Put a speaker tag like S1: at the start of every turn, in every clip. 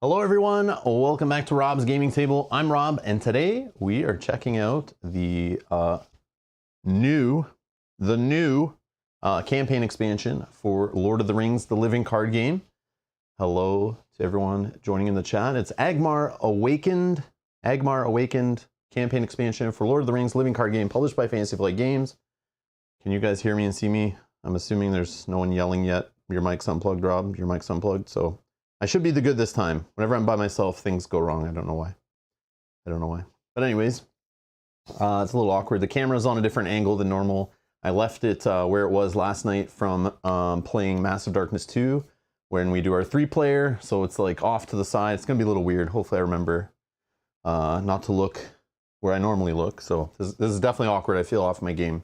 S1: Hello everyone, welcome back to Rob's Gaming Table. I'm Rob, and today we are checking out the new campaign expansion for Lord of the Rings, the living card game. Hello to everyone joining in the chat. It's Angmar Awakened Campaign Expansion for Lord of the Rings, living card game, published by Fantasy Flight Games. Can you guys hear me and see me? I'm assuming there's no one yelling yet. Your mic's unplugged, Rob. Your mic's unplugged, so I should be the good this time. Whenever I'm by myself, things go wrong. I don't know why. But anyways, it's a little awkward. The camera's on a different angle than normal. I left it where it was last night from playing Massive Darkness 2, when we do our 3-player. So it's like off to the side. It's gonna be a little weird. Hopefully I remember not to look where I normally look. So this is definitely awkward. I feel off my game.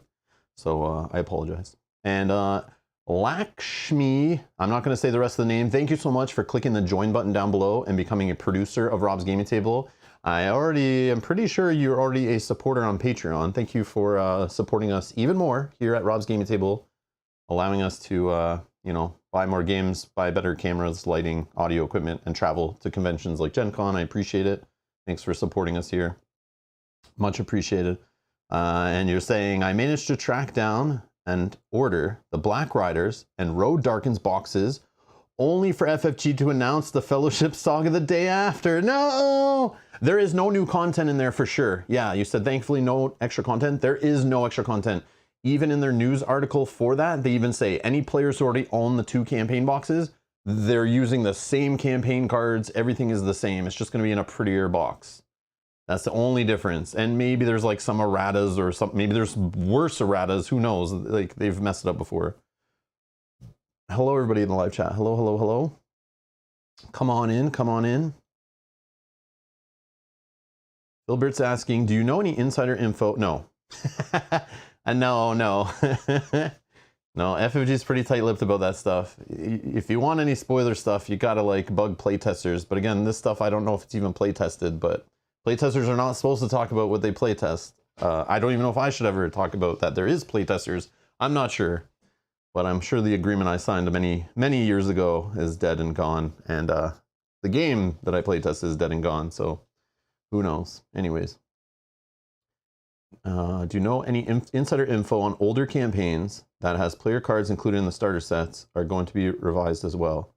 S1: So I apologize. And Lakshmi, I'm not going to say the rest of the name. Thank you so much for clicking the join button down below and becoming a producer of Rob's Gaming Table. I'm pretty sure you're already a supporter on Patreon. Thank you for supporting us even more here at Rob's Gaming Table, allowing us to, you know, buy more games, buy better cameras, lighting, audio equipment, and travel to conventions like Gen Con. I appreciate it. Thanks for supporting us here. Much appreciated. And you're saying, I managed to track down and order the Black Riders and Road Darkens boxes only for FFG to announce the Fellowship Saga the day after. No! There is no new content in there for sure. Yeah, you said thankfully no extra content. There is no extra content. Even in their news article for that, they even say any players who already own the 2 campaign boxes, they're using the same campaign cards. Everything is the same. It's just going to be in a prettier box. That's the only difference. And maybe there's like some erratas or something. Maybe there's worse erratas. Who knows? Like they've messed it up before. Hello, everybody in the live chat. Hello, hello, hello. Come on in. Come on in. Gilbert's asking, do you know any insider info? No. No. No, FFG is pretty tight-lipped about that stuff. If you want any spoiler stuff, you gotta like bug playtesters. But again, this stuff, I don't know if it's even playtested, but playtesters are not supposed to talk about what they playtest. I don't even know if I should ever talk about that. There is playtesters. I'm not sure, but I'm sure the agreement I signed many years ago is dead and gone, and the game that I playtest is dead and gone. So who knows? Anyways, do you know any insider info on older campaigns that has player cards included in the starter sets are going to be revised as well?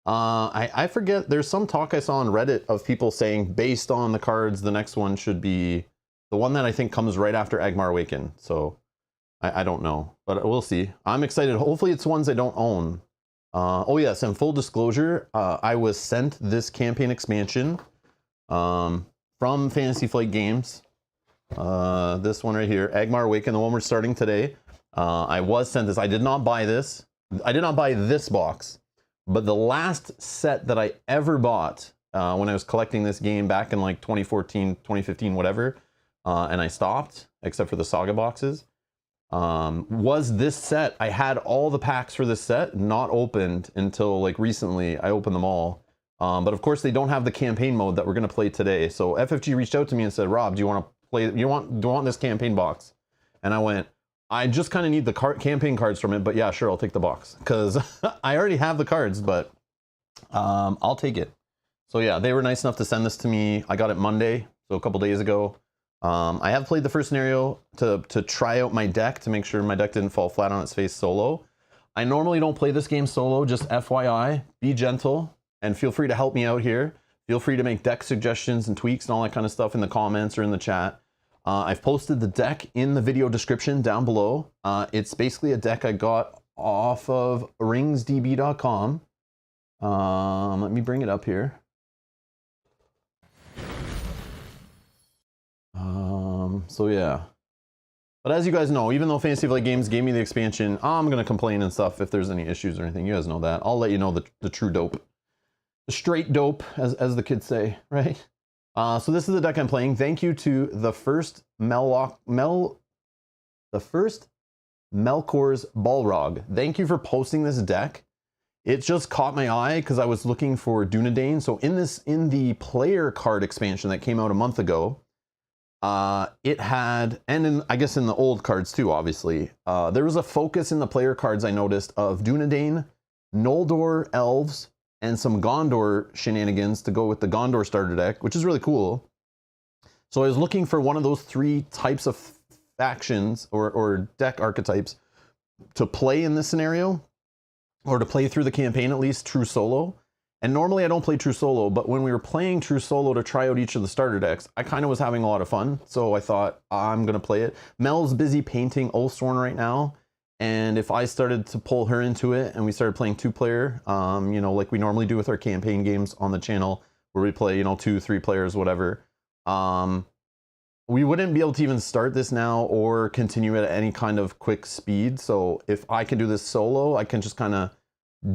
S1: I forget, there's some talk I saw on Reddit of people saying based on the cards, the next one should be the one that I think comes right after Angmar Awakened. So I don't know, but we'll see. I'm excited. Hopefully it's ones I don't own. Oh yes, and full disclosure, I was sent this campaign expansion from Fantasy Flight Games. This one right here, Angmar Awakened, the one we're starting today. I was sent this. I did not buy this. I did not buy this box. But the last set that I ever bought when I was collecting this game back in like 2014, 2015, whatever, and I stopped, except for the Saga boxes, was this set. I had all the packs for this set not opened until like recently. I opened them all. But of course, they don't have the campaign mode that we're going to play today. So FFG reached out to me and said, Rob, do you want to play? Do you want this campaign box? And I went, I just kind of need the campaign cards from it, but yeah, sure, I'll take the box because I already have the cards, but I'll take it. So yeah, they were nice enough to send this to me. I got it Monday, so a couple days ago. I have played the first scenario to try out my deck to make sure my deck didn't fall flat on its face solo. I normally don't play this game solo, just FYI. Be gentle and feel free to help me out here. Feel free to make deck suggestions and tweaks and all that kind of stuff in the comments or in the chat. I've posted the deck in the video description down below. It's basically a deck I got off of ringsdb.com. Let me bring it up here. So yeah. But as you guys know, even though Fantasy Flight Games gave me the expansion, I'm going to complain and stuff if there's any issues or anything. You guys know that. I'll let you know the true dope. The straight dope, as the kids say, right? So this is the deck I'm playing. Thank you to the first Melkor's Balrog. Thank you for posting this deck. It just caught my eye because I was looking for Dunedain. So in the player card expansion that came out a month ago, it had, and I guess in the old cards too, obviously, there was a focus in the player cards I noticed of Dunedain, Noldor elves, and some Gondor shenanigans to go with the Gondor starter deck, which is really cool. So I was looking for one of those 3 types of factions or deck archetypes to play in this scenario, or to play through the campaign at least, true solo. And normally I don't play true solo, but when we were playing true solo to try out each of the starter decks, I kind of was having a lot of fun. So I thought, I'm going to play it. Mel's busy painting Oathsworn right now. And if I started to pull her into it and we started playing 2-player, you know, like we normally do with our campaign games on the channel, where we play, you know, 2, 3 players, whatever, we wouldn't be able to even start this now or continue at any kind of quick speed. So if I can do this solo, I can just kind of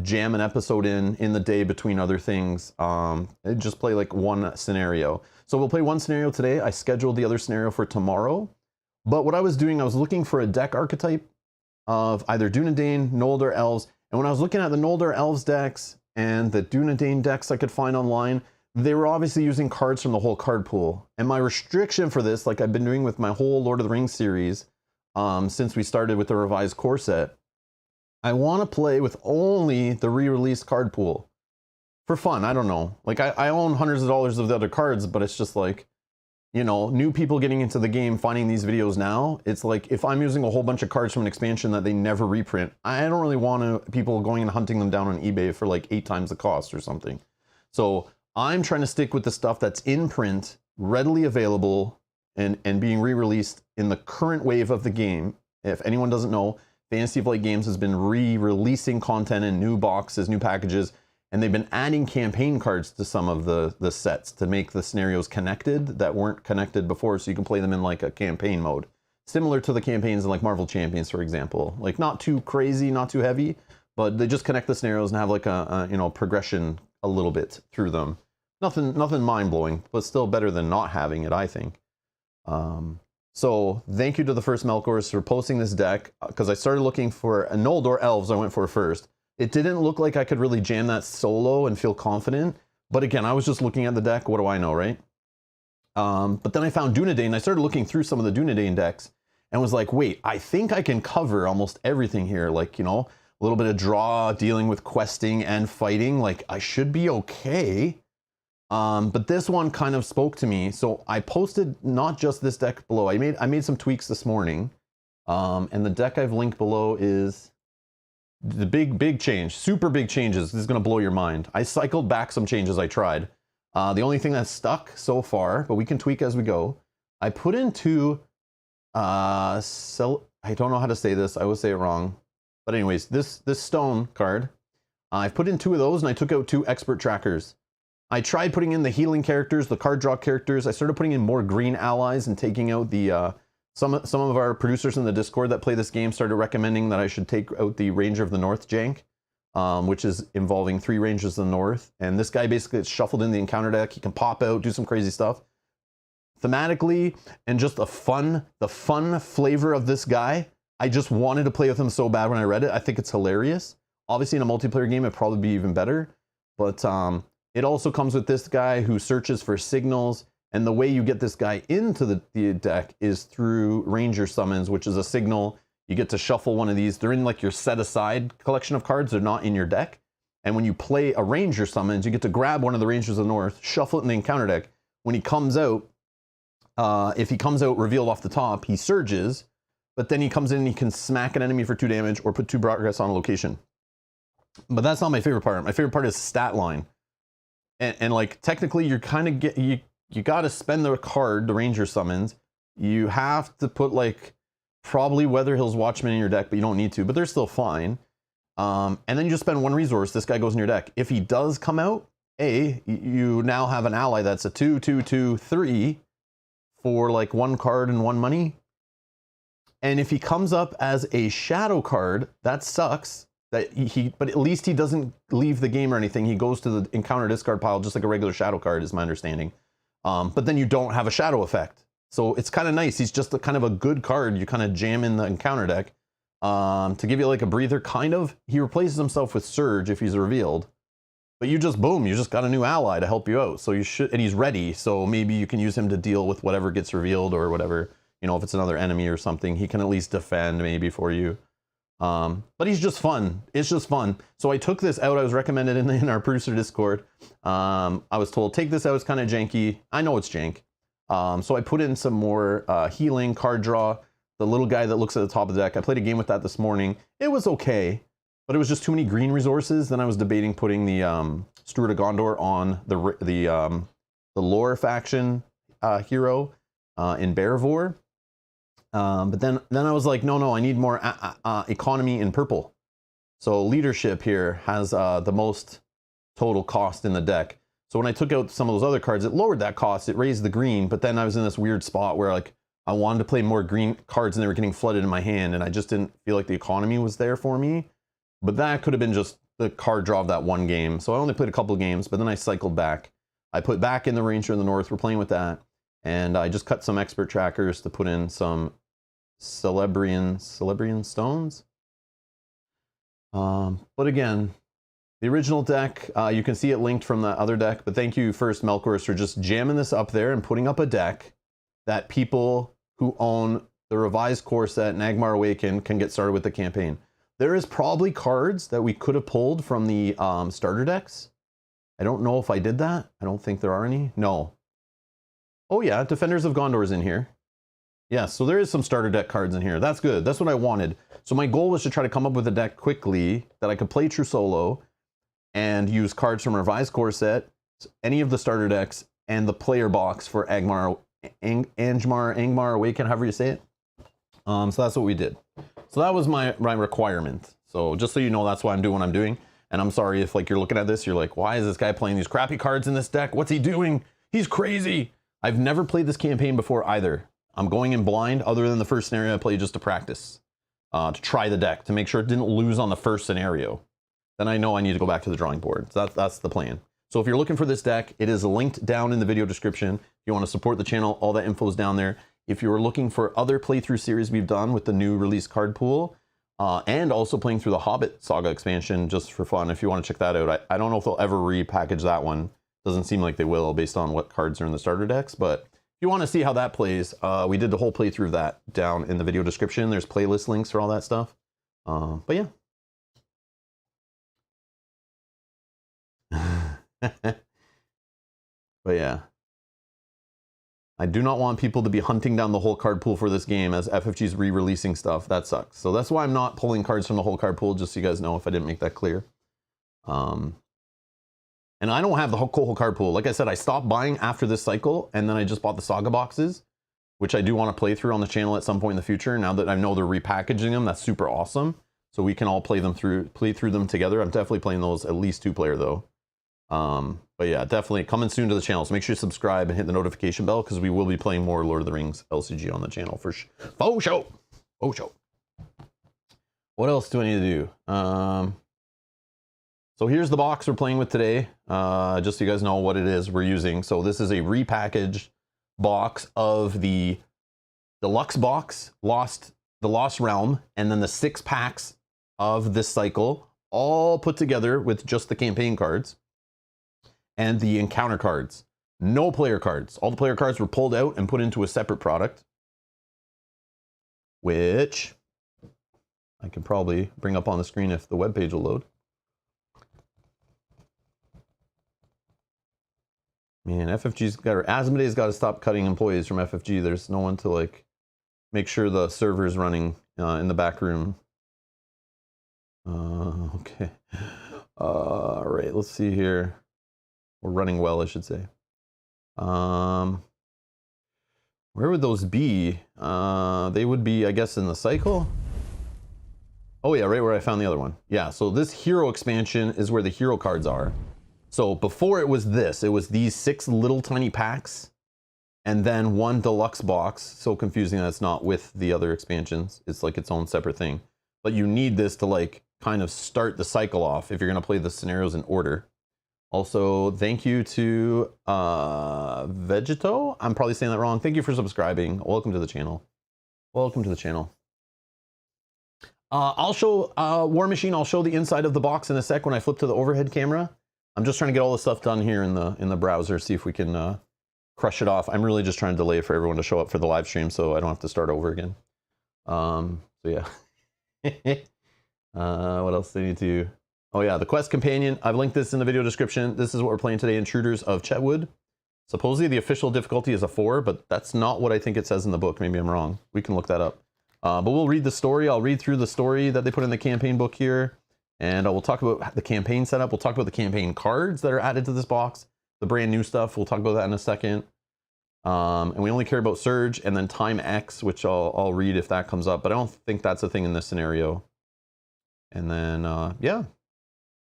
S1: jam an episode in the day between other things, and just play like one scenario. So we'll play one scenario today. I scheduled the other scenario for tomorrow. But what I was doing, I was looking for a deck archetype of either Dunedain, Noldor Elves. And when I was looking at the Noldor Elves decks and the Dunedain decks I could find online, they were obviously using cards from the whole card pool. And my restriction for this, like I've been doing with my whole Lord of the Rings series, since we started with the revised core set, I want to play with only the re-released card pool. For fun, I don't know. Like I own hundreds of dollars of the other cards, but it's just like, you know, new people getting into the game, finding these videos now, it's like if I'm using a whole bunch of cards from an expansion that they never reprint, I don't really want people going and hunting them down on eBay for like 8 times the cost or something. So I'm trying to stick with the stuff that's in print, readily available, and being re-released in the current wave of the game. If anyone doesn't know, Fantasy Flight Games has been re-releasing content in new boxes, new packages, and they've been adding campaign cards to some of the sets to make the scenarios connected that weren't connected before, so you can play them in like a campaign mode. Similar to the campaigns in like Marvel Champions, for example. Like not too crazy, not too heavy, but they just connect the scenarios and have like a you know, progression a little bit through them. Nothing mind-blowing, but still better than not having it, I think. So thank you to the first Melkors for posting this deck, because I started looking for a Noldor Elves I went for first. It didn't look like I could really jam that solo and feel confident, but again, I was just looking at the deck, what do I know, right? But then I found Dunedain, I started looking through some of the Dunedain decks, and was like, wait, I think I can cover almost everything here, like, you know, a little bit of draw, dealing with questing and fighting, like, I should be okay. But this one kind of spoke to me, so I posted not just this deck below. I made some tweaks this morning, and the deck I've linked below is the big change, super big changes. This is going to blow your mind. I cycled back some changes I tried. The only thing that's stuck so far, but we can tweak as we go. I put in 2, I don't know how to say this. I always say it wrong. But anyways, this stone card, I've put in 2 of those, and I took out 2 expert trackers. I tried putting in the healing characters, the card draw characters. I started putting in more green allies and taking out the, some of our producers in the Discord that play this game started recommending that I should take out the Ranger of the North jank, which is involving 3 Rangers of the North. And this guy basically gets shuffled in the encounter deck. He can pop out, do some crazy stuff. Thematically, and just the fun flavor of this guy, I just wanted to play with him so bad when I read it. I think it's hilarious. Obviously in a multiplayer game, it'd probably be even better. But it also comes with this guy who searches for signals, and the way you get this guy into the deck is through Ranger Summons, which is a signal. You get to shuffle one of these. They're in like your set-aside collection of cards. They're not in your deck. And when you play a Ranger Summons, you get to grab one of the Rangers of the North, shuffle it in the encounter deck. When he comes out, if he comes out revealed off the top, he surges, but then he comes in and he can smack an enemy for 2 damage or put 2 progress on a location. But that's not my favorite part. My favorite part is stat line. And like technically you're kind of you got to spend the card, the Ranger Summons. You have to put like probably Weather Hills Watchman in your deck, but you don't need to, but they're still fine. And then you just spend 1 resource. This guy goes in your deck. If he does come out, you now have an ally that's a 2/2/2/3 for like 1 card and 1 money. And if he comes up as a shadow card, that sucks. But at least he doesn't leave the game or anything. He goes to the encounter discard pile just like a regular shadow card, is my understanding. But then you don't have a shadow effect. So it's kind of nice. He's just kind of a good card. You kind of jam in the encounter deck to give you like a breather, kind of. He replaces himself with Surge if he's revealed. But you just, boom, you just got a new ally to help you out. So you should, and he's ready. So maybe you can use him to deal with whatever gets revealed or whatever. You know, if it's another enemy or something, he can at least defend maybe for you. But he's just fun. It's just fun. So I took this out. I was recommended in our producer Discord. I was told, take this out. It's kind of janky. I know it's jank. So I put in some more healing, card draw, the little guy that looks at the top of the deck. I played a game with that this morning. It was okay, but it was just too many green resources. Then I was debating putting the Steward of Gondor on the lore faction hero in Bearvor. But then I was like, no, I need more economy in purple. So leadership here has the most total cost in the deck. So when I took out some of those other cards, it lowered that cost. It raised the green, but then I was in this weird spot where like I wanted to play more green cards and they were getting flooded in my hand, and I just didn't feel like the economy was there for me. But that could have been just the card draw of that one game. So I only played a couple of games, but then I cycled back. I put back in the Ranger in the North. We're playing with that. And I just cut some expert trackers to put in some Celebrian stones. But again, the original deck, you can see it linked from the other deck, but thank you first, Melkors, for just jamming this up there and putting up a deck that people who own the revised core set and Angmar Awakened can get started with the campaign. There is probably cards that we could have pulled from the starter decks. I don't know if I did that. I don't think there are any. No. Oh yeah, Defenders of Gondor is in here. Yeah, so there is some starter deck cards in here. That's good. That's what I wanted. So my goal was to try to come up with a deck quickly that I could play true solo and use cards from a revised core set, any of the starter decks, and the player box for Angmar Awakened, however you say it. So that's what we did. So that was my requirement. So just so you know, that's why I'm doing what I'm doing. And I'm sorry if like you're looking at this, you're like, why is this guy playing these crappy cards in this deck? What's he doing? He's crazy. I've never played this campaign before either. I'm going in blind, other than the first scenario I played just to practice, to try the deck, to make sure it didn't lose on the first scenario. Then I know I need to go back to the drawing board. So that's the plan. So if you're looking for this deck, it is linked down in the video description. If you want to support the channel, all that info is down there. If you're looking for other playthrough series we've done with the new release card pool, and also playing through the Hobbit Saga expansion just for fun, if you want to check that out. I don't know if they'll ever repackage that one. Doesn't seem like they will based on what cards are in the starter decks, but if you want to see how that plays, we did the whole playthrough of that down in the video description. There's playlist links for all that stuff. But yeah. But yeah. I do not want people to be hunting down the whole card pool for this game as FFG's re-releasing stuff. That sucks. So that's why I'm not pulling cards from the whole card pool, just so you guys know if I didn't make that clear. And I don't have the whole card pool. Like I said, I stopped buying after this cycle, and then I just bought the Saga boxes, which I do want to play through on the channel at some point in the future. Now that I know they're repackaging them, that's super awesome. So we can all play through them together. I'm definitely playing those at least 2-player though. But yeah, definitely coming soon to the channel. So make sure you subscribe and hit the notification bell, because we will be playing more Lord of the Rings LCG on the channel for sure. Faux show. Faux show. What else do I need to do? So here's the box we're playing with today. Just so you guys know what it is we're using. So this is a repackaged box of the deluxe box, the Lost Realm, and then the 6 packs of this cycle, all put together with just the campaign cards and the encounter cards. No player cards. All the player cards were pulled out and put into a separate product, which I can probably bring up on the screen if the web page will load. Man, FFG's got, or Asmodee's got to stop cutting employees from FFG. There's no one to like make sure the server is running in the back room. Okay. All right, let's see here. We're running well, I should say. Where would those be? They would be, I guess, in the cycle. Oh yeah, right where I found the other one. Yeah, so this hero expansion is where the hero cards are. So before it was these 6 little tiny packs and then 1 deluxe box. So confusing that it's not with the other expansions. It's like its own separate thing. But you need this to like kind of start the cycle off if you're gonna play the scenarios in order. Also, thank you to Vegeto. I'm probably saying that wrong. Thank you for subscribing. Welcome to the channel. Welcome to the channel. I'll show War Machine. I'll show the inside of the box in a sec when I flip to the overhead camera. I'm just trying to get all the stuff done here in the browser, see if we can crush it off. I'm really just trying to delay for everyone to show up for the live stream so I don't have to start over again. So yeah. What else do I need to... Oh yeah, the quest companion. I've linked this in the video description. This is what we're playing today, Intruders of Chetwood. Supposedly the official difficulty is a 4, but that's not what I think it says in the book. Maybe I'm wrong. We can look that up. But we'll read the story. I'll read through the story that they put in the campaign book here. And we'll talk about the campaign setup. We'll talk about the campaign cards that are added to this box. The brand new stuff. We'll talk about that in a second. And we only care about Surge and then Time X, which I'll read if that comes up. But I don't think that's a thing in this scenario. And then, yeah.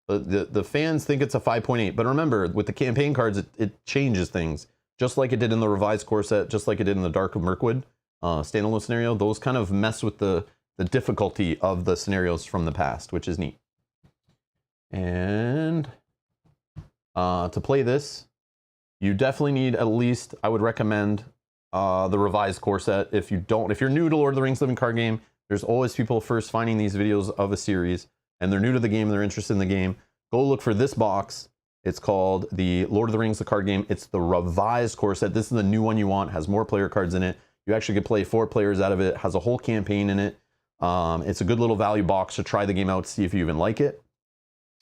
S1: The fans think it's a 5.8. But remember, with the campaign cards, it changes things. Just like it did in the revised core set, just like it did in the Dark of Mirkwood standalone scenario. Those kind of mess with the difficulty of the scenarios from the past, which is neat. And to play this, you definitely need at least, I would recommend the revised core set. If you're new to Lord of the Rings Living Card Game, there's always people first finding these videos of a series, and they're new to the game, they're interested in the game. Go look for this box. It's called the Lord of the Rings, the card game. It's the revised core set. This is the new one you want, has more player cards in it. You actually could play 4 players out of it, has a whole campaign in it. It's a good little value box to try the game out, see if you even like it.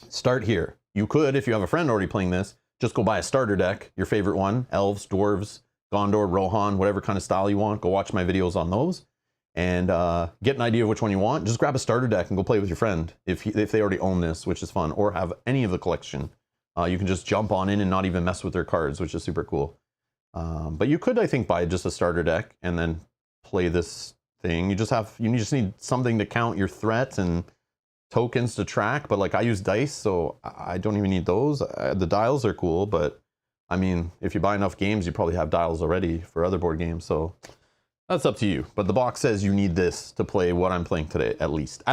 S1: Start here. You could, if you have a friend already playing this, just go buy a starter deck, your favorite one, elves, dwarves, Gondor, Rohan, whatever kind of style you want. Go watch my videos on those and get an idea of which one you want. Just grab a starter deck and go play with your friend if they already own this, which is fun, or have any of the collection. You can just jump on in and not even mess with their cards, which is super cool. But you could, I think, buy just a starter deck and then play this thing. You just need something to count your threats and tokens to track. But like I use dice, so I don't even need those. The dials are cool, but I mean, if you buy enough games, you probably have dials already for other board games. So that's up to you. But the box says you need this to play what I'm playing today, at least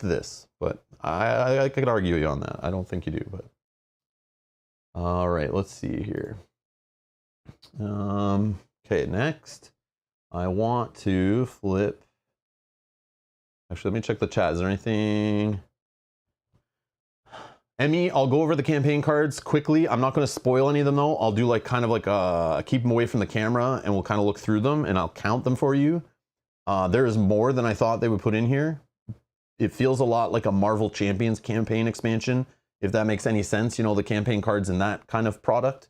S1: this. But I could argue you on that. I don't think you do, but. All right, let's see here. Okay, next, I want to flip. Actually, let me check the chat. Is there anything? Emmy, I'll go over the campaign cards quickly. I'm not going to spoil any of them though. I'll do like kind of like keep them away from the camera, and we'll kind of look through them, and I'll count them for you. There is more than I thought they would put in here. It feels a lot like a Marvel Champions campaign expansion. If that makes any sense, you know, the campaign cards in that kind of product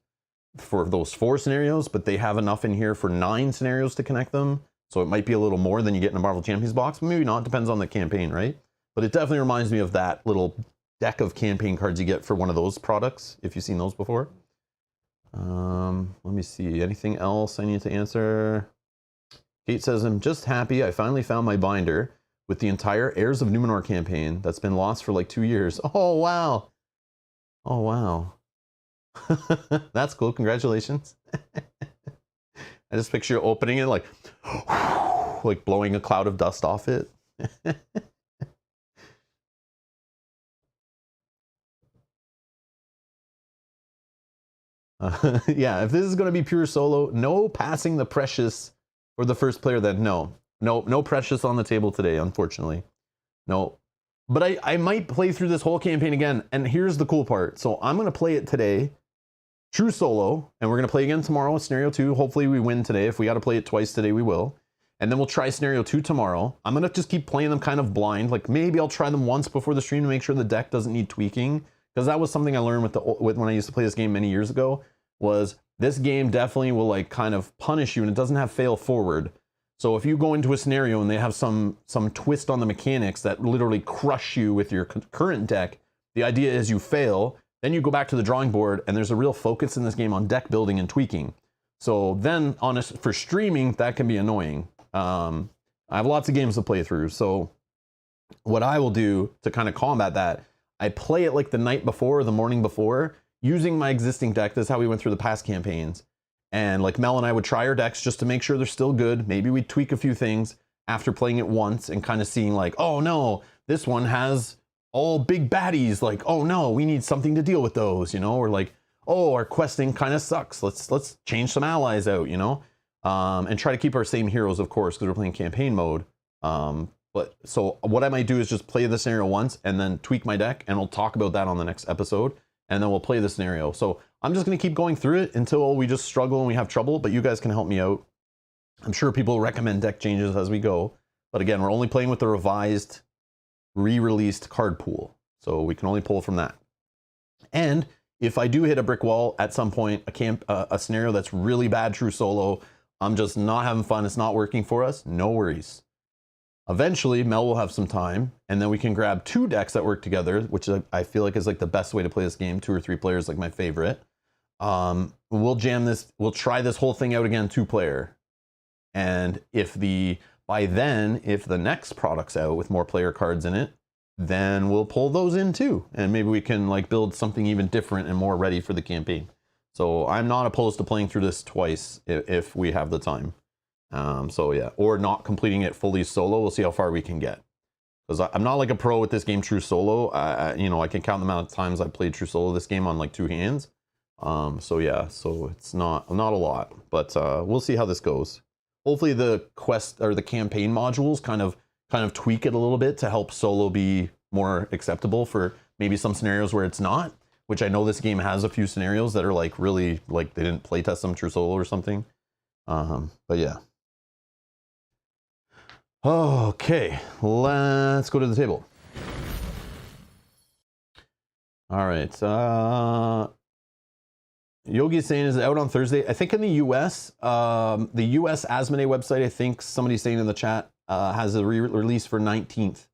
S1: for those 4 scenarios, but they have enough in here for 9 scenarios to connect them. So it might be a little more than you get in a Marvel Champions box. Maybe not, depends on the campaign, right? But it definitely reminds me of that little deck of campaign cards you get for one of those products, if you've seen those before. Let me see, anything else I need to answer? Kate says, I'm just happy I finally found my binder with the entire Heirs of Numenor campaign that's been lost for like 2 years. Oh, wow. Oh, wow. That's cool. Congratulations. I just picture you opening it like blowing a cloud of dust off it. Yeah, if this is going to be pure solo, no passing the precious for the first player, then no precious on the table today, unfortunately. No. But I might play through this whole campaign again, and here's the cool part. So I'm going to play it today, true solo, and we're going to play again tomorrow, scenario 2. Hopefully we win today. If we got to play it twice today, we will. And then we'll try scenario 2 tomorrow. I'm going to just keep playing them kind of blind. Like maybe I'll try them once before the stream to make sure the deck doesn't need tweaking. Because that was something I learned with when I used to play this game many years ago, was this game definitely will like kind of punish you, and it doesn't have fail forward. So if you go into a scenario and they have some twist on the mechanics that literally crush you with your current deck, the idea is you fail, then you go back to the drawing board, and there's a real focus in this game on deck building and tweaking. So then for streaming, that can be annoying. I have lots of games to play through. So what I will do to kind of combat that, I play it like the night before or the morning before, using my existing deck. This is how we went through the past campaigns. And like Mel and I would try our decks just to make sure they're still good. Maybe we'd tweak a few things after playing it once and kind of seeing like, oh no, this one has all big baddies. Like, oh no, we need something to deal with those, you know? Or like, oh, our questing kind of sucks. Let's change some allies out, you know? And try to keep our same heroes, of course, because we're playing campaign mode. But so what I might do is just play the scenario once and then tweak my deck, and we'll talk about that on the next episode. And then we'll play the scenario. So I'm just going to keep going through it until we just struggle and we have trouble, but you guys can help me out. I'm sure people recommend deck changes as we go. But again, we're only playing with the revised re-released card pool. So we can only pull from that. And if I do hit a brick wall at some point, a scenario that's really bad true solo, I'm just not having fun, it's not working for us, no worries. Eventually, Mel will have some time, and then we can grab 2 decks that work together, which I feel like is like the best way to play this game. 2 or 3 players, like my favorite. We'll jam this, we'll try this whole thing out again 2-player. And by then, if the next product's out with more player cards in it, then we'll pull those in too. And maybe we can like build something even different and more ready for the campaign. So I'm not opposed to playing through this twice if we have the time. So yeah, or not completing it fully solo. We'll see how far we can get. Because I'm not like a pro with this game true solo. You know, I can count the amount of times I played true solo this game on like 2 hands. So yeah, so it's not a lot, but we'll see how this goes. Hopefully the quest or the campaign modules kind of tweak it a little bit to help solo be more acceptable for maybe some scenarios where it's not, which I know this game has a few scenarios that are like really like they didn't play test them true solo or something. But yeah. Okay, let's go to the table. All right. Yogi is saying, is it out on Thursday? I think in the US, the US Asmodee website, I think somebody's saying in the chat, has a release for 19th.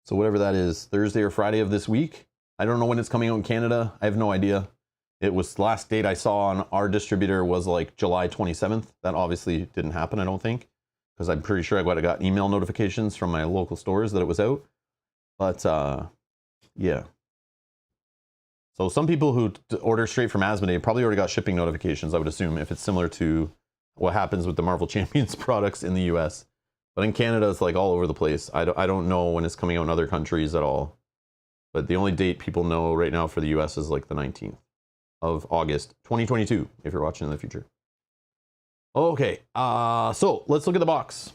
S1: So whatever that is, Thursday or Friday of this week. I don't know when it's coming out in Canada. I have no idea. It was the last date I saw on our distributor was like July 27th. That obviously didn't happen, I don't think, because I'm pretty sure I got email notifications from my local stores that it was out. But yeah. So some people who order straight from Asmodee probably already got shipping notifications, I would assume, if it's similar to what happens with the Marvel Champions products in the US. But in Canada, it's like all over the place. I don't know when it's coming out in other countries at all. But the only date people know right now for the US is like the 19th of August, 2022, if you're watching in the future. Okay, so let's look at the box.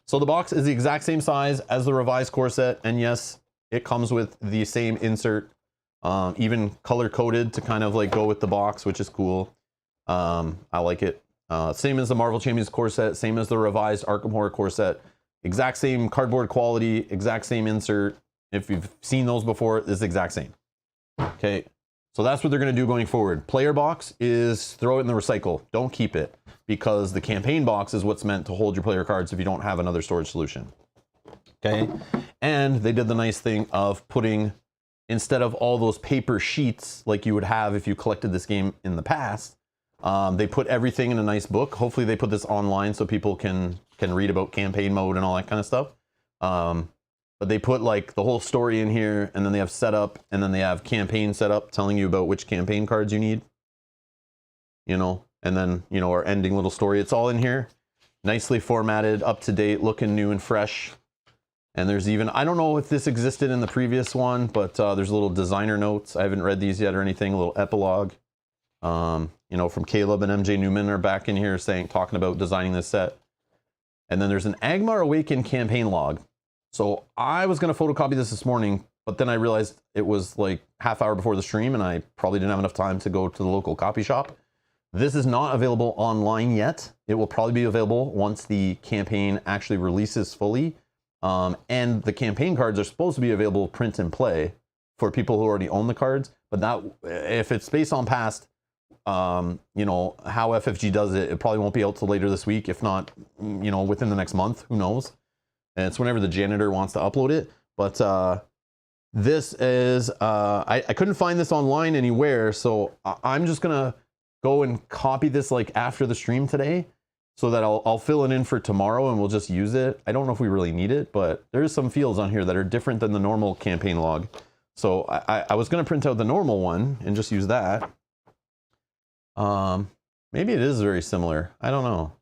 S1: So the box is the exact same size as the revised core set. And yes, it comes with the same insert. Even color coded to kind of like go with the box, which is cool. I like it. Same as the Marvel Champions core set, same as the revised Arkham Horror core set. Exact same cardboard quality, exact same insert. If you've seen those before, it's the exact same. Okay, so that's what they're going to do going forward. Player box is throw it in the recycle. Don't keep it, because the campaign box is what's meant to hold your player cards if you don't have another storage solution. Okay, and they did the nice thing of putting, instead of all those paper sheets like you would have if you collected this game in the past, they put everything in a nice book. Hopefully they put this online so people can read about campaign mode and all that kind of stuff. But they put like the whole story in here, and then they have setup, and then they have campaign setup telling you about which campaign cards you need. You know, and then, you know, our ending little story. It's all in here. Nicely formatted, up to date, looking new and fresh. And there's even, I don't know if this existed in the previous one, but there's little designer notes. I haven't read these yet or anything, a little epilogue. You know, from Caleb and MJ Newman are back in here talking about designing this set. And then there's an Angmar Awakened campaign log. So I was going to photocopy this morning, but then I realized it was like half hour before the stream and I probably didn't have enough time to go to the local copy shop. This is not available online yet. It will probably be available once the campaign actually releases fully. And the campaign cards are supposed to be available print and play for people who already own the cards. But that, if it's based on past, you know, how FFG does it, it probably won't be out till later this week. If not, you know, within the next month, who knows? And it's whenever the janitor wants to upload it. But this is, I couldn't find this online anywhere. So I'm just going to go and copy this like after the stream today, so that I'll fill it in for tomorrow and we'll just use it. I don't know if we really need it, but there's some fields on here that are different than the normal campaign log. So I was going to print out the normal one and just use that. Maybe it is very similar. I don't know.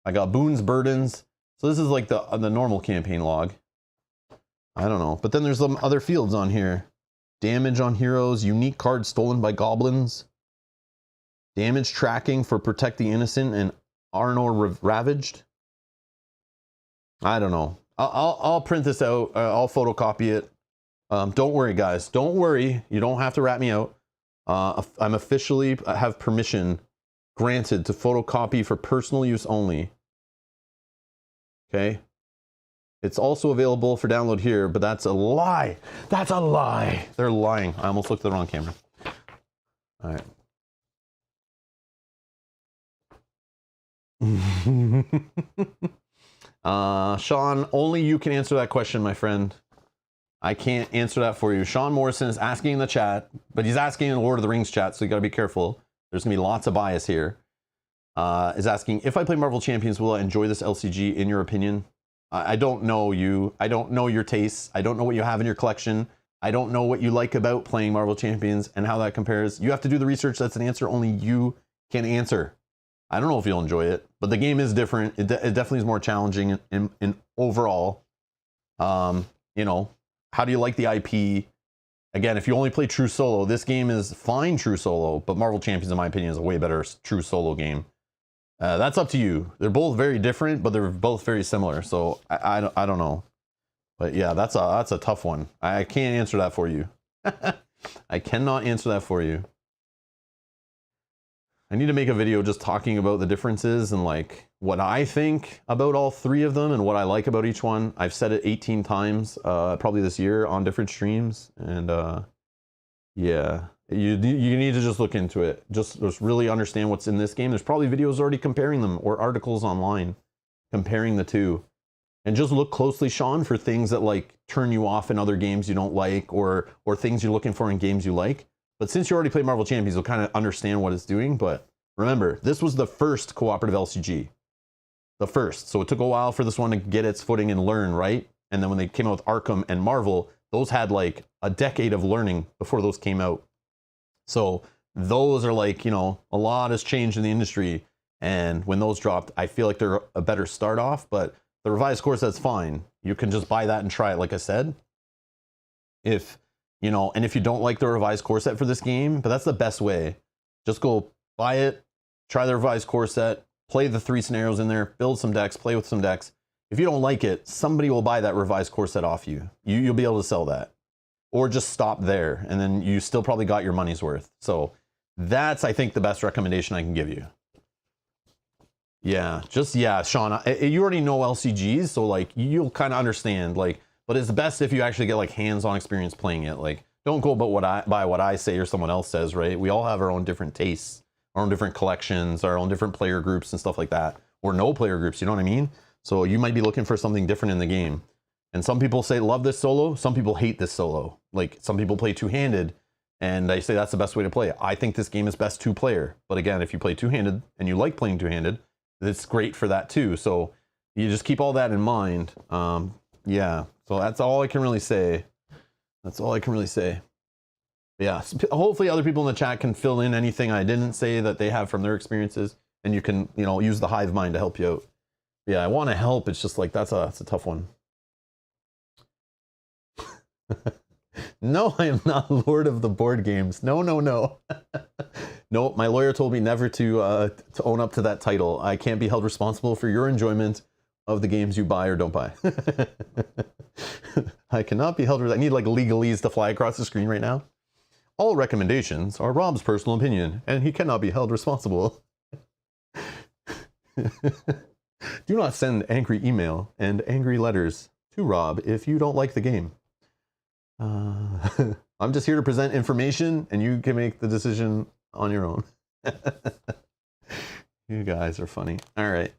S1: I got boons, burdens. So this is like the normal campaign log. I don't know. But then there's some other fields on here. Damage on heroes, unique cards stolen by goblins, damage tracking for protect the innocent and Arnor ravaged. I don't know. I'll print this out. I'll photocopy it. Don't worry, guys. Don't worry. You don't have to rat me out. I'm officially have permission granted to photocopy for personal use only. Okay. It's also available for download here, but that's a lie. That's a lie. They're lying. I almost looked at the wrong camera. All right. Sean, only you can answer that question, my friend. I can't answer that for you. Sean Morrison is asking in the chat, but he's asking in the Lord of the Rings chat, so you got to be careful. There's going to be lots of bias here. Is asking, if I play Marvel Champions, will I enjoy this LCG in your opinion? I don't know you. I don't know your tastes. I don't know what you have in your collection. I don't know what you like about playing Marvel Champions and how that compares. You have to do the research. That's an answer only you can answer. I don't know if you'll enjoy it, but the game is different. It definitely is more challenging in overall. You know, how do you like the IP? Again, if you only play true solo, this game is fine true solo, but Marvel Champions, in my opinion, is a way better true solo game. That's up to you. They're both very different, but they're both very similar. So I don't know. But yeah, that's a tough one. I can't answer that for you. I cannot answer that for you. I need to make a video just talking about the differences and like what I think about all three of them and what I like about each one. I've said it 18 times probably this year on different streams, and yeah, you need to just look into it. Just really understand what's in this game. There's probably videos already comparing them or articles online comparing the two. And just look closely, Sean, for things that like turn you off in other games you don't like, or things you're looking for in games you like. But since you already played Marvel Champions, you'll kind of understand what it's doing. But remember, this was the first cooperative LCG. The first. So it took a while for this one to get its footing and learn, right? And then when they came out with Arkham and Marvel, those had like a decade of learning before those came out. So those are like, you know, a lot has changed in the industry. And when those dropped, I feel like they're a better start off. But the revised core set's fine. You can just buy that and try it, like I said. If you know, and if you don't like the revised core set for this game, but that's the best way. Just go buy it, try the revised core set, play the 3 scenarios in there, build some decks, play with some decks. If you don't like it, somebody will buy that revised core set off you. You'll be able to sell that. Or just stop there, and then you still probably got your money's worth. So that's, I think, the best recommendation I can give you. Yeah, Sean, you already know LCGs, so like you'll kind of understand, like, but it's best if you actually get like hands-on experience playing it. Like, don't go by what I say or someone else says, right? We all have our own different tastes, our own different collections, our own different player groups and stuff like that, or no player groups, you know what I mean? So you might be looking for something different in the game. And some people say, love this solo. Some people hate this solo. Like, some people play two-handed, and they say that's the best way to play it. I think this game is best two-player. But again, if you play two-handed and you like playing two-handed, it's great for that too. So you just keep all that in mind. Yeah, so that's all I can really say. That's all I can really say. Yeah, hopefully other people in the chat can fill in anything I didn't say that they have from their experiences, and you can, you know, use the hive mind to help you out. Yeah, I want to help. It's just like, that's a tough one. No, I am not Lord of the Board Games. No. No, my lawyer told me never to own up to that title. I can't be held responsible for your enjoyment of the games you buy or don't buy. I cannot be held. I need like legalese to fly across the screen right now. All recommendations are Rob's personal opinion, and he cannot be held responsible. Do not send angry email and angry letters to Rob if you don't like the game. I'm just here to present information, and you can make the decision on your own. You guys are funny. All right.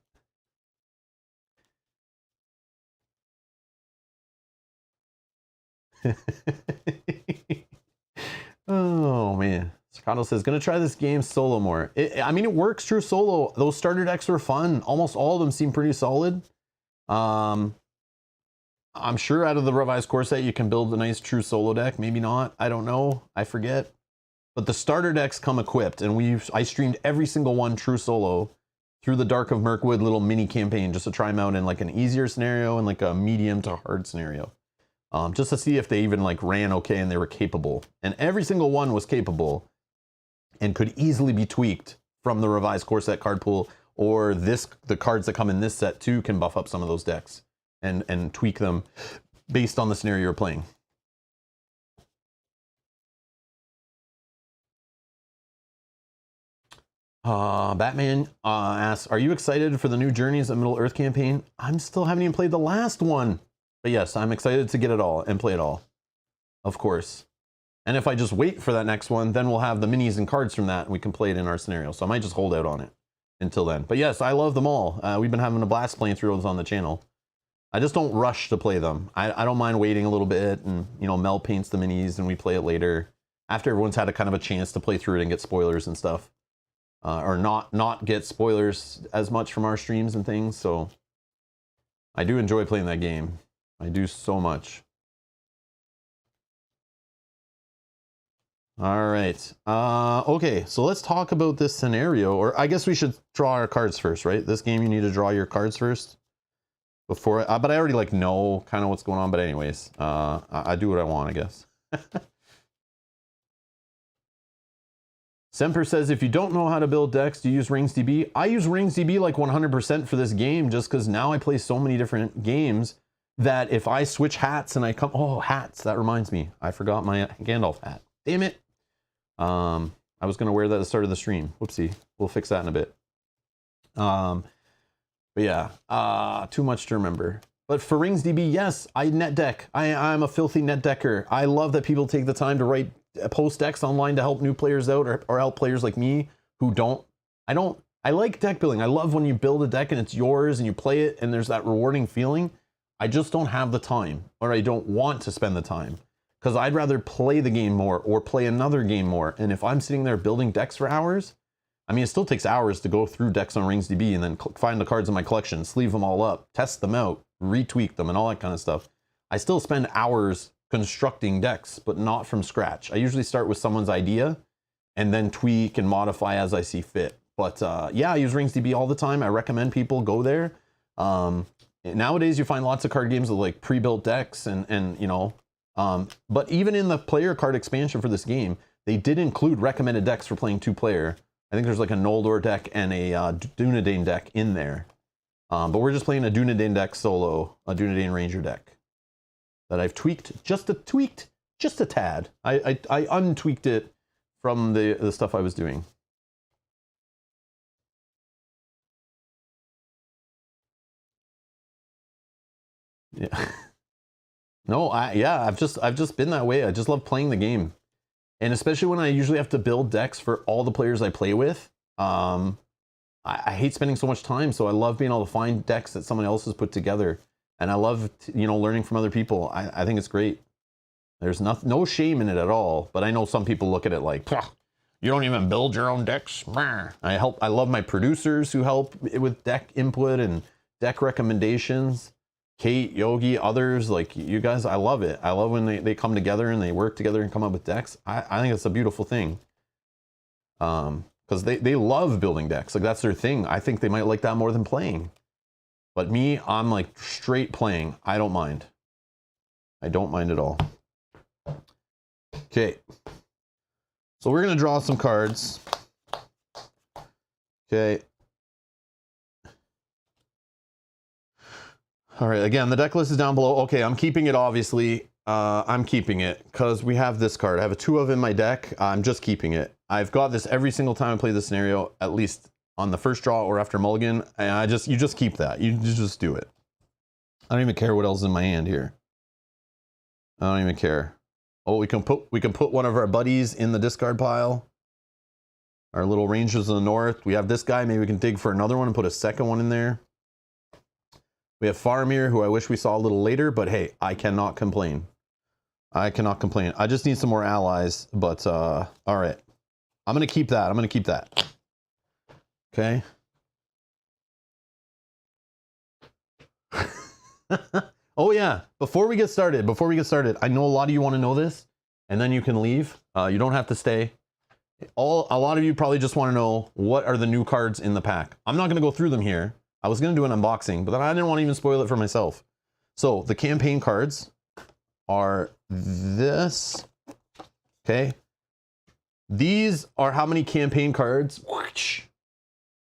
S1: Oh man, Staccato says gonna try this game solo more. I mean, it works true solo. Those starter decks were fun. Almost all of them seem pretty solid. I'm sure out of the revised core set you can build a nice true solo deck. Maybe not. I don't know. I forget. But the starter decks come equipped, and I streamed every single one true solo through the Dark of Mirkwood little mini campaign just to try them out in like an easier scenario and like a medium to hard scenario. Just to see if they even like ran okay and they were capable. And every single one was capable and could easily be tweaked from the revised core set card pool, or the cards that come in this set too can buff up some of those decks and tweak them based on the scenario you're playing. Batman asks, are you excited for the new Journeys of Middle Earth campaign? I'm still haven't even played the last one. yes, I'm excited to get it all and play it all, of course. And if I just wait for that next one, then we'll have the minis and cards from that, and we can play it in our scenario. So I might just hold out on it until then. But yes, I love them all. We've been having a blast playing through those on the channel. I just don't rush to play them. I don't mind waiting a little bit, and Mel paints the minis and we play it later after everyone's had a kind of a chance to play through it and get spoilers and stuff, or not get spoilers as much from our streams and things. So I do enjoy playing that game. I do so much. All right. Okay, so let's talk about this scenario, or I guess we should draw our cards first, right? This game, you need to draw your cards first before, but I already like know kind of what's going on. But anyways, I do what I want, I guess. Semper says, if you don't know how to build decks, do you use RingsDB? I use RingsDB like 100% for this game, just because now I play so many different games that if I switch hats and I come, oh, hats, that reminds me, I forgot my Gandalf hat. Damn it. I was going to wear that at the start of the stream. Whoopsie. We'll fix that in a bit. But yeah, too much to remember. But for RingsDB, yes, I net deck. I'm a filthy net decker. I love that people take the time to write post decks online to help new players out, or help players like me who don't. I like deck building. I love when you build a deck and it's yours and you play it and there's that rewarding feeling. I just don't have the time, or I don't want to spend the time. Because I'd rather play the game more or play another game more. And if I'm sitting there building decks for hours, I mean, it still takes hours to go through decks on RingsDB and then find the cards in my collection, sleeve them all up, test them out, retweak them, and all that kind of stuff. I still spend hours constructing decks, but not from scratch. I usually start with someone's idea and then tweak and modify as I see fit. But yeah, I use RingsDB all the time. I recommend people go there. Nowadays, you find lots of card games with like pre-built decks and but even in the player card expansion for this game, they did include recommended decks for playing 2-player. I think there's like a Noldor deck and a Dunedain deck in there. But we're just playing a Dunedain deck solo, a Dunedain Ranger deck that I've tweaked just a tad. I untweaked it from the stuff I was doing. Yeah. No, I've just been that way. I just love playing the game. And especially when I usually have to build decks for all the players I play with. I hate spending so much time, so I love being able to find decks that someone else has put together. And I love, learning from other people. I think it's great. There's no shame in it at all, but I know some people look at it like, you don't even build your own decks. I love my producers who help with deck input and deck recommendations. Kate, Yogi, others, like you guys, I love it. I love when they come together and they work together and come up with decks. I think it's a beautiful thing. Because they love building decks. Like that's their thing. I think they might like that more than playing. But me, I'm like straight playing. I don't mind. I don't mind at all. Okay. So we're going to draw some cards. Okay. All right, again, the deck list is down below. Okay, I'm keeping it, obviously. I'm keeping it because we have this card. I have a 2 of in my deck. I'm just keeping it. I've got this every single time I play this scenario, at least on the first draw or after mulligan. And you just keep that. You just do it. I don't even care what else is in my hand here. I don't even care. Oh, we can put one of our buddies in the discard pile. Our little rangers in the north. We have this guy. Maybe we can dig for another one and put a second one in there. We have Faramir, who I wish we saw a little later, but hey, I cannot complain. I cannot complain. I just need some more allies, but all right. I'm going to keep that. I'm going to keep that. Okay. Oh yeah, before we get started, I know a lot of you want to know this, and then you can leave. You don't have to stay. A lot of you probably just want to know what are the new cards in the pack. I'm not going to go through them here. I was going to do an unboxing, but then I didn't want to even spoil it for myself. So the campaign cards are this. Okay. These are how many campaign cards.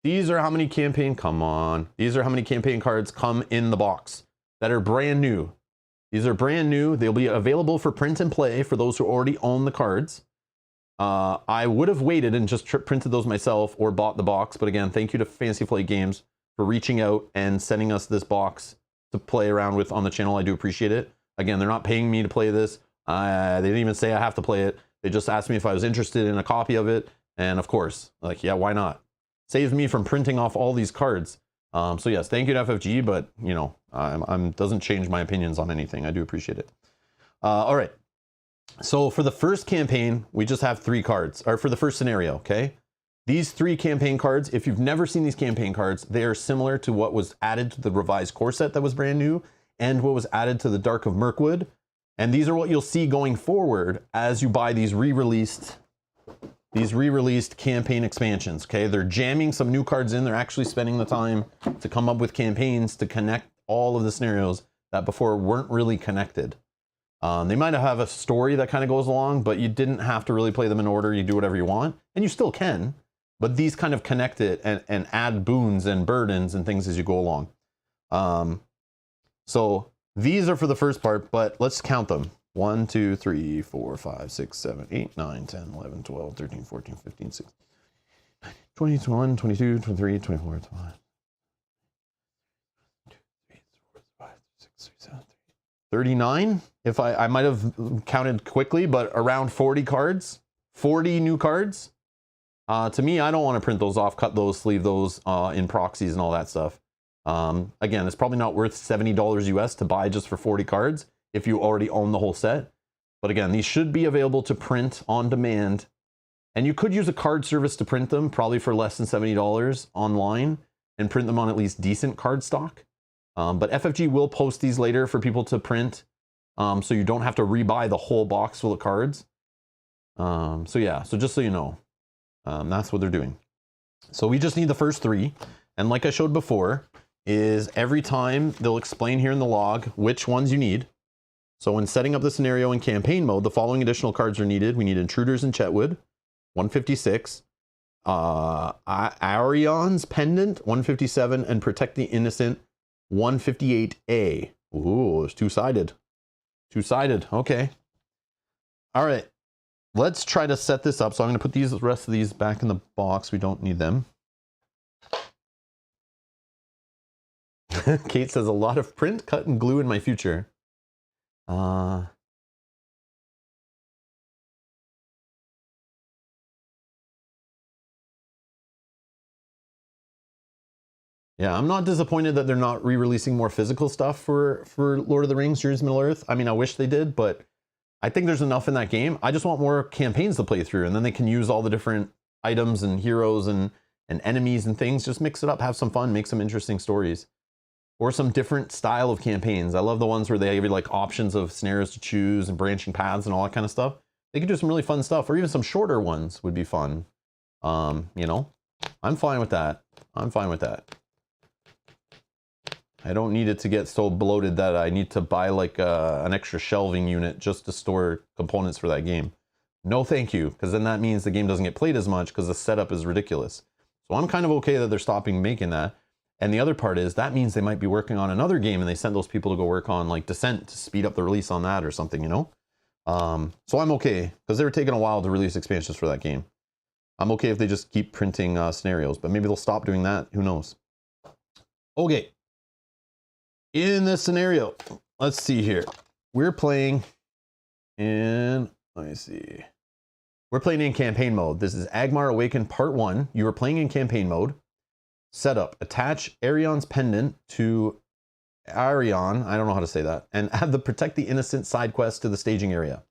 S1: These are how many campaign, come on. These are how many campaign cards come in the box that are brand new. These are brand new. They'll be available for print and play for those who already own the cards. I would have waited and just printed those myself or bought the box. But again, thank you to Fantasy Flight Games for reaching out and sending us this box to play around with on the channel. I do appreciate it. Again, they're not paying me to play this. They didn't even say I have to play it. They just asked me if I was interested in a copy of it. And of course, like, yeah, why not? Saves me from printing off all these cards. So yes, thank you to FFG, but you know, doesn't change my opinions on anything. I do appreciate it. All right. So for the first campaign, we just have 3 cards, or for the first scenario, okay? These 3 campaign cards, if you've never seen these campaign cards, they are similar to what was added to the revised core set that was brand new and what was added to the Dark of Mirkwood. And these are what you'll see going forward as you buy these re-released campaign expansions, okay? They're jamming some new cards in. They're actually spending the time to come up with campaigns to connect all of the scenarios that before weren't really connected. They might have a story that kind of goes along, but you didn't have to really play them in order. You do whatever you want, and you still can, but these kind of connect it and add boons and burdens and things as you go along. So these are for the first part, but let's count them. 1, 2, 3, 4, 5, 6, 7, 8, 9, 10, 11, 12, 13, 14, 15, 16, 20, 21, 22, 23, 24, 25, 39. If I might have counted quickly, but around 40 cards, 40 new cards. To me, I don't want to print those off, cut those, sleeve those in proxies and all that stuff. Again, it's probably not worth $70 US to buy just for 40 cards if you already own the whole set. But again, these should be available to print on demand. And you could use a card service to print them, probably for less than $70 online, and print them on at least decent card stock. But FFG will post these later for people to print, so you don't have to rebuy the whole box full of cards. So yeah, so just so you know, that's what they're doing. So we just need the first 3. And like I showed before, is every time they'll explain here in the log which ones you need. So when setting up the scenario in campaign mode, the following additional cards are needed. We need Intruders and Chetwood, 156. Arion's Pendant, 157. And Protect the Innocent, 158A. Ooh, it's two-sided. Two-sided, okay. All right, let's try to set this up. So I'm gonna put the rest of these back in the box. We don't need them. Kate says, a lot of print, cut, and glue in my future. Yeah, I'm not disappointed that they're not re-releasing more physical stuff for Lord of the Rings, Journeys to Middle-earth. I mean, I wish they did, but I think there's enough in that game. I just want more campaigns to play through, and then they can use all the different items and heroes and enemies and things. Just mix it up, have some fun, make some interesting stories. Or some different style of campaigns. I love the ones where they give you like options of scenarios to choose and branching paths and all that kind of stuff. They could do some really fun stuff, or even some shorter ones would be fun. You know, I'm fine with that. I'm fine with that. I don't need it to get so bloated that I need to buy like an extra shelving unit just to store components for that game. No, thank you, because then that means the game doesn't get played as much because the setup is ridiculous. So I'm kind of okay that they're stopping making that. And the other part is that means they might be working on another game and they send those people to go work on like Descent to speed up the release on that or something, you know? So I'm okay, because they were taking a while to release expansions for that game. I'm okay if they just keep printing scenarios, but maybe they'll stop doing that. Who knows? Okay. In this scenario, let's see here. We're playing in, let me see. We're playing in campaign mode. This is Angmar Awakened Part 1. You are playing in campaign mode. Setup, attach Arion's Pendant to Arion, I don't know how to say that, and add the Protect the Innocent side quest to the staging area.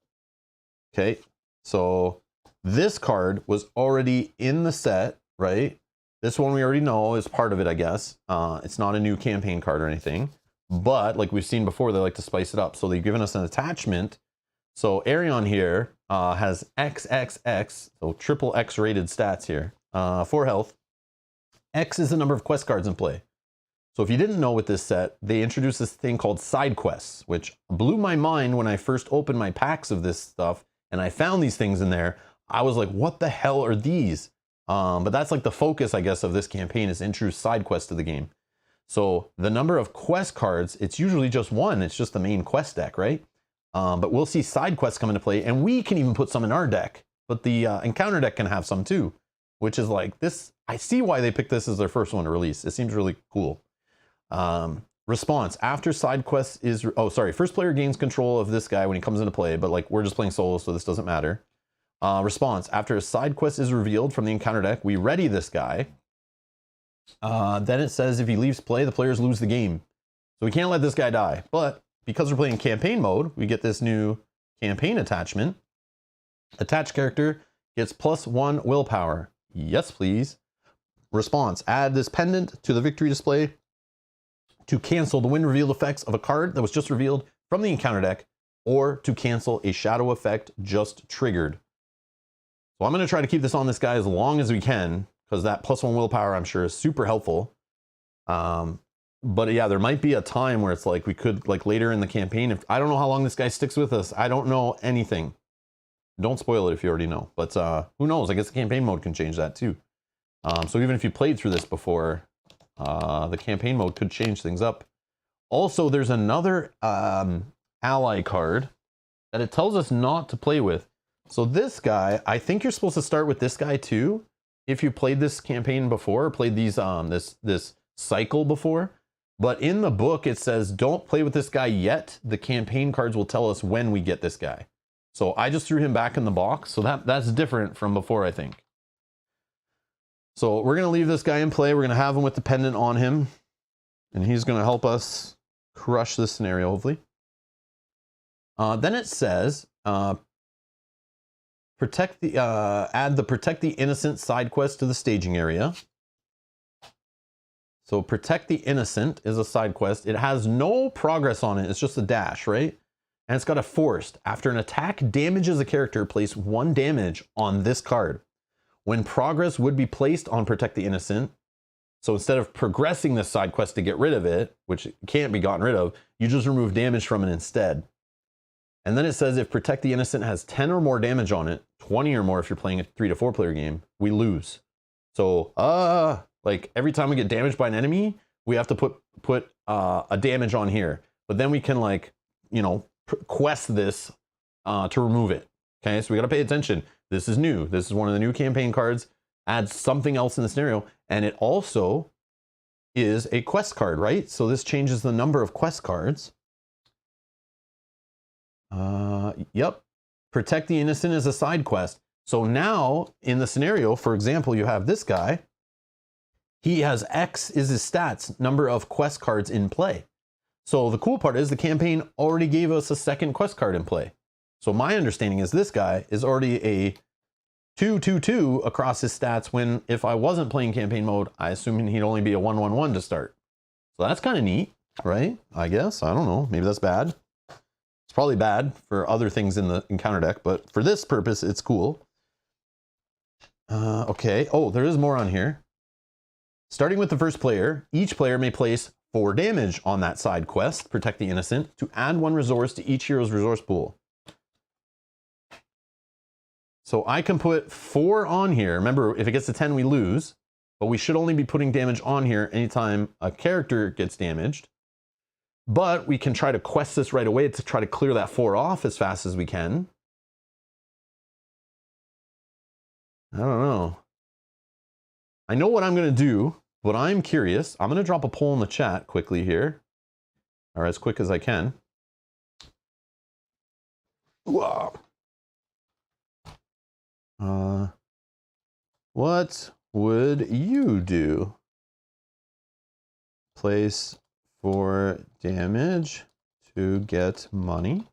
S1: Okay, so this card was already in the set, right? This one we already know is part of it, I guess. It's not a new campaign card or anything, but like we've seen before, they like to spice it up. So they've given us an attachment. So Arion here has XXX, so triple X rated stats here, 4 health. X is the number of quest cards in play. So if you didn't know with this set, they introduced this thing called side quests, which blew my mind when I first opened my packs of this stuff and I found these things in there. I was like, what the hell are these? But that's like the focus, I guess, of this campaign is introduce side quests to the game. So the number of quest cards, it's usually just 1. It's just the main quest deck, right? But we'll see side quests come into play, and we can even put some in our deck. But the encounter deck can have some too, which is like this. I see why they picked this as their first one to release. It seems really cool. Response, after side quest is, oh, sorry, first player gains control of this guy when he comes into play, but like we're just playing solo, so this doesn't matter. Response, after a side quest is revealed from the encounter deck, we ready this guy. Then it says if he leaves play, the players lose the game. So we can't let this guy die. But because we're playing campaign mode, we get this new campaign attachment. Attached character gets +1 willpower. Yes, please. Response, add this pendant to the victory display to cancel the win revealed effects of a card that was just revealed from the encounter deck, or to cancel a shadow effect just triggered. So I'm going to try to keep this on this guy as long as we can, because that +1 willpower, I'm sure, is super helpful. But yeah, there might be a time where it's like we could, like later in the campaign, if I don't know how long this guy sticks with us. I don't know anything. Don't spoil it if you already know. But who knows? I guess the campaign mode can change that too. So even if you played through this before, the campaign mode could change things up. Also, there's another ally card that it tells us not to play with. So this guy, I think you're supposed to start with this guy too. If you played this campaign before, or played these this cycle before. But in the book, it says don't play with this guy yet. The campaign cards will tell us when we get this guy. So I just threw him back in the box. So that's different from before, I think. So we're going to leave this guy in play. We're going to have him with the pendant on him. And he's going to help us crush this scenario, hopefully. Then it says, add the Protect the Innocent side quest to the staging area. So Protect the Innocent is a side quest. It has no progress on it. It's just a dash, right? And it's got a forced. After an attack damages a character, place 1 damage on this card. When progress would be placed on Protect the Innocent, so instead of progressing this side quest to get rid of it, which can't be gotten rid of, you just remove damage from it instead. And then it says if Protect the Innocent has 10 or more damage on it, 20 or more if you're playing a 3 to 4 player game, we lose. So, like every time we get damaged by an enemy, we have to put a damage on here. But then we can, like, you know, quest this to remove it. Okay, so we got to pay attention. This is new. This is one of the new campaign cards. Adds something else in the scenario. And it also is a quest card, right? So this changes the number of quest cards. Yep. Protect the Innocent is a side quest. So now in the scenario, for example, you have this guy. He has X is his stats, number of quest cards in play. So the cool part is the campaign already gave us a second quest card in play. So my understanding is this guy is already a 2/2/2 across his stats when, if I wasn't playing campaign mode, I assume he'd only be a 1/1/1 to start. So that's kind of neat, right? I guess. I don't know. Maybe that's bad. It's probably bad for other things in the encounter deck, but for this purpose, it's cool. Okay. Oh, there is more on here. Starting with the first player, each player may place 4 damage on that side quest, Protect the Innocent, to add 1 resource to each hero's resource pool. So I can put 4 on here. Remember, if it gets to 10, we lose, but we should only be putting damage on here anytime a character gets damaged. But we can try to quest this right away to try to clear that 4 off as fast as we can. I don't know. I know what I'm going to do, but I'm curious. I'm going to drop a poll in the chat quickly here, or as quick as I can. Whoa. What would you do? Place 4 damage to get money.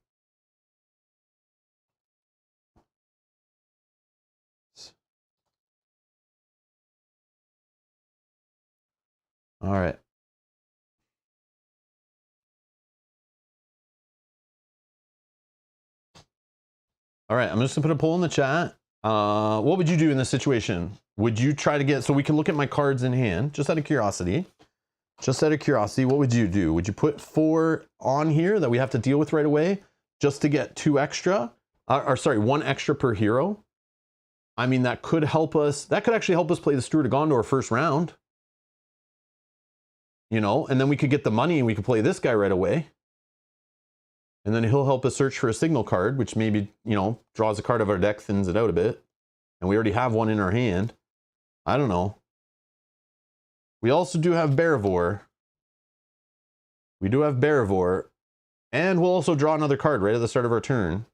S1: All right. All right, I'm just gonna put a poll in the chat. What would you do in this situation? Would you try to get, so we can look at my cards in hand, just out of curiosity. Just out of curiosity, what would you do? Would you put 4 on here that we have to deal with right away just to get 2 extra? Or sorry, 1 extra per hero? I mean, that could help us. That could actually help us play the Steward of Gondor first round. You know, and then we could get the money and we could play this guy right away. And then he'll help us search for a signal card, which maybe, you know, draws a card of our deck, thins it out a bit. And we already have one in our hand. I don't know. We also do have Bearvor. We do have Barivore, and we'll also draw another card right at the start of our turn.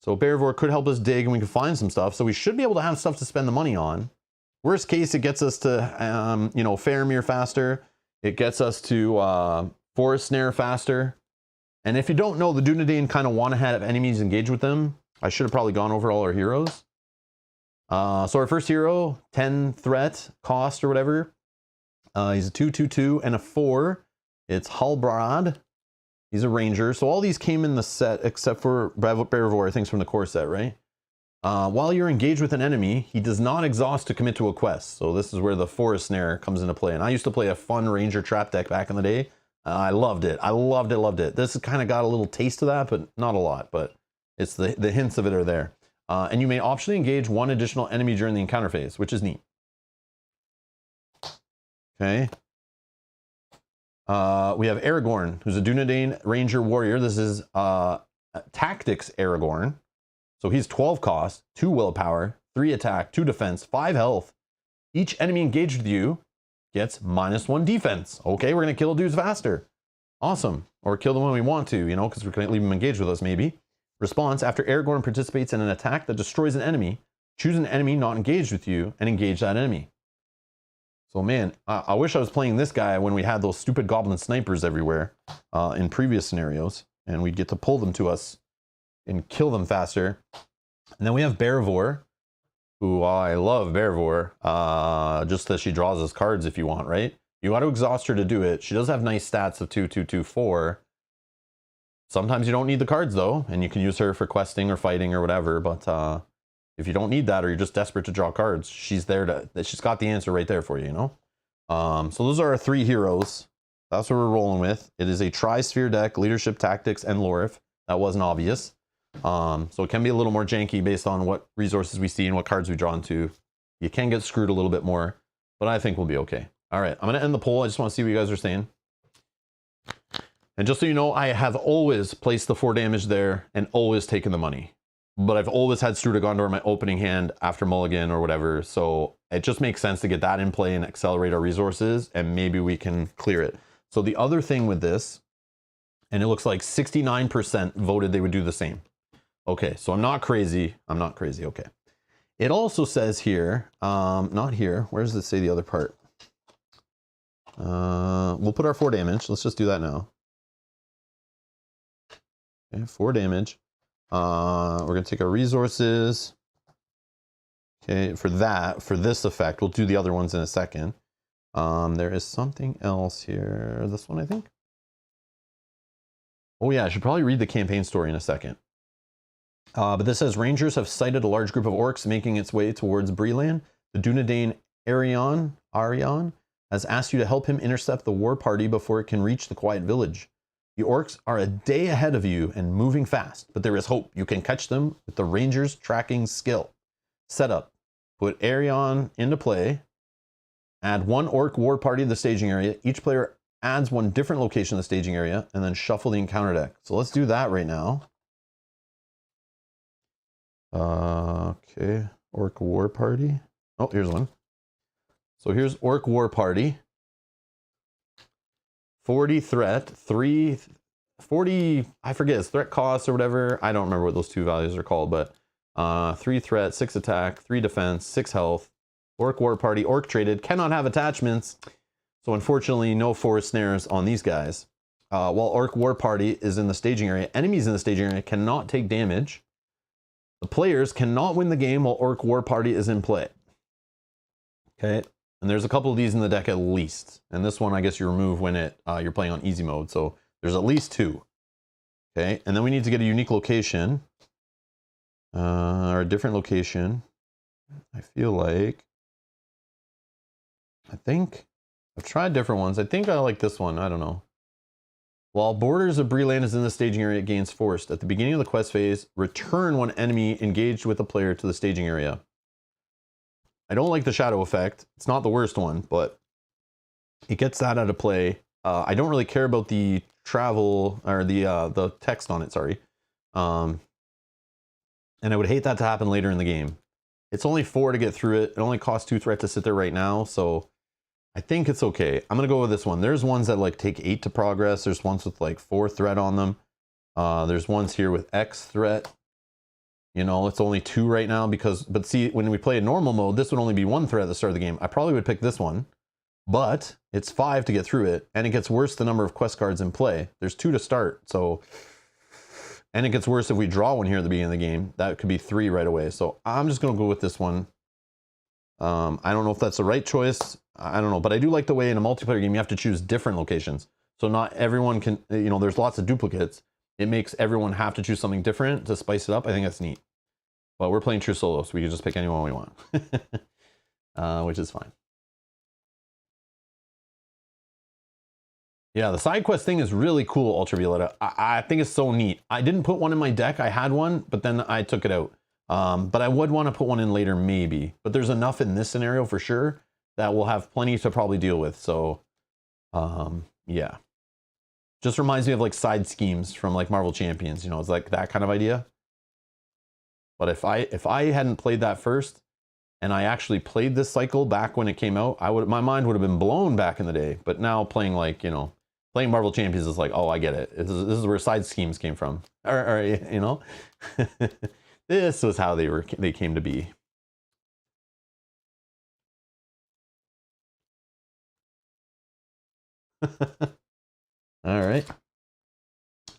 S1: So Barivore could help us dig and we can find some stuff. So we should be able to have stuff to spend the money on. Worst case, it gets us to, you know, Faramir faster. It gets us to Forest Snare faster. And if you don't know, the Dunedain kind of want to have enemies engage with them. I should have probably gone over all our heroes. So our first hero, 10 threat, cost or whatever. He's a 2/2/2 and a 4. It's Halbrad. He's a ranger. So all these came in the set except for Barivore, I think, from the core set, right? While you're engaged with an enemy, he does not exhaust to commit to a quest. So this is where the Forest Snare comes into play. And I used to play a fun ranger trap deck back in the day. I loved it. I loved it, loved it. This has kind of got a little taste of that, but not a lot. But it's the hints of it are there. And you may optionally engage one additional enemy during the encounter phase, which is neat. Okay. We have Aragorn, who's a Dunedain Ranger Warrior. This is Tactics Aragorn. So he's 12 cost, 2 willpower, 3 attack, 2 defense, 5 health. Each enemy engaged with you gets -1 defense. Okay, we're going to kill dudes faster. Awesome. Or kill them when we want to, you know, because we're going to leave them engaged with us maybe. Response, after Aragorn participates in an attack that destroys an enemy, choose an enemy not engaged with you and engage that enemy. So man, I wish I was playing this guy when we had those stupid goblin snipers everywhere in previous scenarios, and we'd get to pull them to us and kill them faster. And then we have Barivore, who I love Barivore, just that she draws us cards if you want, right? You got to exhaust her to do it. She does have nice stats of 2/2/2/4. Sometimes you don't need the cards though, and you can use her for questing or fighting or whatever, but if you don't need that or you're just desperate to draw cards, she's there to, she's got the answer right there for you, you know? So those are our 3 heroes. That's what we're rolling with. It is a tri-sphere deck, leadership, tactics, and lore, if that wasn't obvious. So it can be a little more janky based on what resources we see and what cards we draw into. You can get screwed a little bit more, but I think we'll be okay. All right, I'm going to end the poll. I just want to see what you guys are saying. And just so you know, I have always placed the 4 damage there and always taken the money. But I've always had Struda Gondor in my opening hand after Mulligan or whatever. So it just makes sense to get that in play and accelerate our resources, and maybe we can clear it. So the other thing with this, and it looks like 69% voted they would do the same. Okay, so I'm not crazy. I'm not crazy. Okay. It also says here, not here. Where does it say the other part? We'll put our 4 damage. Let's just do that now. Okay, 4 damage. We're going to take our resources. Okay, for this effect, we'll do the other ones in a second. There is something else here. This one, I think. Oh yeah, I should probably read the campaign story in a second. But this says, Rangers have sighted a large group of orcs making its way towards Breland. The Dunedain Arion has asked you to help him intercept the war party before it can reach the quiet village. The orcs are a day ahead of you and moving fast, but there is hope. You can catch them with the Rangers tracking skill. Setup. Put Arion into play. Add 1 orc war party to the staging area. Each player adds 1 different location in the staging area, and then shuffle the encounter deck. So let's do that right now. Okay, orc war party. Oh, here's one. So here's orc war party. 40 threat, 40, I forget, it's threat cost or whatever. I don't remember what those 2 values are called, but 3 threat, 6 attack, 3 defense, 6 health. Orc war party, orc traded, cannot have attachments. So unfortunately, no forest snares on these guys. While orc war party is in the staging area, enemies in the staging area cannot take damage. The players cannot win the game while orc war party is in play. Okay. And there's a couple of these in the deck at least. And this one, I guess you remove when you're playing on easy mode. So there's at least 2. Okay, and then we need to get a unique location. Or a different location. I feel like. I think I've tried different ones. I think I like this one. I don't know. While Borders of Breland is in the staging area, it gains forced. At the beginning of the quest phase, return 1 enemy engaged with a player to the staging area. I don't like the shadow effect. It's not the worst one, but it gets that out of play. I don't really care about the travel or the text on it, sorry. And I would hate that to happen later in the game. It's only 4 to get through it. It only costs 2 threat to sit there right now, so I think it's okay. I'm gonna go with this one. There's ones that like take 8 to progress. There's ones with like 4 threat on them. There's ones here with X threat. You know, it's only 2 right now because, but see, when we play in normal mode, this would only be 1 threat at the start of the game. I probably would pick this one, but it's 5 to get through it, and it gets worse the number of quest cards in play. There's 2 to start, so, and it gets worse if we draw one here at the beginning of the game. That could be 3 right away. So I'm just gonna go with this one. I don't know if that's the right choice. I don't know, but I do like the way in a multiplayer game you have to choose different locations. So not everyone can, you know, there's lots of duplicates. It makes everyone have to choose something different to spice it up. I think that's neat. But we're playing true solo, so we can just pick anyone we want, which is fine. Yeah, the side quest thing is really cool, Ultravioletta. I think it's so neat. I didn't put one in my deck. I had one, but then I took it out. But I would want to put one in later, maybe. But there's enough in this scenario for sure that we'll have plenty to probably deal with. So, yeah. Just reminds me of like side schemes from like Marvel Champions. You know, it's like that kind of idea. But if I hadn't played that first, and I actually played this cycle back when it came out, my mind would have been blown back in the day. But now playing like, you know, playing Marvel Champions is like, oh, I get it. This is where side schemes came from. Or you know. This was how they came to be. All right.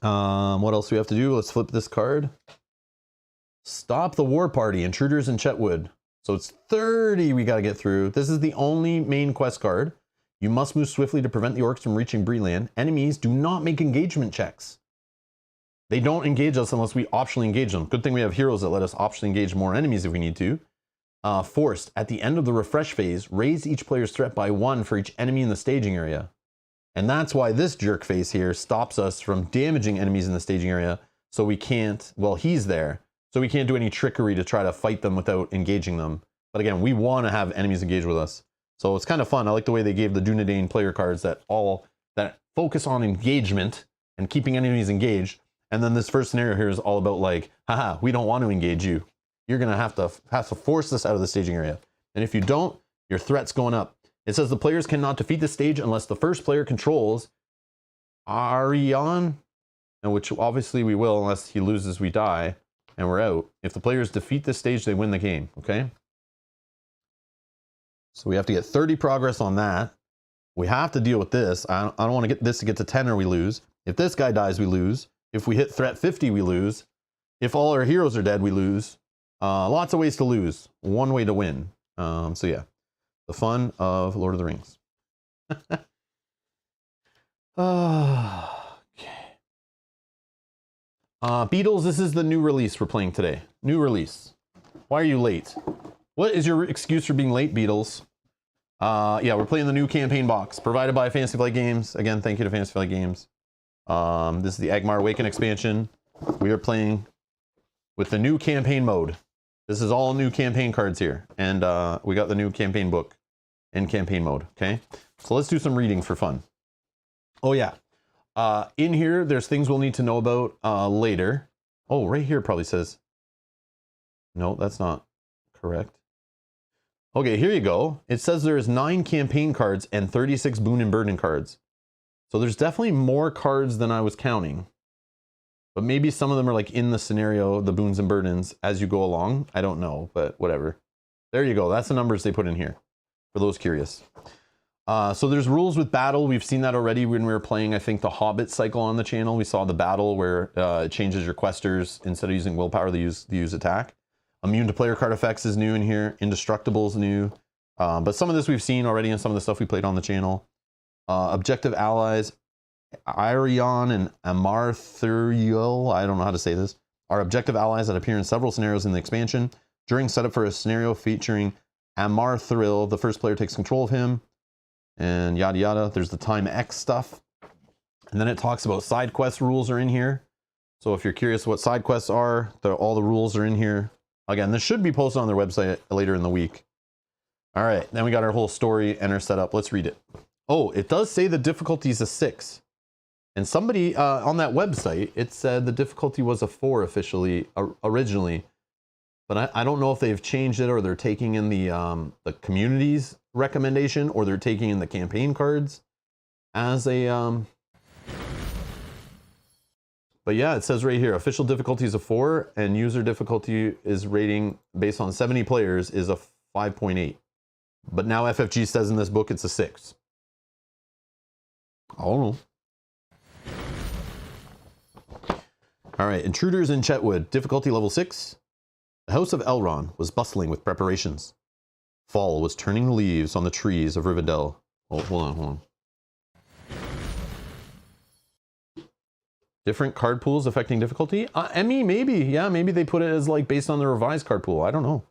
S1: What else do we have to do? Let's flip this card. Stop the war party, Intruders and Chetwood. So it's 30 we got to get through. This is the only main quest card. You must move swiftly to prevent the orcs from reaching Breland. Enemies do not make engagement checks. They don't engage us unless we optionally engage them. Good thing we have heroes that let us optionally engage more enemies if we need to. Forced, at the end of the refresh phase, raise each player's threat by 1 for each enemy in the staging area. And that's why this jerk face here stops us from damaging enemies in the staging area. So we can't, well, he's there. So we can't do any trickery to try to fight them without engaging them. But again, we want to have enemies engage with us. So it's kind of fun. I like the way they gave the Dunedain player cards that focus on engagement and keeping enemies engaged. And then this first scenario here is all about like, haha, we don't want to engage you. You're going to have to force us out of the staging area. And if you don't, your threat's going up. It says the players cannot defeat the stage unless the first player controls Arion, and which obviously we will unless he loses, we die, and we're out. If the players defeat this stage, they win the game, okay? So we have to get 30 progress on that. We have to deal with this. I don't want to get this to get to 10 or we lose. If this guy dies, we lose. If we hit threat 50, we lose. If all our heroes are dead, we lose. Lots of ways to lose. One way to win. So yeah, the fun of Lord of the Rings. Okay. Beatles, this is the new release we're playing today. New release. Why are you late? What is your excuse for being late, Beatles? Yeah, we're playing the new campaign box provided by Fantasy Flight Games. Again, thank you to Fantasy Flight Games. This is the Angmar Awakened expansion. We are playing with the new campaign mode. This is all new campaign cards here. And we got the new campaign book in campaign mode, okay? So let's do some reading for fun. Oh yeah, in here, there's things we'll need to know about later. Oh, right here probably says, no, that's not correct. Okay, here you go. It says there's 9 campaign cards and 36 boon and burden cards. So there's definitely more cards than I was counting. But maybe some of them are like in the scenario, the boons and burdens, as you go along. I don't know, but whatever. There you go. That's the numbers they put in here, for those curious. So there's rules with battle. We've seen that already when we were playing, I think, the Hobbit cycle on the channel. We saw the battle where it changes your questers. Instead of using willpower, they use attack. Immune to player card effects is new in here. Indestructible is new. But some of this we've seen already in some of the stuff we played on the channel. Objective allies, Arion and Amarthuriel, I don't know how to say this, are objective allies that appear in several scenarios in the expansion. During setup for a scenario featuring Amarthuriel, the first player takes control of him, and yada yada. There's the time X stuff. And then it talks about side quest rules are in here. So if you're curious what side quests are, all the rules are in here. Again, this should be posted on their website later in the week. All right, then we got our whole story and our setup. Let's read it. Oh, it does say the difficulty is a 6. And somebody on that website, it said the difficulty was a 4 officially, originally. But I don't know if they've changed it or they're taking in the community's recommendation or they're taking in the campaign cards as a... But yeah, it says right here, official difficulty is a 4 and user difficulty is rating based on 70 players is a 5.8. But now FFG says in this book it's a 6. I don't know. All right, Intruders in Chetwood, difficulty level 6. The house of Elrond was bustling with preparations. Fall was turning the leaves on the trees of Rivendell. Oh, hold on. Different card pools affecting difficulty? Emmy, maybe. Yeah, maybe they put it as like based on the revised card pool. I don't know.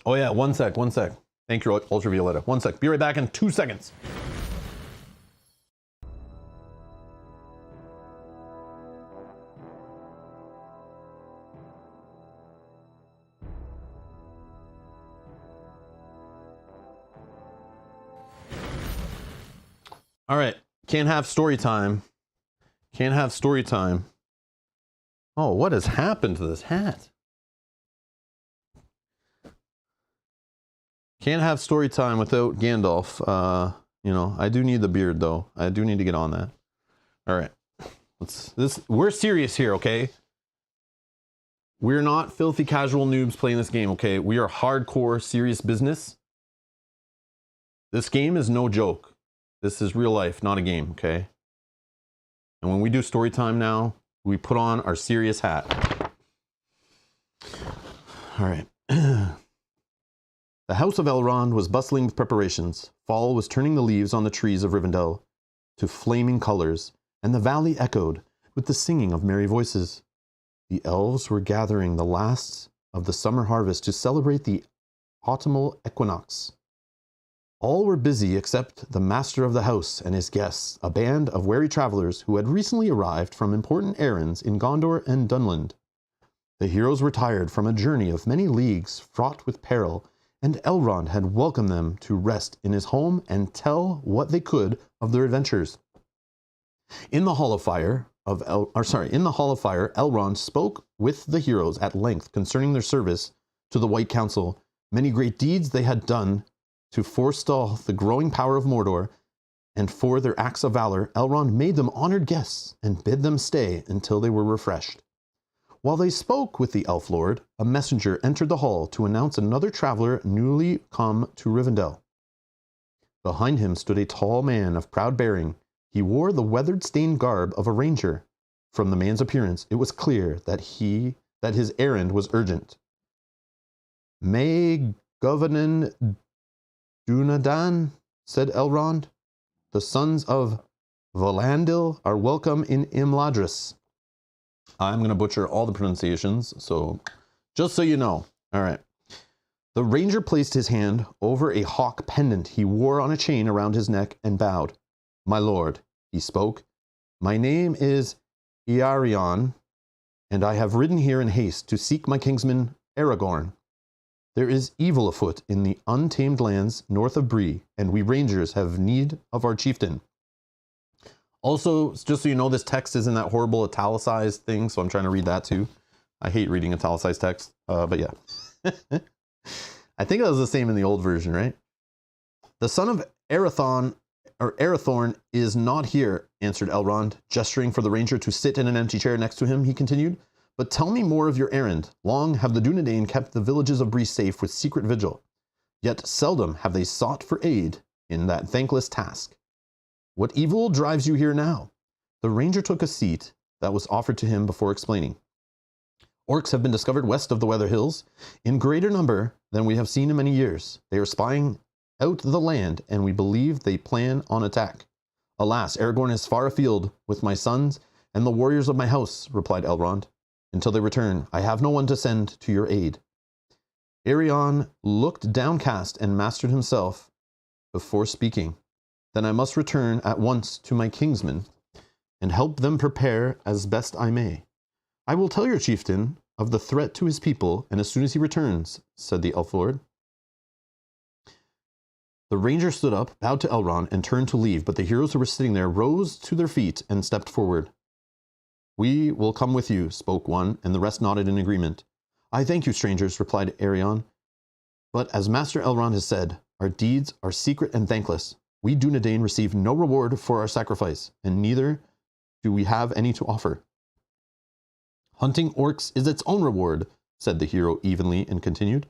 S1: Oh yeah, one sec. Thank you, Ultravioletta. 1 sec. Be right back in 2 seconds. All right. Can't have story time. Can't have story time. Oh, what has happened to this hat? Can't have story time without Gandalf. You know, I do need the beard though. I do need to get on that. All right. We're serious here, okay? We're not filthy casual noobs playing this game, okay? We are hardcore serious business. This game is no joke. This is real life, not a game, okay? And when we do story time now, we put on our serious hat. All right. The house of Elrond was bustling with preparations. Fall was turning the leaves on the trees of Rivendell to flaming colors, and the valley echoed with the singing of merry voices. The elves were gathering the last of the summer harvest to celebrate the autumnal equinox. All were busy except the master of the house and his guests, a band of wary travelers who had recently arrived from important errands in Gondor and Dunland. The heroes were tired from a journey of many leagues fraught with peril, and Elrond had welcomed them to rest in his home and tell what they could of their adventures. In the Hall of Fire, Elrond spoke with the heroes at length concerning their service to the White Council, many great deeds they had done to forestall the growing power of Mordor, and for their acts of valor, Elrond made them honored guests and bid them stay until they were refreshed. While they spoke with the Elf Lord, a messenger entered the hall to announce another traveler newly come to Rivendell. Behind him stood a tall man of proud bearing. He wore the weathered-stained garb of a ranger. From the man's appearance, it was clear that his errand was urgent. "May Governon Dunadan," said Elrond, "the sons of Valandil are welcome in Imladris." I'm going to butcher all the pronunciations, so just so you know. All right. The ranger placed his hand over a hawk pendant he wore on a chain around his neck and bowed. "My lord," he spoke, "my name is Iarion, and I have ridden here in haste to seek my kinsman Aragorn. There is evil afoot in the untamed lands north of Bree, and we rangers have need of our chieftain." Also, just so you know, this text is in that horrible italicized thing, so I'm trying to read that too. I hate reading italicized text, but yeah. I think that was the same in the old version, right? "The son of Arathorn is not here," answered Elrond, gesturing for the ranger to sit in an empty chair next to him. He continued, "But tell me more of your errand. Long have the Dunedain kept the villages of Bree safe with secret vigil, yet seldom have they sought for aid in that thankless task. What evil drives you here now?" The ranger took a seat that was offered to him before explaining. "Orcs have been discovered west of the Weather Hills, in greater number than we have seen in many years. They are spying out the land, and we believe they plan on attack. Alas, Aragorn is far afield with my sons and the warriors of my house," replied Elrond. "Until they return, I have no one to send to your aid." Arion looked downcast and mastered himself before speaking. "Then I must return at once to my kinsmen and help them prepare as best I may. I will tell your chieftain of the threat to his people, and as soon as he returns," said the Elf Lord. The ranger stood up, bowed to Elrond, and turned to leave, but the heroes who were sitting there rose to their feet and stepped forward. We will come with you, spoke one, and the rest nodded in agreement. I thank you, strangers, replied Arion. But as Master Elrond has said, our deeds are secret and thankless. We Dunedain receive no reward for our sacrifice, and neither do we have any to offer. Hunting orcs is its own reward, said the hero evenly, and continued.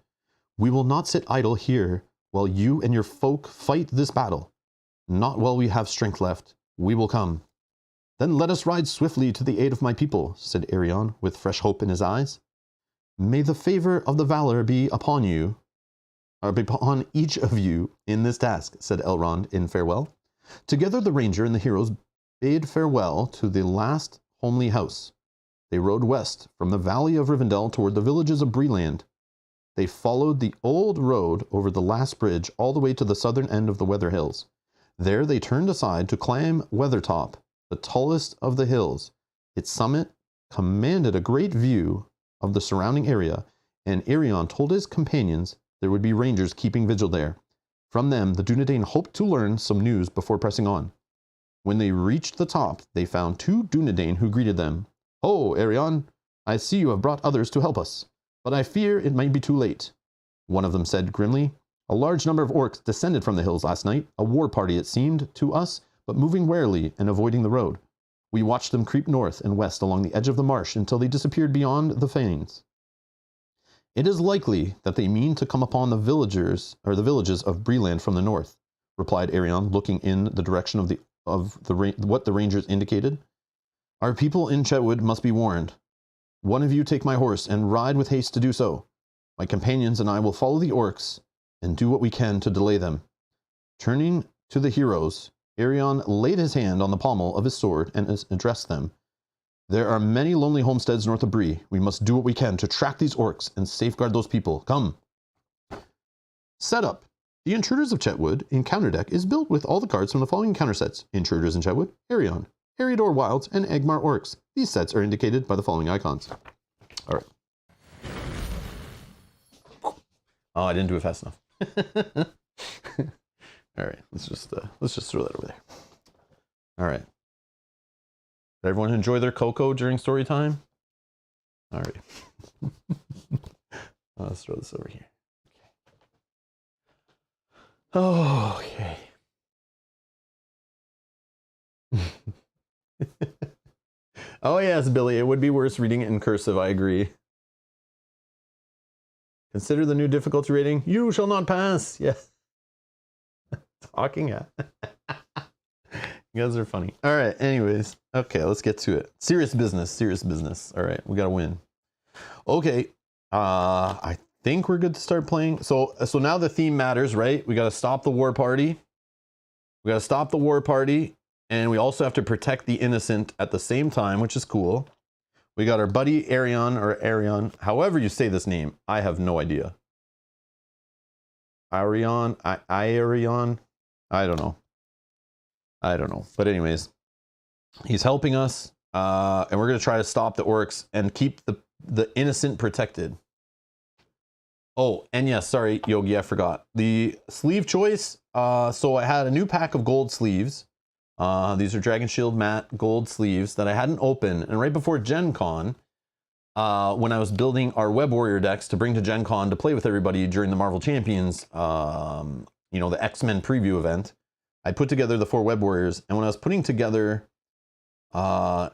S1: We will not sit idle here while you and your folk fight this battle. Not while we have strength left. We will come. Then let us ride swiftly to the aid of my people, said Arion, with fresh hope in his eyes. May the favor of the valor be upon you, or be upon each of you in this task, said Elrond in farewell. Together the ranger and the heroes bade farewell to the last homely house. They rode west from the valley of Rivendell toward the villages of Breeland. They followed the old road over the last bridge all the way to the southern end of the Weather Hills. There they turned aside to climb Weathertop, the tallest of the hills. Its summit commanded a great view of the surrounding area, and Arion told his companions there would be rangers keeping vigil there. From them, the Dunedain hoped to learn some news before pressing on. When they reached the top, they found 2 Dunedain who greeted them. Ho, Arion, I see you have brought others to help us, but I fear it might be too late. One of them said grimly, a large number of orcs descended from the hills last night, a war party it seemed to us, but moving warily and avoiding the road. We watched them creep north and west along the edge of the marsh until they disappeared beyond the fanes. It is likely that they mean to come upon the villages of Breeland from the north, replied Arion, looking in the direction of what the rangers indicated. Our people in Chetwood must be warned. One of you take my horse and ride with haste to do so. My companions and I will follow the orcs and do what we can to delay them. Turning to the heroes, Arion laid his hand on the pommel of his sword and addressed them. There are many lonely homesteads north of Bree. We must do what we can to track these orcs and safeguard those people. Come. Set up. The Intruders of Chetwood encounter deck is built with all the cards from the following encounter sets. Intruders in Chetwood, Arion, Eriador Wilds, and Angmar Orcs. These sets are indicated by the following icons. All right. Oh, I didn't do it fast enough. All right, let's just throw that over there. All right. Did everyone enjoy their cocoa during story time? All right. Let's throw this over here. Okay. Oh yes, Billy, it would be worse reading it in cursive, I agree. Consider the new difficulty rating. You shall not pass. Yes. Talking at. You guys are funny. All right, anyways. Okay, let's get to it. Serious business, serious business. All right, we got to win. Okay. I think we're good to start playing. So now the theme matters, right? We got to stop the war party. We got to stop the war party. And we also have to protect the innocent at the same time, which is cool. We got our buddy Arion, however you say this name. I have no idea. Arion. I don't know. But anyways, he's helping us. And we're going to try to stop the orcs and keep the innocent protected. Oh, and yes, sorry, Yogi, I forgot. The sleeve choice. So I had a new pack of gold sleeves. These are Dragon Shield matte gold sleeves that I hadn't opened. And right before Gen Con, when I was building our Web Warrior decks to bring to Gen Con to play with everybody during the Marvel Champions, the X-Men preview event, I put together the 4 Web Warriors. And when I was putting together, I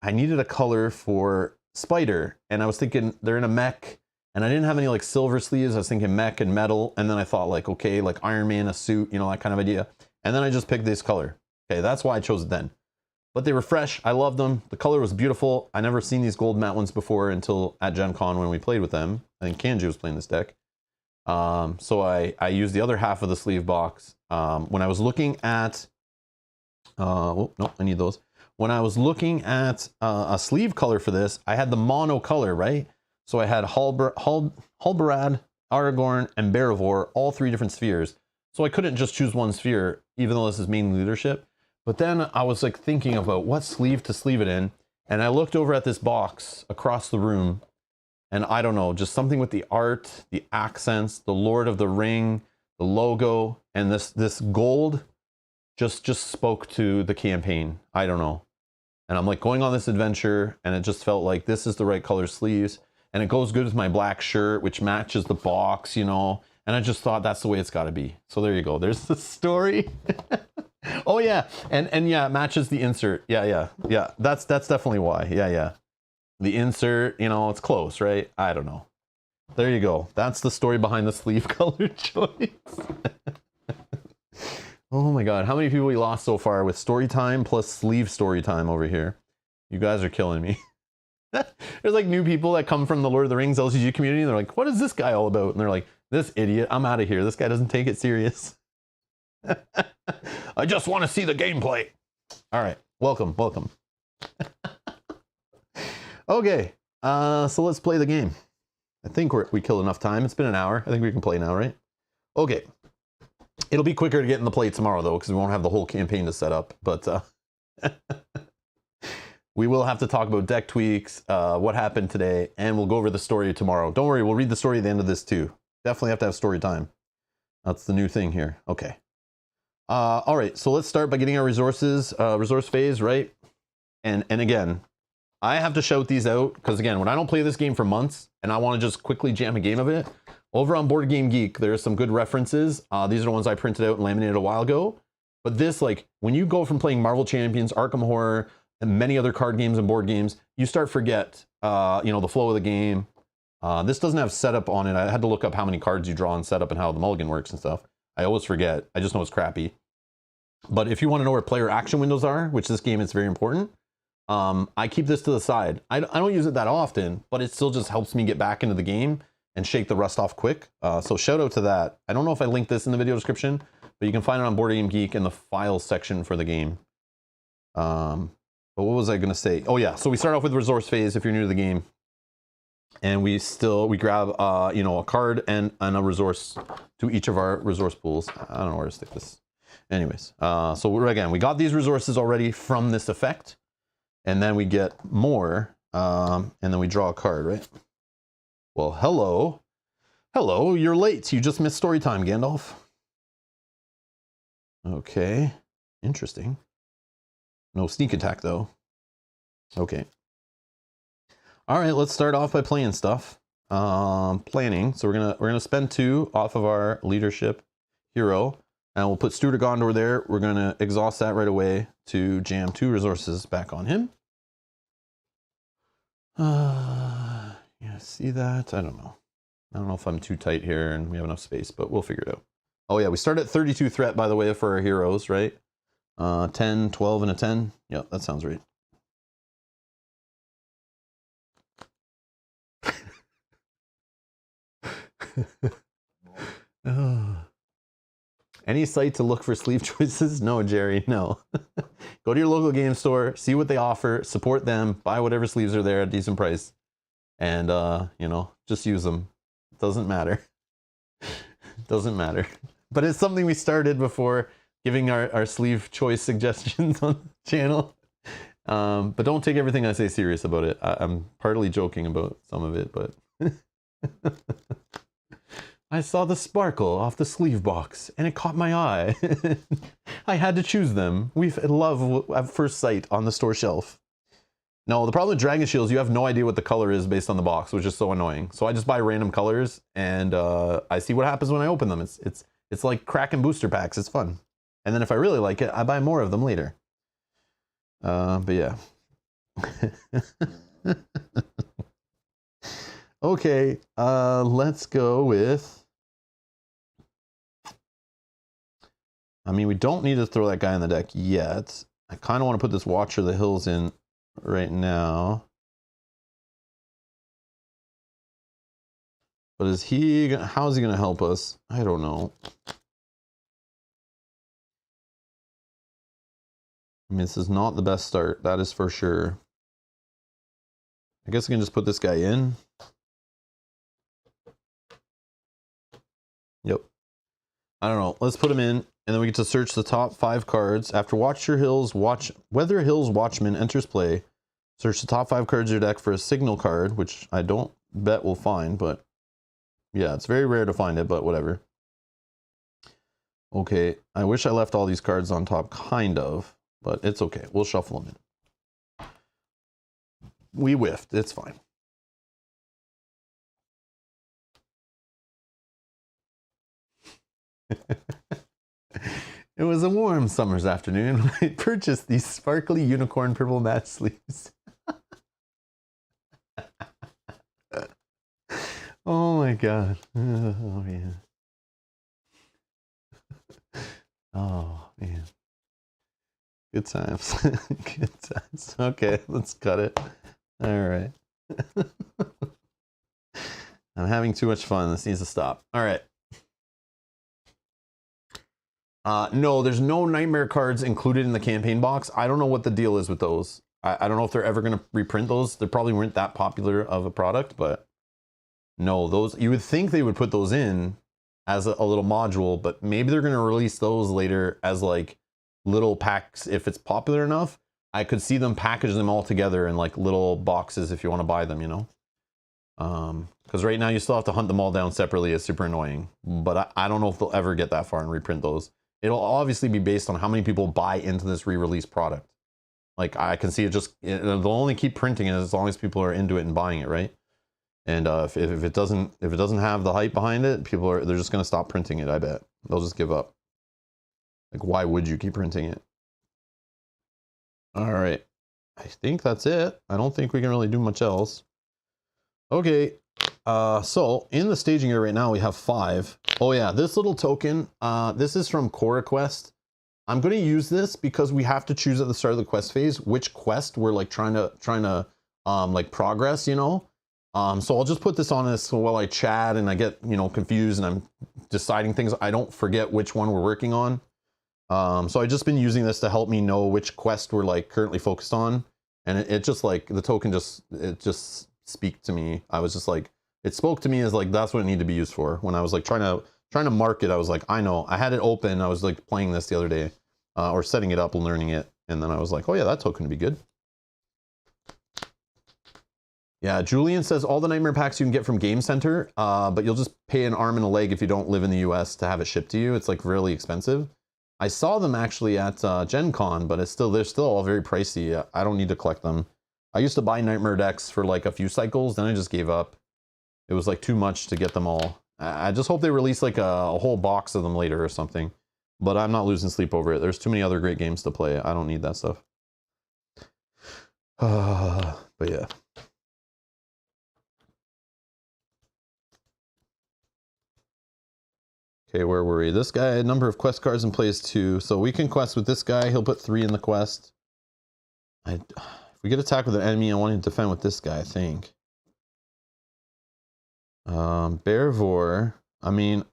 S1: needed a color for Spider. And I was thinking they're in a mech. And I didn't have any like silver sleeves. I was thinking mech and metal. And then I thought like, okay, like Iron Man, a suit, that kind of idea. And then I just picked this color. Okay, that's why I chose it then. But they were fresh. I loved them. The color was beautiful. I never seen these gold matte ones before until at Gen Con when we played with them. I think Kanji was playing this deck. So I used the other half of the sleeve box. When I was looking at... oh, no, I need those. When I was looking at a sleeve color for this, I had the mono color, right? So I had Halbarad, Aragorn, and Barivor, all 3 different spheres. So I couldn't just choose one sphere, even though this is main leadership. But then I was like thinking about what sleeve to sleeve it in. And I looked over at this box across the room. And I don't know, just something with the art, the accents, the Lord of the Ring, the logo, and this gold just spoke to the campaign. I don't know. And I'm like going on this adventure, and it just felt like this is the right color sleeves. And it goes good with my black shirt, which matches the box, you know. And I just thought that's the way it's got to be. So there you go. There's the story. Oh yeah, and yeah, it matches the insert. Yeah. That's definitely why. Yeah. The insert, you know, it's close, right? I don't know. There you go. That's the story behind the sleeve color choice. Oh my God, how many people we lost so far with story time plus sleeve story time over here? You guys are killing me. There's like new people that come from the Lord of the Rings LCG community. And they're like, what is this guy all about? And they're like, this idiot, I'm out of here. This guy doesn't take it serious. I just want to see the gameplay. All right, welcome. Okay, so let's play the game. I think we killed enough time. It's been an hour. I think we can play now, right? Okay. It'll be quicker to get in the play tomorrow, though, because we won't have the whole campaign to set up. But we will have to talk about deck tweaks, what happened today, and we'll go over the story tomorrow. Don't worry, we'll read the story at the end of this, too. Definitely have to have story time. That's the new thing here. Okay. All right, so let's start by getting our resources, resource phase, right? And again, I have to shout these out, because again, when I don't play this game for months, and I want to just quickly jam a game of it, over on Board Game Geek, there's some good references. These are the ones I printed out and laminated a while ago. But this, like, when you go from playing Marvel Champions, Arkham Horror, and many other card games and board games, you start forget, you know, the flow of the game. This doesn't have setup on it. I had to look up how many cards you draw and setup and how the mulligan works and stuff. I always forget. I just know it's crappy. But if you want to know where player action windows are, which this game is very important, I keep this to the side. I don't use it that often, but it still just helps me get back into the game and shake the rust off quick. So shout out to that. I don't know if I linked this in the video description, but you can find it on Board Game Geek in the files section for the game. But what was I going to say? Oh yeah, so we start off with resource phase if you're new to the game. And we grab, you know, a card and a resource to each of our resource pools. I don't know where to stick this. Anyways, so we got these resources already from this effect. And then we get more, and then we draw a card, right? Well, hello. Hello, you're late. You just missed story time, Gandalf. Okay, interesting. No sneak attack, though. Okay. All right, let's start off by playing stuff. Planning. So we're gonna spend 2 off of our leadership hero, and we'll put Steward of Gondor there. We're gonna exhaust that right away to jam 2 resources back on him. Yeah, see that? I don't know. I don't know if I'm too tight here and we have enough space, but we'll figure it out. Oh yeah, we start at 32 threat, by the way, for our heroes, right? 10, 12, and a 10. Yeah, that sounds right. Any site to look for sleeve choices? No, Jerry, no. Go to your local game store, see what they offer, support them, buy whatever sleeves are there at a decent price, and you know, just use them. It doesn't matter. It doesn't matter. But it's something we started before giving our sleeve choice suggestions on the channel. But don't take everything I say serious about it. I'm partly joking about some of it, but I saw the sparkle off the sleeve box and it caught my eye. I had to choose them. We love at first sight on the store shelf. No, the problem with Dragon Shields, you have no idea what the color is based on the box, which is so annoying. So I just buy random colors and I see what happens when I open them. It's like cracking booster packs. It's fun. And then if I really like it, I buy more of them later. But yeah. Okay, let's go with... I mean, we don't need to throw that guy in the deck yet. I kind of want to put this Watcher of the Hills in right now. But is he... how is he going to help us? I don't know. I mean, this is not the best start. That is for sure. I guess I can just put this guy in. Yep. I don't know. Let's put him in, and then we get to search the top 5 cards. After Weather Hills Watchman enters play, search the top 5 cards of your deck for a signal card, which I don't bet we'll find, but yeah, it's very rare to find it, but whatever. Okay, I wish I left all these cards on top, kind of, but it's okay. We'll shuffle them in. we whiffed. It's fine. It was a warm summer's afternoon when I purchased these sparkly unicorn purple match sleeves. Oh my god. Oh man. Oh man. Good times. Good times. Okay, let's cut it. All right. I'm having too much fun. This needs to stop. All right. No, there's no nightmare cards included in the campaign box. I don't know what the deal is with those. I don't know if they're ever going to reprint those. They probably weren't that popular of a product, but no, those, you would think they would put those in as a little module, but maybe they're going to release those later as like little packs if it's popular enough. I could see them package them all together in like little boxes if you want to buy them, you know? Because right now you still have to hunt them all down separately. It's super annoying, but I don't know if they'll ever get that far and reprint those. It'll obviously be based on how many people buy into this re-release product. Like I can see it just, they'll only keep printing it as long as people are into it and buying it, right? And if it doesn't have the hype behind it, they're just gonna stop printing it. I bet they'll just give up. Like, why would you keep printing it? All right, I think that's it. I don't think we can really do much else. Okay, so in the staging area right now we have 5. Oh yeah, this little token, this is from Core Quest. I'm going to use this because we have to choose at the start of the quest phase which quest we're like trying to like progress, you know. So I'll just put this on this while I chat and I get, you know, confused and I'm deciding things. I don't forget which one we're working on. So I've just been using this to help me know which quest we're like currently focused on. And it just like, the token it just speak to me. I was just like, it spoke to me as like, that's what it needed to be used for. When I was like trying to mark it, I was like, I know, I had it open. I was like playing this the other day, or setting it up and learning it. And then I was like, oh yeah, that token would be good. Yeah, Julian says all the nightmare packs you can get from Game Center, but you'll just pay an arm and a leg if you don't live in the US to have it shipped to you. It's like really expensive. I saw them actually at Gen Con, but they're still all very pricey. I don't need to collect them. I used to buy nightmare decks for like a few cycles, then I just gave up. It was like too much to get them all. I just hope they release like a whole box of them later or something. But I'm not losing sleep over it. There's too many other great games to play. I don't need that stuff. But yeah. Okay, where were we? This guy, number of quest cards in place 2. So we can quest with this guy. He'll put 3 in the quest. If we get attacked with an enemy, I want to defend with this guy, I think. Bearvor, I mean,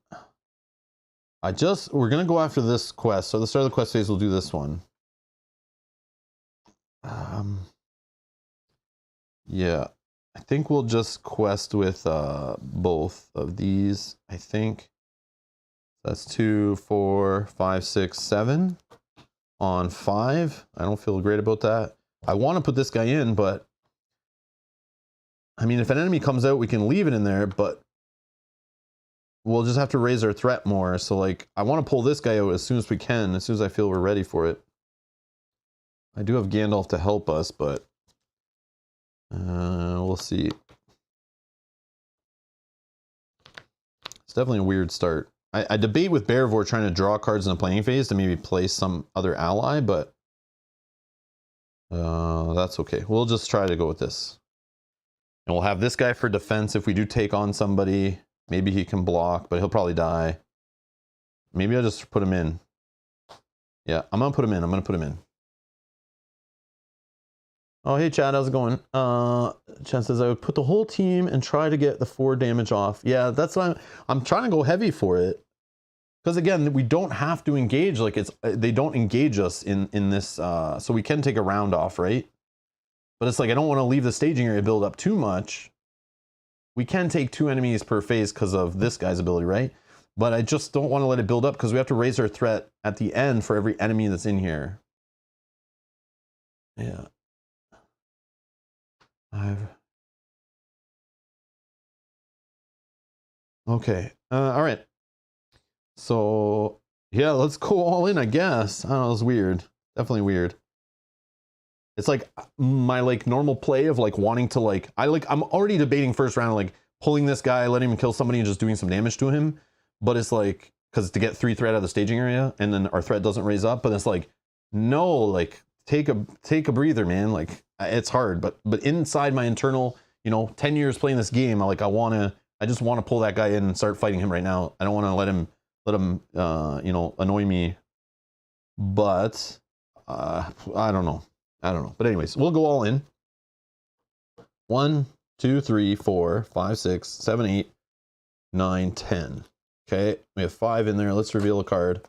S1: we're going to go after this quest. So at the start of the quest phase, we'll do this one. Yeah, I think we'll just quest with both of these, I think. That's 2, 4, 5, 6, 7 on 5. I don't feel great about that. I want to put this guy in, but I mean, if an enemy comes out, we can leave it in there, but we'll just have to raise our threat more. So like, I want to pull this guy out as soon as we can, as soon as I feel we're ready for it. I do have Gandalf to help us, but we'll see. It's definitely a weird start. I debate with Bearvor trying to draw cards in the playing phase to maybe play some other ally, but that's okay. We'll just try to go with this. And we'll have this guy for defense if we do take on somebody. Maybe he can block, but he'll probably die. Maybe I'll just put him in. Yeah, I'm going to put him in. I'm going to put him in. Oh, hey, Chad, how's it going? Chad says, I would put the whole team and try to get the 4 damage off. Yeah, that's why I'm trying to go heavy for it. Because again, we don't have to engage, like they don't engage us in this, so we can take a round off, right? But it's like, I don't want to leave the staging area build up too much. We can take 2 enemies per phase because of this guy's ability, right? But I just don't want to let it build up because we have to raise our threat at the end for every enemy that's in here. Yeah. Okay. All right. So yeah, let's go all in, I guess. I don't know, it's weird. Definitely weird. It's like my like normal play of like wanting to like, I'm already debating first round, like pulling this guy, letting him kill somebody and just doing some damage to him. But it's like, because to get 3 threat out of the staging area and then our threat doesn't raise up, but it's like, no, like take a breather, man. Like it's hard, but inside my internal, you know, 10 years playing this game, I just want to pull that guy in and start fighting him right now. I don't want to let him you know, annoy me. But I don't know. But anyways, we'll go all in. 1, 2, 3, 4, 5, 6, 7, 8, 9, 10. Okay, we have 5 in there. Let's reveal a card.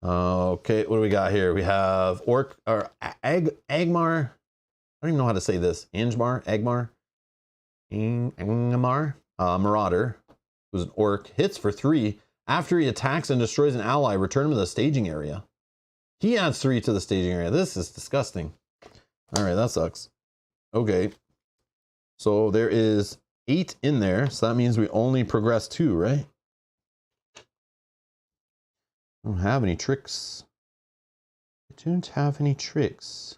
S1: Okay, what do we got here? We have Angmar. I don't even know how to say this. Angmar Marauder, who's an orc, hits for 3. After he attacks and destroys an ally, return him to the staging area. He adds 3 to the staging area. This is disgusting. All right, that sucks. Okay, so there is 8 in there, so that means we only progress 2, right? I don't have any tricks. I don't have any tricks.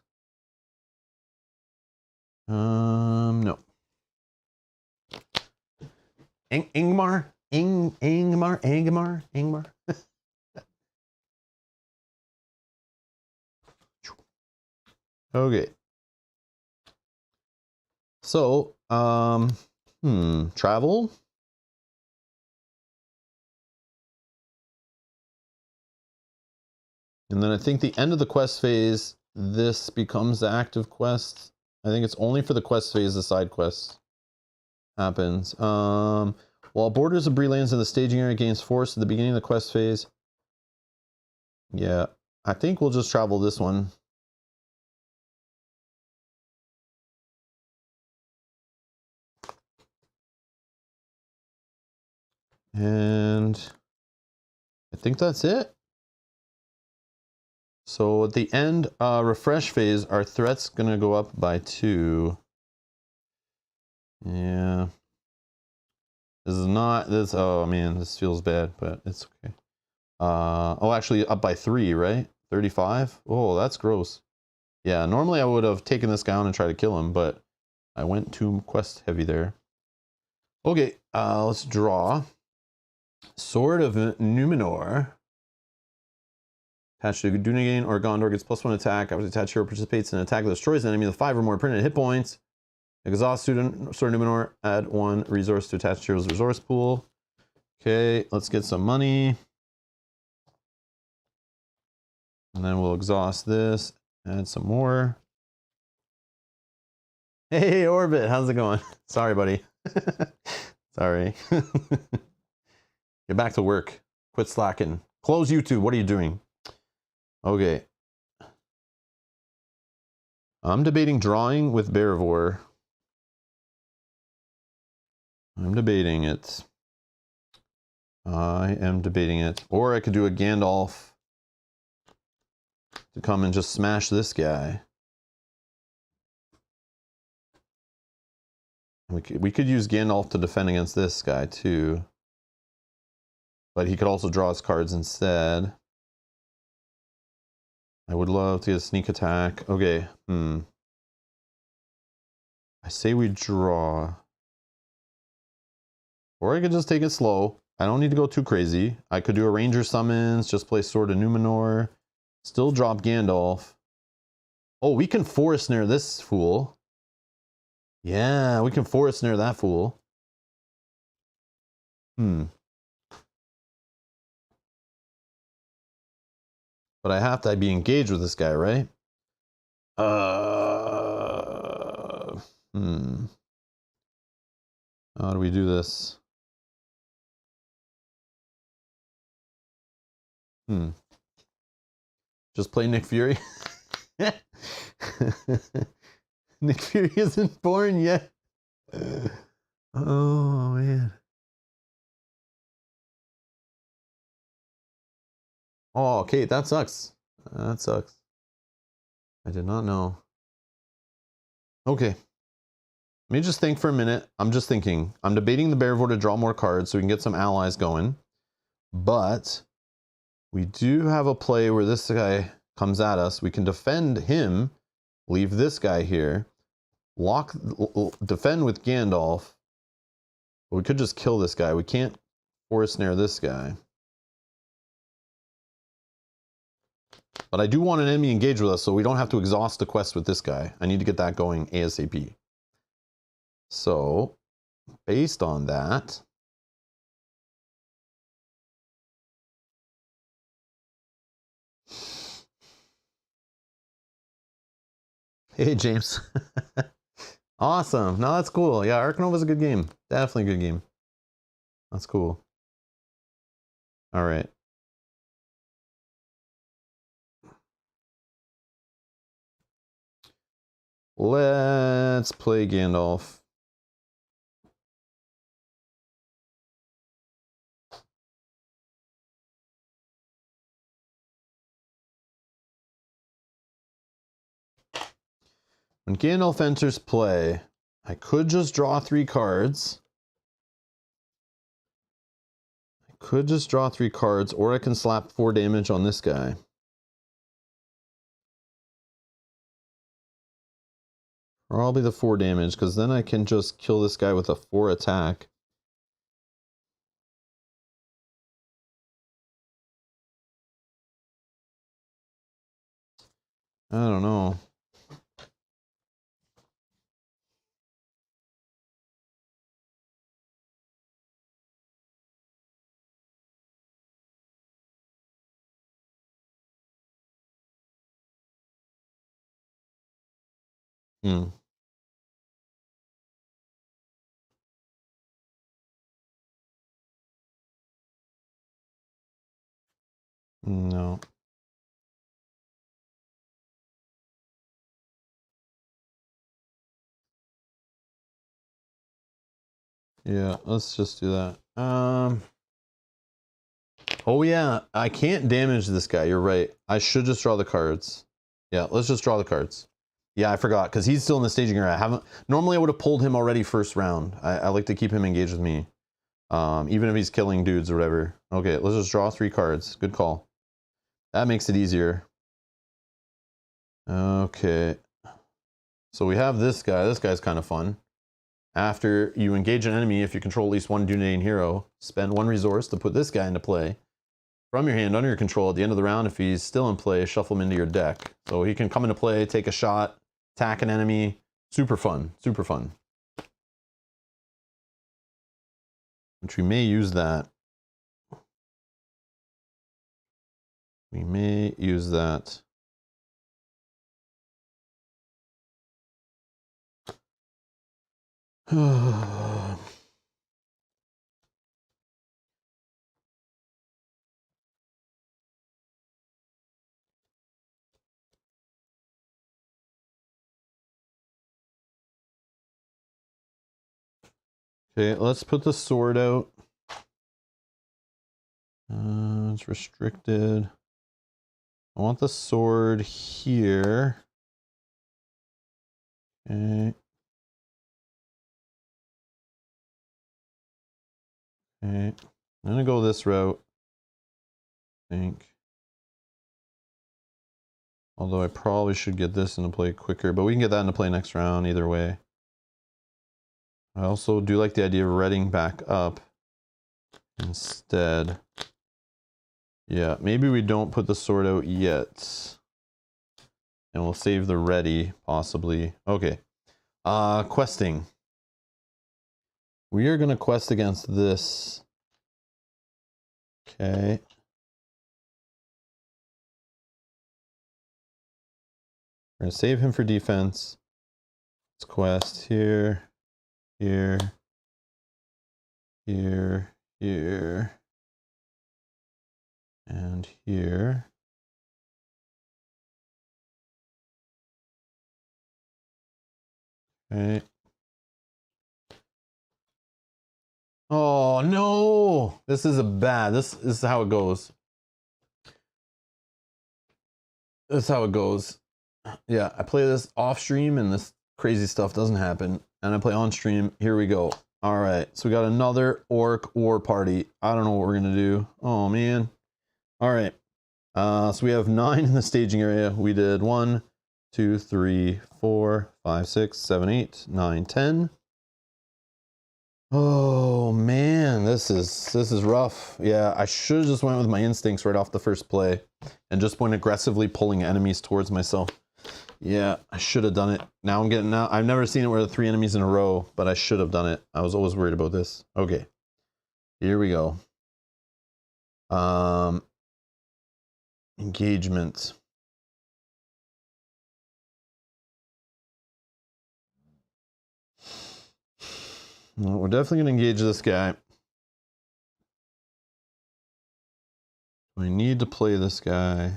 S1: No. Angmar. Okay. So, travel. And then I think the end of the quest phase, this becomes the active quest. I think it's only for the quest phase, the side quest happens. While borders of Bree lands in the staging area gains force at the beginning of the quest phase. Yeah, I think we'll just travel this one. And I think that's it. So at the end, refresh phase, our threat's gonna go up by 2. Yeah. This is not this. Oh man, this feels bad, but it's okay. Oh, actually up by 3, right? 35. Oh, that's gross. Yeah, normally I would have taken this down and tried to kill him, but I went too quest heavy there. Okay, let's draw. Sword of Numenor. Attached to Dunagain or Gondor gets +1 attack. After the attached hero participates in an attack that destroys an enemy with 5 or more printed hit points. Exhaust Sword of Numenor. Add 1 resource to attached hero's resource pool. Okay, let's get some money. And then we'll exhaust this. Add some more. Hey, Orbit, how's it going? Sorry, buddy. Sorry. Get back to work. Quit slacking. Close YouTube. What are you doing? Okay. I'm debating drawing with Bearivore. I'm debating it. I am debating it. Or I could do a Gandalf to come and just smash this guy. We could use Gandalf to defend against this guy too. But he could also draw his cards instead. I would love to get a sneak attack. Okay, I say we draw. Or I could just take it slow. I don't need to go too crazy. I could do a Ranger Summons, just play Sword of Numenor. Still drop Gandalf. Oh, we can Forest Snare this fool. Yeah, we can Forest Snare that fool. But I have to be engaged with this guy, right? How do we do this? Just play Nick Fury? Nick Fury isn't born yet. Oh, man. Oh, okay, that sucks. That sucks. I did not know. Okay. Let me just think for a minute. I'm just thinking. I'm debating the Bearivore to draw more cards so we can get some allies going. But we do have a play where this guy comes at us. We can defend him leave this guy here, defend with Gandalf. But we could just kill this guy. We can't forest snare this guy. But I do want an enemy engaged with us, so we don't have to exhaust the quest with this guy. I need to get that going ASAP. So, based on that, hey James. Awesome. No, that's cool. Yeah, Ark Nova's a good game. Definitely a good game. That's cool. All right. Let's play Gandalf. When Gandalf enters play, I could just draw 3 cards. Or I can slap 4 damage on this guy. Probably the 4 damage, because then I can just kill this guy with a 4 attack. I don't know. No. Yeah, let's just do that. Oh yeah, I can't damage this guy. You're right. I should just draw the cards. Yeah, let's just draw the cards. Yeah, I forgot, because he's still in the staging area. Normally I would have pulled him already first round. I like to keep him engaged with me. Even if he's killing dudes or whatever. Okay, let's just draw 3 cards. Good call. That makes it easier. Okay. So we have this guy. This guy's kind of fun. After you engage an enemy, if you control at least 1 Dunedain hero, spend 1 resource to put this guy into play. From your hand under your control at the end of the round, if he's still in play, shuffle him into your deck. So he can come into play, take a shot, attack an enemy. Super fun. Super fun. Which we may use that. We may use that. Okay, let's put the sword out. It's restricted. I want the sword here. Okay. Okay. I'm gonna go this route, I think. Although I probably should get this into play quicker, but we can get that into play next round either way. I also do like the idea of reading back up instead. Yeah, maybe we don't put the sword out yet. And we'll save the ready, possibly. Okay. Questing. We are going to quest against this. Okay. We're going to save him for defense. Let's quest here, here, here, here, and here. Okay. Oh no! This is this is how it goes. This is how it goes. Yeah, I play this off stream and this crazy stuff doesn't happen. And I play on stream. Here we go. All right, so we got another orc war party. I don't know what we're gonna do. Oh man. All right. So we have 9 in the staging area. We did 1, 2, 3, 4, 5, 6, 7, 8, 9, 10. Oh man, this is rough. Yeah, I should have just went with my instincts right off the first play and just went aggressively pulling enemies towards myself. Yeah, I should have done it. Now I've never seen it where the 3 enemies in a row, but I should have done it. I was always worried about this. Okay. Here we go. Engagement. Well, we're definitely going to engage this guy. We need to play this guy.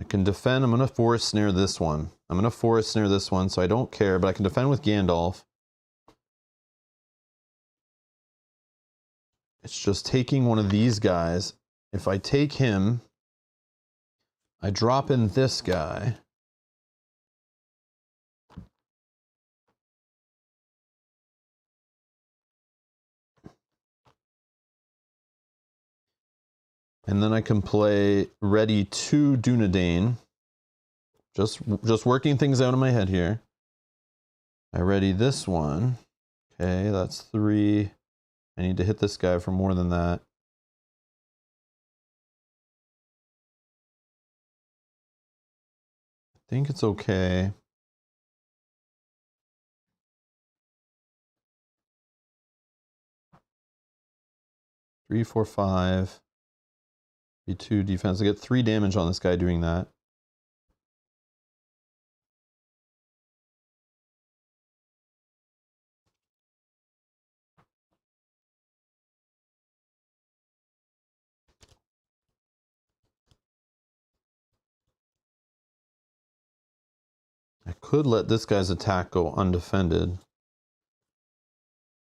S1: I can defend. I'm going to forest snare this one. I'm going to forest snare this one, so I don't care, but I can defend with Gandalf. It's just taking one of these guys. If I take him, I drop in this guy. And then I can play ready 2 Dunedain. Just working things out in my head here. I ready this one. Okay, that's 3. I need to hit this guy for more than that. I think it's okay. Three, 4, 5. 2 defense. I get 3 damage on this guy doing that. I could let this guy's attack go undefended.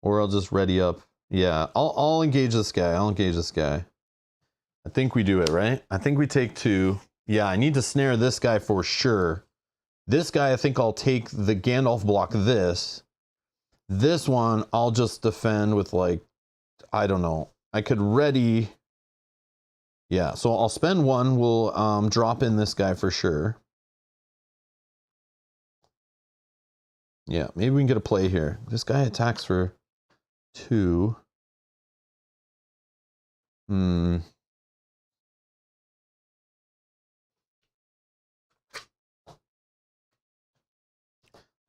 S1: Or I'll just ready up. Yeah, I'll engage this guy. I'll engage this guy. I think we do it, right? I think we take 2. Yeah, I need to snare this guy for sure. This guy, I think I'll take the Gandalf block this. This one, I'll just defend with like, I don't know. I could ready. Yeah, so I'll spend 1. We'll drop in this guy for sure. Yeah, maybe we can get a play here. This guy attacks for 2.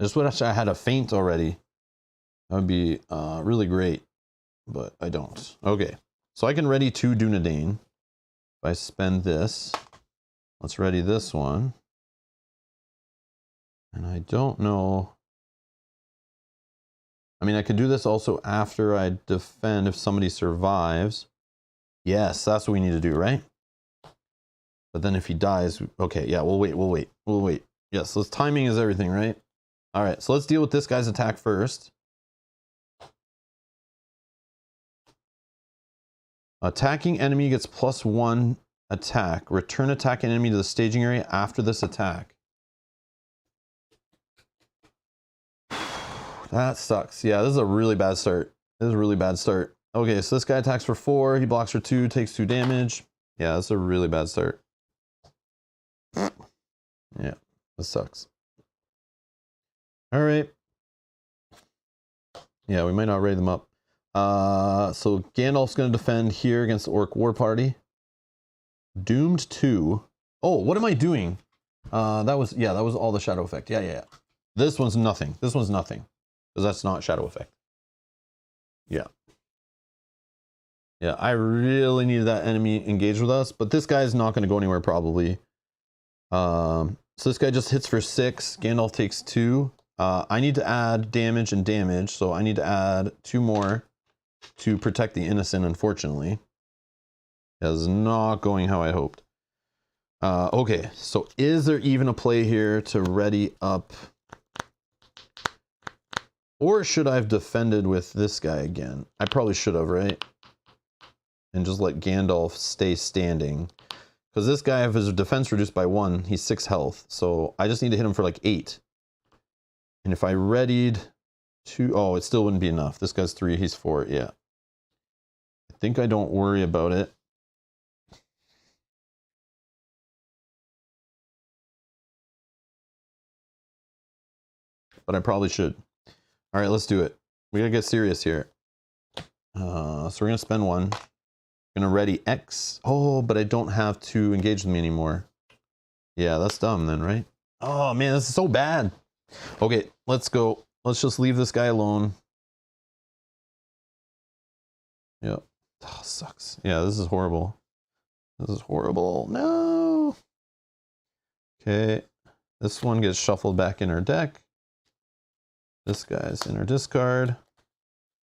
S1: I just wish I had a feint already. That would be really great, but I don't. Okay, so I can ready 2 Dunedain. If I spend this, let's ready this one. And I don't know. I mean, I could do this also after I defend if somebody survives. Yes, that's what we need to do, right? But then if he dies, okay, yeah, we'll wait. Yes, so timing is everything, right? All right, so let's deal with this guy's attack first. Attacking enemy gets +1 attack. Return attack enemy to the staging area after this attack. That sucks. Yeah, this is a really bad start. This is a really bad start. Okay, so this guy attacks for 4. He blocks for 2, takes 2 damage. Yeah, that's a really bad start. Yeah, this sucks. All right. Yeah, we might not raid them up. So Gandalf's going to defend here against the Orc War Party. Doomed 2. Oh, what am I doing? That was all the shadow effect. Yeah. This one's nothing. This one's nothing. Because that's not shadow effect. Yeah. Yeah, I really needed that enemy engaged with us, but this guy's not going to go anywhere probably. So this guy just hits for 6. Gandalf takes 2. I need to add damage and damage, so I need to add 2 more to protect the innocent, unfortunately. That is not going how I hoped. Okay, so is there even a play here to ready up? Or should I have defended with this guy again? I probably should have, right? And just let Gandalf stay standing. Because this guy, if his defense reduced by 1, he's 6 health. So I just need to hit him for like 8. And if I readied 2, oh, it still wouldn't be enough. This guy's 3, he's 4, yeah. I think I don't worry about it. but I probably should. All right, let's do it. We gotta get serious here. So we're gonna spend one. Gonna ready X. Oh, but I don't have to engage with me anymore. Yeah, that's dumb then, right? Oh man, this is so bad. Okay, let's go. Let's just leave this guy alone. Yep. Oh, sucks. Yeah, this is horrible. This is horrible. No. Okay. This one gets shuffled back in our deck. This guy's in our discard.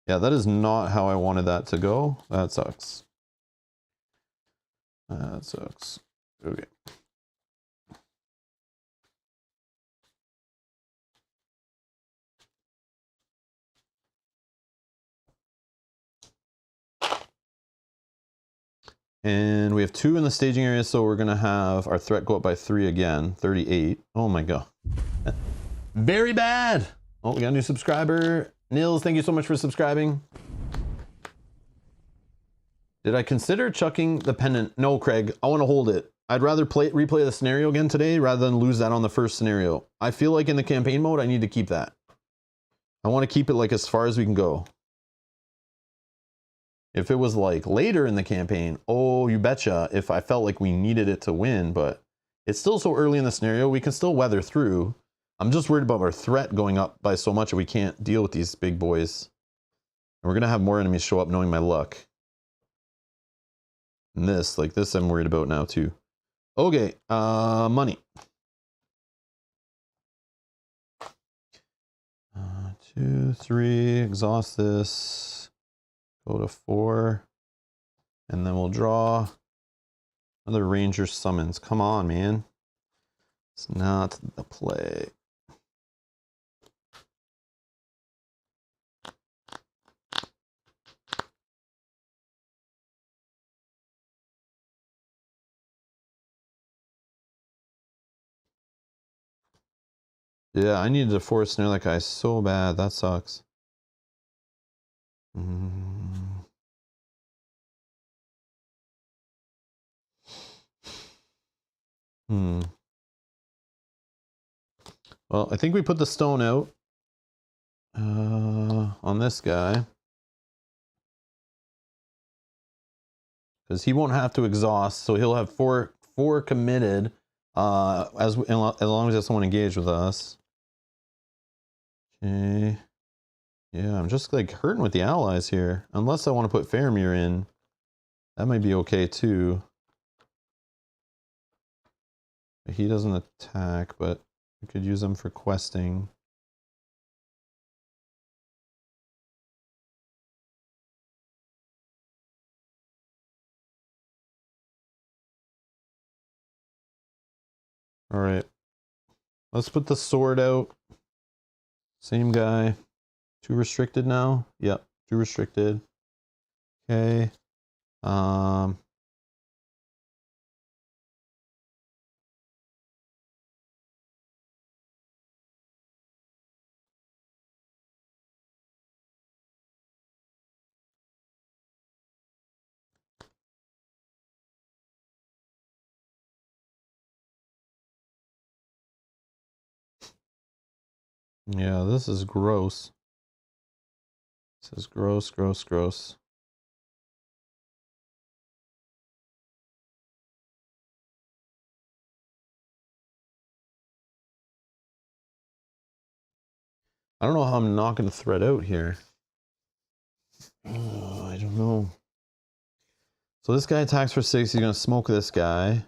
S1: Yeah, that is not how I wanted that to go. That sucks. That sucks. Okay. And we have 2 in the staging area, so we're gonna have our threat go up by 3 again. 38. Oh my god. Very bad. Oh, we got a new subscriber. Nils, thank you so much for subscribing. Did I consider chucking the pendant? No, Craig, I want to hold it. I'd rather replay the scenario again today rather than lose that on the first scenario. I feel like in the campaign mode, I need to keep that. I want to keep it like as far as we can go. If it was like later in the campaign, oh, you betcha, if I felt like we needed it to win, but it's still so early in the scenario, we can still weather through. I'm just worried about our threat going up by so much that we can't deal with these big boys. And we're going to have more enemies show up knowing my luck. And this, like this I'm worried about now too. Okay, money. 2, 3, exhaust this. Go to 4, and then we'll draw another Ranger summons. Come on, man. It's not the play. Yeah, I needed to force snare that guy so bad. That sucks. Well, I think we put the stone out on this guy. Because he won't have to exhaust, so he'll have four committed as long as there's someone engaged with us. Okay. Yeah, I'm just like hurting with the allies here. Unless I want to put Faramir in. That might be okay too. He doesn't attack, but we could use him for questing. All right. Let's put the sword out. Same guy. 2 restricted now? Yep, 2 restricted. Okay. Yeah, this is gross. This is gross, gross, gross. I don't know how I'm not going to thread out here. I don't know. So this guy attacks for 6. He's going to smoke this guy.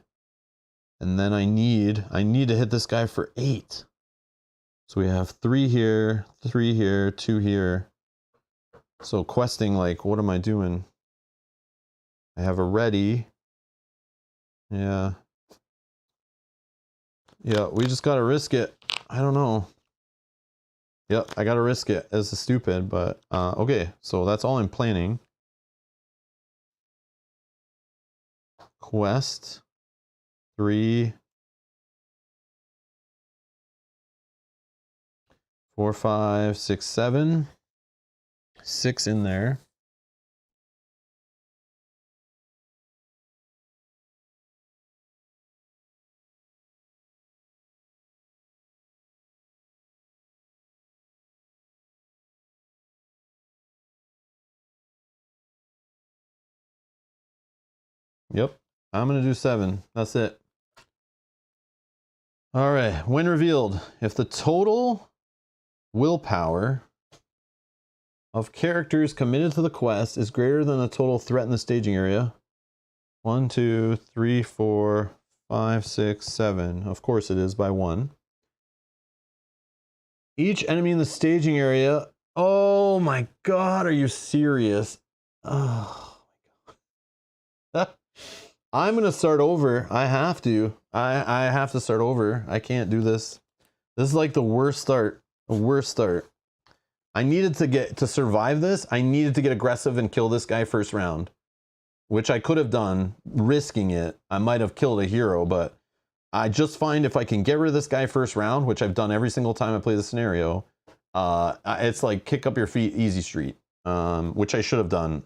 S1: And then I need to hit this guy for 8. So we have 3 here, 3 here, 2 here. So questing, like, what am I doing? I have a ready. Yeah. Yeah, we just got to risk it. I don't know. Yep, I got to risk it as a stupid, but okay. So that's all I'm planning. Quest 3, 4, 5, 6, 7. 6 in there. Yep. I'm going to do 7. That's it. All right. When revealed, if the total willpower of characters committed to the quest is greater than the total threat in the staging area. 1, 2, 3, 4, 5, 6, 7. Of course it is by 1. Each enemy in the staging area. Oh my God, are you serious? Oh my God. I'm going to start over. I have to. I have to start over. I can't do this. This is like the worst start. The worst start. I needed to survive this. I needed to get aggressive and kill this guy first round, which I could have done, risking it. I might have killed a hero, but I just find if I can get rid of this guy first round, which I've done every single time I play the scenario, it's like kick up your feet, easy street, which I should have done.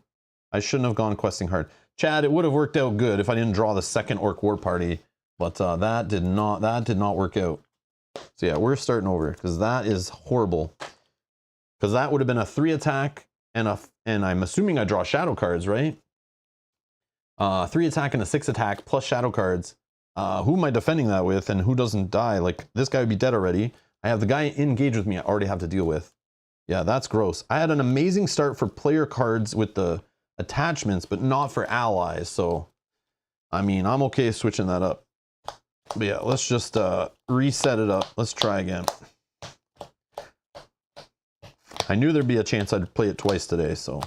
S1: I shouldn't have gone questing hard. Chad, it would have worked out good if I didn't draw the second Orc War Party, but that did not work out. So yeah, we're starting over because that is horrible. Because that would have been a 3 attack and I'm assuming I draw shadow cards, right? 3 attack and a 6 attack plus shadow cards. Who am I defending that with and who doesn't die? Like, this guy would be dead already. I have the guy engaged with me I already have to deal with. Yeah, that's gross. I had an amazing start for player cards with the attachments, but not for allies. So, I mean, I'm okay switching that up. But yeah, let's just reset it up. Let's try again. I knew there'd be a chance I'd play it twice today, so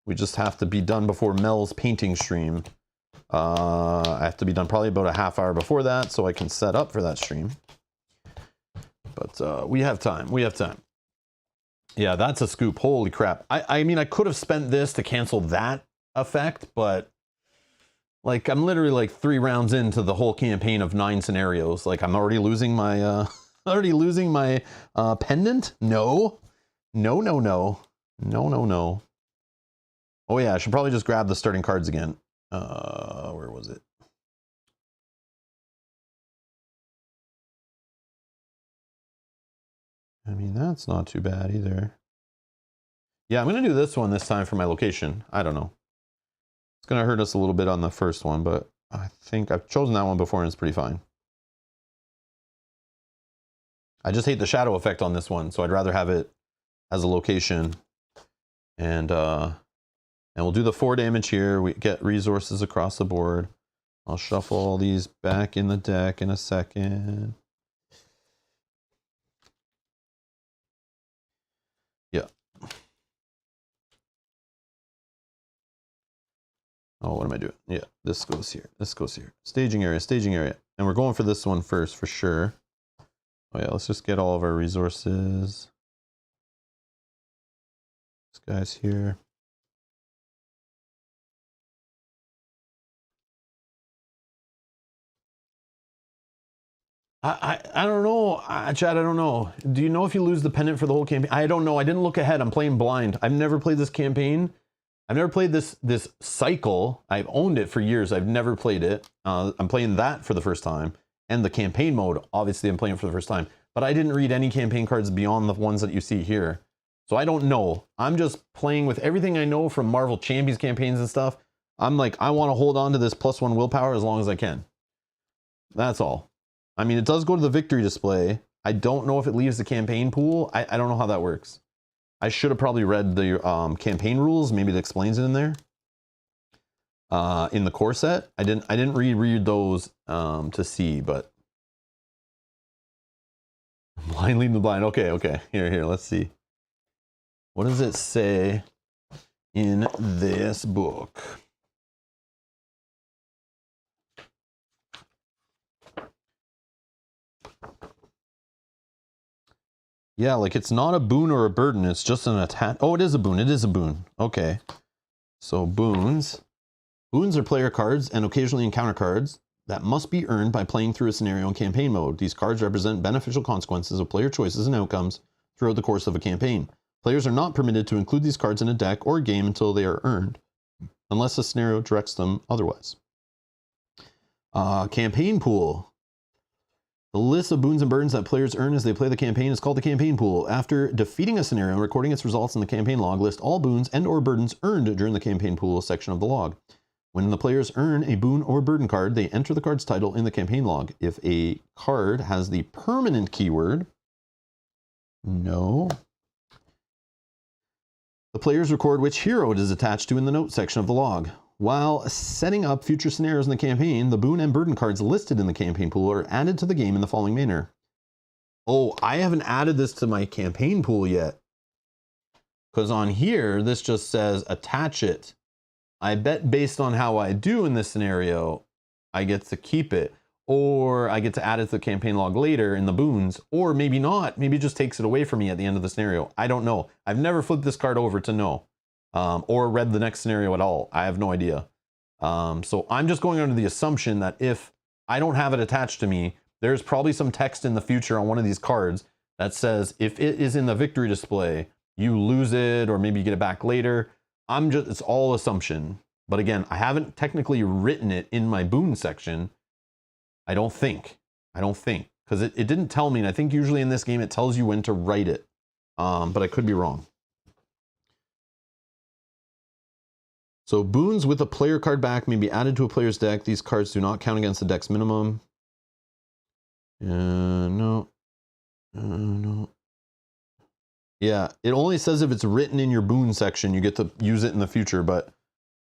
S1: we just have to be done before Mel's painting stream. I have to be done probably about a half hour before that so I can set up for that stream. But we have time. We have time. Yeah, that's a scoop. Holy crap. I mean, I could have spent this to cancel that effect, but like I'm literally like 3 rounds into the whole campaign of 9 scenarios. Like I'm already losing my pendant? No. No, no, no. No, no, no. Oh yeah, I should probably just grab the starting cards again. Where was it? I mean, that's not too bad either. Yeah, I'm going to do this one this time for my location. I don't know. It's going to hurt us a little bit on the first one, but I think I've chosen that one before and it's pretty fine. I just hate the shadow effect on this one, so I'd rather have it as a location. And we'll do the 4 damage here. We get resources across the board. I'll shuffle all these back in the deck in a second. Yeah. Oh, what am I doing? Yeah, this goes here. This goes here. Staging area, staging area. And we're going for this one first for sure. Oh yeah, let's just get all of our resources. This guy's here. I don't know, Chad, I don't know. Do you know if you lose the pendant for the whole campaign? I don't know. I didn't look ahead. I'm playing blind. I've never played this campaign. I've never played this cycle. I've owned it for years. I've never played it. I'm playing that for the first time. And the campaign mode, obviously I'm playing it for the first time. But I didn't read any campaign cards beyond the ones that you see here. So I don't know. I'm just playing with everything I know from Marvel Champions campaigns and stuff. I'm like, I want to hold on to this +1 willpower as long as I can. That's all. I mean, it does go to the victory display. I don't know if it leaves the campaign pool. I don't know how that works. I should have probably read the campaign rules. Maybe it explains it in there. In the core set. I didn't reread those to see, but blind leading the blind. Okay. Here, let's see. What does it say in this book? Yeah, like it's not a boon or a burden. It's just an attack. Oh, it is a boon. It is a boon. Okay. So boons. Boons are player cards and occasionally encounter cards that must be earned by playing through a scenario in campaign mode. These cards represent beneficial consequences of player choices and outcomes throughout the course of a campaign. Players are not permitted to include these cards in a deck or game until they are earned, unless the scenario directs them otherwise. Campaign pool. The list of boons and burdens that players earn as they play the campaign is called the campaign pool. After defeating a scenario and recording its results in the campaign log, list all boons and or burdens earned during the campaign pool section of the log. When the players earn a boon or burden card, they enter the card's title in the campaign log. If a card has the permanent keyword, no, the players record which hero it is attached to in the notes section of the log. While setting up future scenarios in the campaign, the boon and burden cards listed in the campaign pool are added to the game in the following manner. Oh, I haven't added this to my campaign pool yet. Because on here, this just says attach it. I bet based on how I do in this scenario, I get to keep it. Or I get to add it to the campaign log later in the boons. Or maybe not. Maybe it just takes it away from me at the end of the scenario. I don't know. I've never flipped this card over to know. Or read the next scenario at all. I have no idea. So I'm just going under the assumption that if I don't have it attached to me, there's probably some text in the future on one of these cards that says if it is in the victory display, you lose it, or maybe you get it back later. It's all assumption. But again, I haven't technically written it in my boon section. I don't think, because it didn't tell me. And I think usually in this game, it tells you when to write it. But I could be wrong. So boons with a player card back may be added to a player's deck. These cards do not count against the deck's minimum. No. Yeah, it only says if it's written in your boon section, you get to use it in the future, but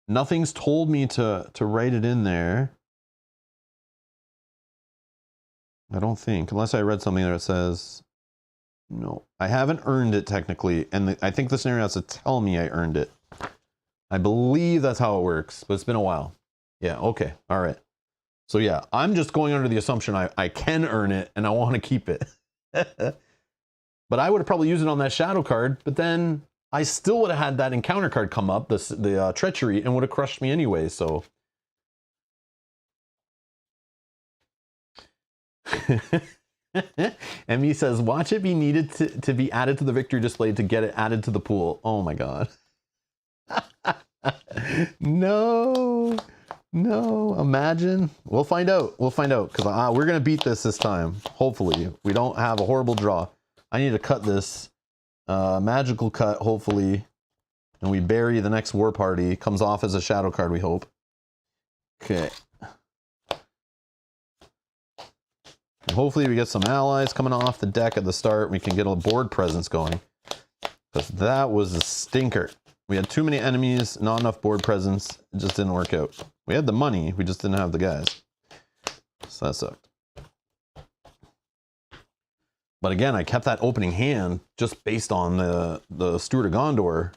S1: nothing's told me to write it in there. I don't think, unless I read something that says, no, I haven't earned it technically. And I think the scenario has to tell me I earned it. I believe that's how it works, but it's been a while. Yeah, okay, all right. So yeah, I'm just going under the assumption I can earn it and I want to keep it. But I would have probably used it on that shadow card, but then I still would have had that encounter card come up, the treachery, and would have crushed me anyway, so. And he says, watch it be needed to be added to the victory display to get it added to the pool. Oh my God. No, imagine. We'll find out, because we're going to beat this time. Hopefully, we don't have a horrible draw. I need to cut this magical cut, hopefully, and we bury the next war party. Comes off as a shadow card, we hope. Okay. And hopefully we get some allies coming off the deck at the start. We can get a board presence going, because that was a stinker. We had too many enemies, not enough board presence. It just didn't work out. We had the money, we just didn't have the guys. So that sucked. But again, I kept that opening hand just based on the Steward of Gondor.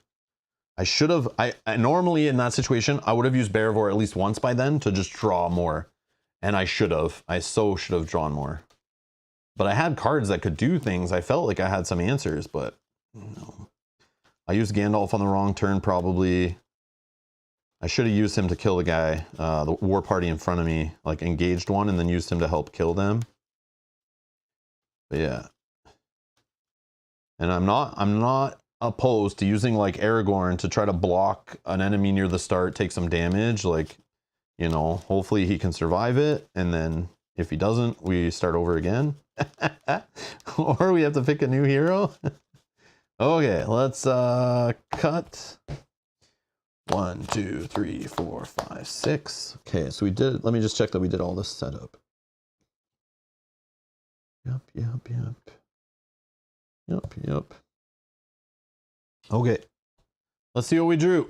S1: I should have, I normally in that situation, I would have used Bearvor at least once by then to just draw more. And I should have, I so should have drawn more. But I had cards that could do things. I felt like I had some answers, but no. I used Gandalf on the wrong turn, probably. I should have used him to kill the guy, the war party in front of me, like engaged one, and then used him to help kill them. But yeah. And I'm not opposed to using like Aragorn to try to block an enemy near the start, take some damage. Like, you know, hopefully he can survive it. And then if he doesn't, we start over again. Or we have to pick a new hero. Okay, let's cut 1, 2, 3, 4, 5, 6. Okay, so we did, let me just check that we did all this setup. Yep. Okay, let's see what we drew.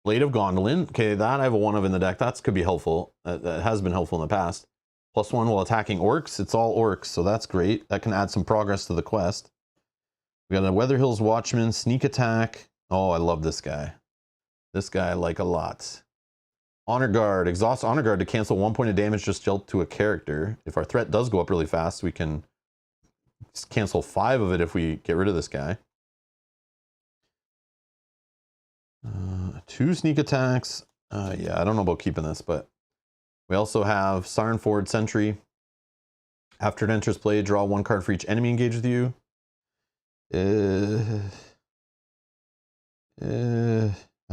S1: Blade of Gondolin. Okay, that I have a 1 of in the deck. That could be helpful. That has been helpful in the past. +1 while attacking orcs. It's all orcs, so that's great. That can add some progress to the quest. We got a Weatherhill's Watchman, sneak attack. Oh, I love this guy. This guy I like a lot. Honor Guard. Exhaust Honor Guard to cancel 1 point of damage just dealt to a character. If our threat does go up really fast, we can cancel 5 of it if we get rid of this guy. 2 sneak attacks. Yeah, I don't know about keeping this, but we also have Siren Forward Sentry. After it enters play, draw 1 card for each enemy engaged with you. I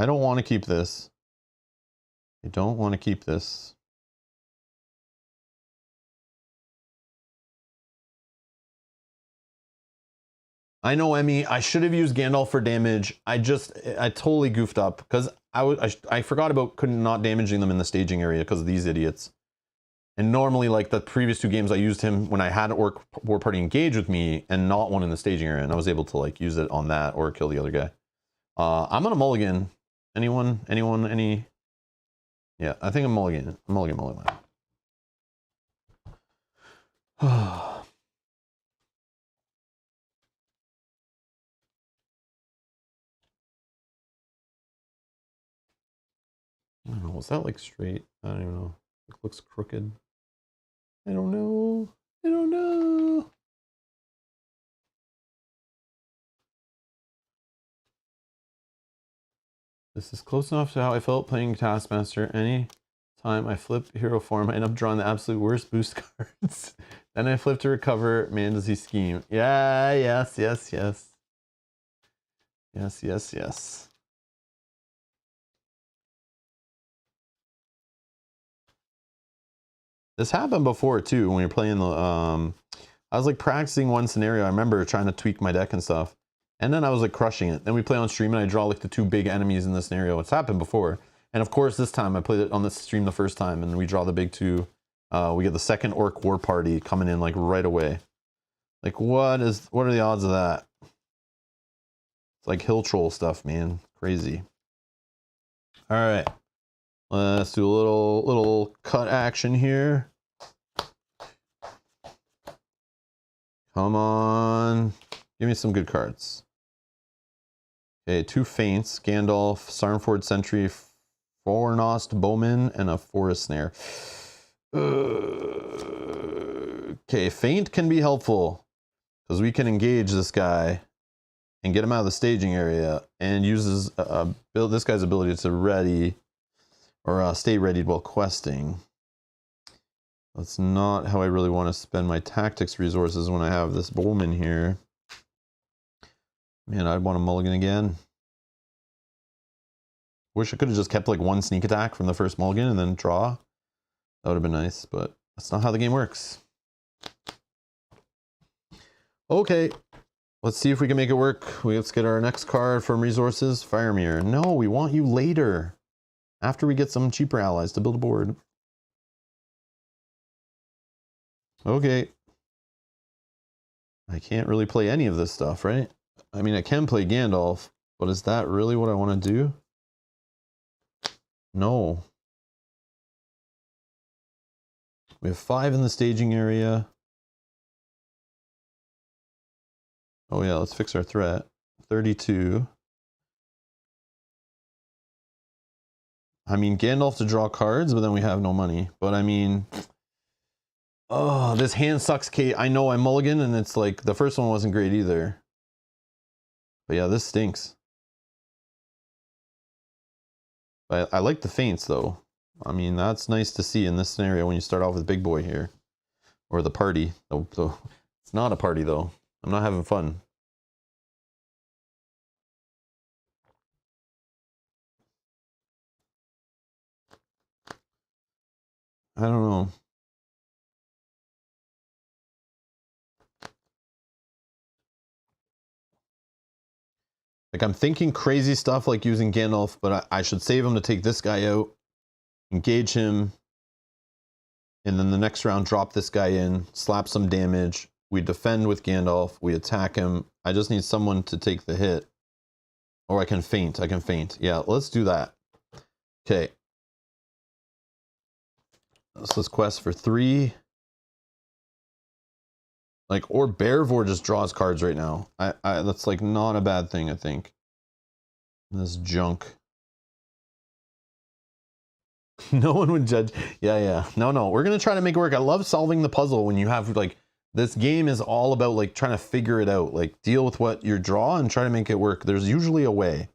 S1: don't want to keep this. I don't want to keep this. I know, Emmy. I should have used Gandalf for damage. I totally goofed up because I forgot about not damaging them in the staging area because of these idiots. And normally, like the previous 2 games, I used him when I had Orc War Party engage with me and not one in the staging area, and I was able to like use it on that or kill the other guy. I'm gonna mulligan. Anyone? Any? Yeah, I think I'm mulligan. Mulligan. I don't know. Was that like straight? I don't even know. It looks crooked. I don't know. This is close enough to how I felt playing Taskmaster. Any time I flip hero form, I end up drawing the absolute worst boost cards. Then I flip to recover. Man, does he scheme. Yeah, yes. This happened before too when you're playing the I was like practicing one scenario. I remember trying to tweak my deck and stuff. And then I was like crushing it. Then we play on stream and I draw like the 2 big enemies in the scenario. It's happened before. And of course this time I played it on the stream the first time and we draw the big 2. We get the second Orc War Party coming in like right away. Like what are the odds of that? It's like hill troll stuff, man. Crazy. All right. Let's do a little cut action here. Come on. Give me some good cards. Okay, 2 feints. Gandalf, Sarnford Sentry, Fornost Bowman, and a Forest Snare. Okay, feint can be helpful. Because we can engage this guy and get him out of the staging area and uses this guy's ability to ready or stay readied while questing. That's not how I really want to spend my tactics resources when I have this Bowman here. Man, I'd want to mulligan again. Wish I could have just kept like 1 sneak attack from the first mulligan and then draw. That would have been nice, but that's not how the game works. Okay, let's see if we can make it work. Let's get our next card from resources. Fire Mirror. No, we want you later. After we get some cheaper allies to build a board. Okay. I can't really play any of this stuff, right? I mean, I can play Gandalf, but is that really what I want to do? No. We have 5 in the staging area. Oh yeah, let's fix our threat. 32. I mean, Gandalf to draw cards, but then we have no money. But I mean... Oh, this hand sucks, Kate. I know I'm mulligan, and it's like, the first one wasn't great either. But yeah, this stinks. But I like the feints, though. I mean, that's nice to see in this scenario when you start off with Big Boy here. Or the party. It's not a party, though. I'm not having fun. I don't know. Like, I'm thinking crazy stuff like using Gandalf, but I should save him to take this guy out, engage him, and then the next round drop this guy in, slap some damage. We defend with Gandalf, we attack him. I just need someone to take the hit. Or I can feint. Yeah, let's do that. Okay. So let's quest for 3. Like, or Bearvor just draws cards right now. That's like not a bad thing, I think. This junk. No one would judge. Yeah. No. We're gonna try to make it work. I love solving the puzzle when you have like, this game is all about like trying to figure it out. Like, deal with what you draw and try to make it work. There's usually a way.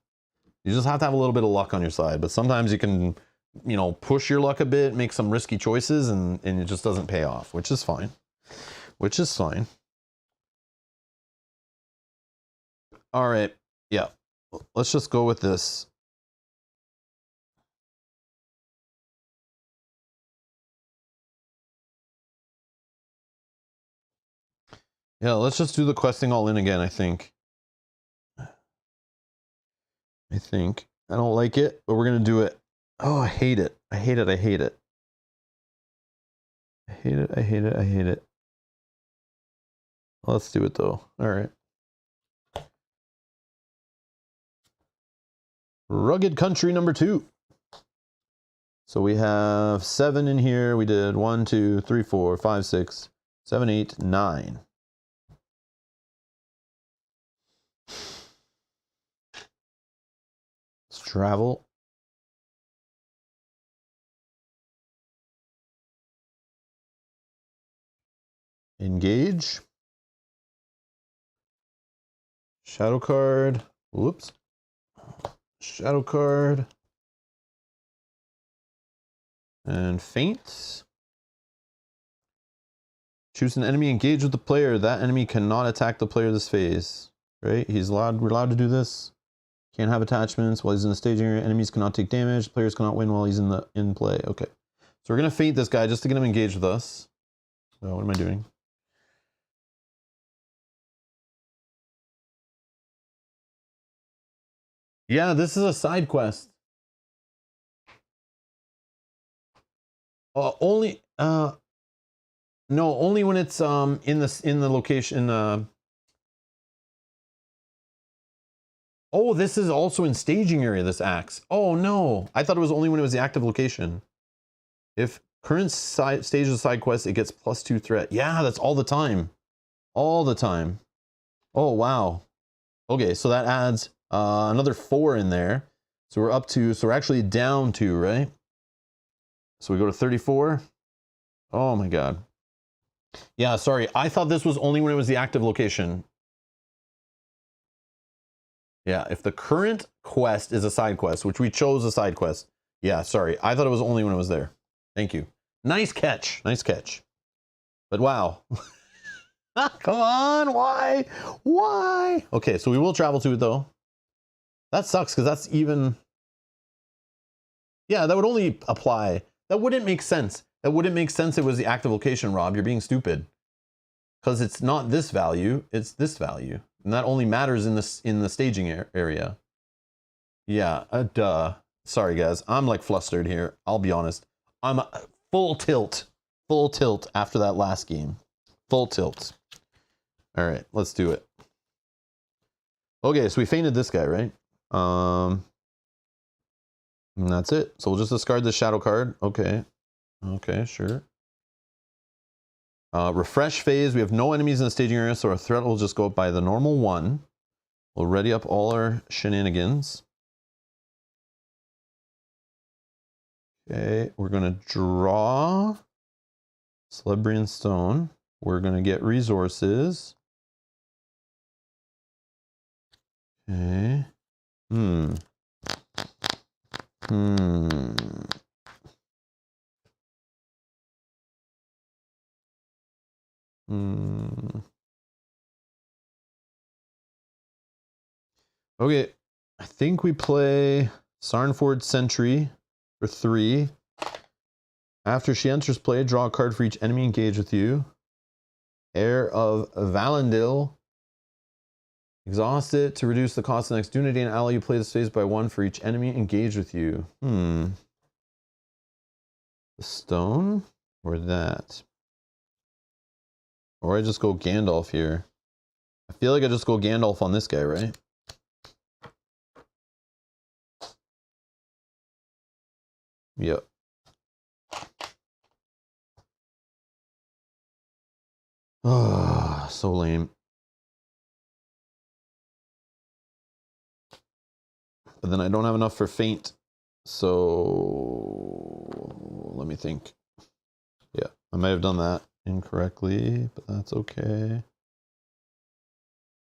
S1: You just have to have a little bit of luck on your side. But sometimes you can, you know, push your luck a bit, make some risky choices, and it just doesn't pay off, which is fine. All right. Yeah. Let's just go with this. Yeah, let's just do the questing all in again, I think. I think. I don't like it, but we're going to do it. Oh, I hate it. I hate it. I hate it. I hate it. I hate it. I hate it. Let's do it though. All right. Rugged country number 2. So we have 7 in here. We did 1, 2, 3, 4, 5, 6, 7, 8, 9. Let's travel. Engage. Shadow card. Whoops. Shadow card. And feint. Choose an enemy, engage with the player. That enemy cannot attack the player this phase. Right? We're allowed to do this. Can't have attachments while he's in the staging area. Enemies cannot take damage. Players cannot win while he's in play. Okay. So we're gonna feint this guy just to get him engaged with us. So what am I doing? Yeah, this is a side quest. Only no, only when it's in the location. Oh, this is also in staging area. This axe. Oh no, I thought it was only when it was the active location. If current stage of the side quest, it gets +2 threat. Yeah, that's all the time. All the time. Oh wow. Okay, so that adds another 4 in there. So we're up to, so we're actually down 2, right? So we go to 34. Oh my god. Yeah, sorry. I thought this was only when it was the active location. Yeah, if the current quest is a side quest, which we chose a side quest. Yeah, sorry. I thought it was only when it was there. Thank you. Nice catch. Nice catch. But wow. Come on, why? Why? Okay, so we will travel to it though. That sucks because that's even... Yeah, that would only apply. That wouldn't make sense. That wouldn't make sense if it was the active location, Rob. You're being stupid. Because it's not this value, it's this value. And that only matters in the staging area. Yeah, duh. Sorry guys, I'm like flustered here. I'll be honest. I'm full tilt after that last game. Full tilt. All right, let's do it. Okay, so we feinted this guy, right? And that's it. So we'll just discard this shadow card. Okay. Okay, sure. Refresh phase. We have no enemies in the staging area, so our threat will just go up by the normal 1. We'll ready up all our shenanigans. Okay, we're gonna draw Celebrian Stone. We're gonna get resources. Okay. Okay, I think we play Sarnford Sentry for 3. After she enters play, draw a card for each enemy engaged with you. Heir of Valendil. Exhaust it to reduce the cost of the next unity and ally you play this phase by 1 for each enemy engaged with you. The stone or that? Or I just go Gandalf here. I feel like I just go Gandalf on this guy, right? Yep. Oh, so lame. But then I don't have enough for feint. So let me think. Yeah, I might have done that incorrectly, but that's okay.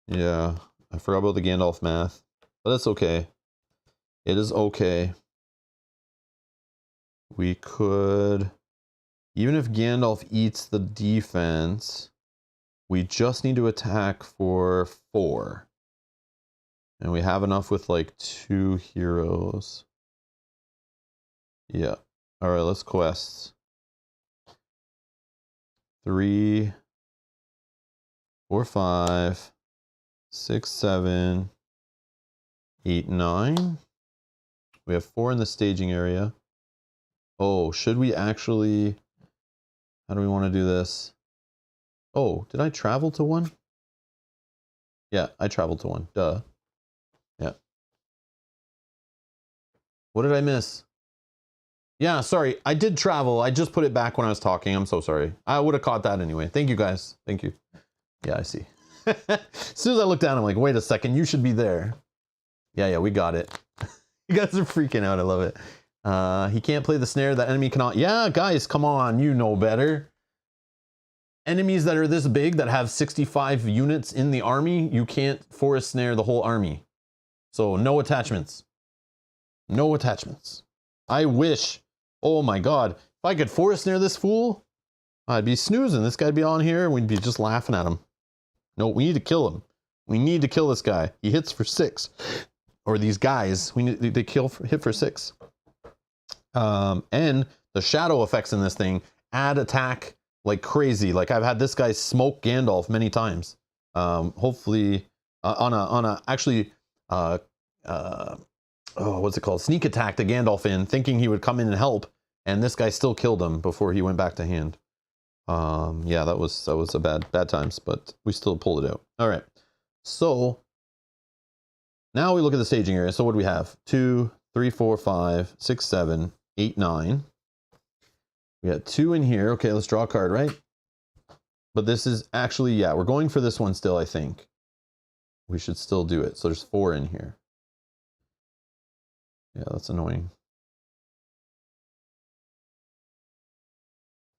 S1: Yeah, I forgot about the Gandalf math, but it's okay. It is okay. We could, even if Gandalf eats the defense, we just need to attack for 4. And we have enough with like 2 heroes. Yeah. All right, let's quest. 3, 4, 5, 6, 7, 8, 9. We have 4 in the staging area. Oh, should we actually... How do we want to do this? Oh, did I travel to 1? Yeah, I traveled to 1. Duh. Yeah. What did I miss? Yeah, sorry. I did travel. I just put it back when I was talking. I'm so sorry. I would have caught that anyway. Thank you, guys. Thank you. Yeah, I see. As soon as I look down, I'm like, wait a second. You should be there. Yeah, we got it. You guys are freaking out. I love it. He can't play the snare. That enemy cannot. Yeah, guys, come on. You know better. Enemies that are this big, that have 65 units in the army, you can't forest snare the whole army. So no attachments. No attachments. I wish... Oh my god. If I could forest snare this fool, I'd be snoozing. This guy'd be on here and we'd be just laughing at him. No, we need to kill him. We need to kill this guy. He hits for 6. Or these guys, they hit for 6. And the shadow effects in this thing add attack like crazy. Like I've had this guy smoke Gandalf many times. Hopefully actually what's it called? Sneak attack to Gandalf in, thinking he would come in and help, and this guy still killed him before he went back to hand. Yeah, that was a bad times, but we still pulled it out. All right, so now we look at the staging area. So what do we have? 2, 3, 4, 5, 6, 7, 8, 9. We got 2 in here. Okay, let's draw a card, right? But this is actually, yeah, we're going for this one still, I think. We should still do it. So there's 4 in here. Yeah, that's annoying.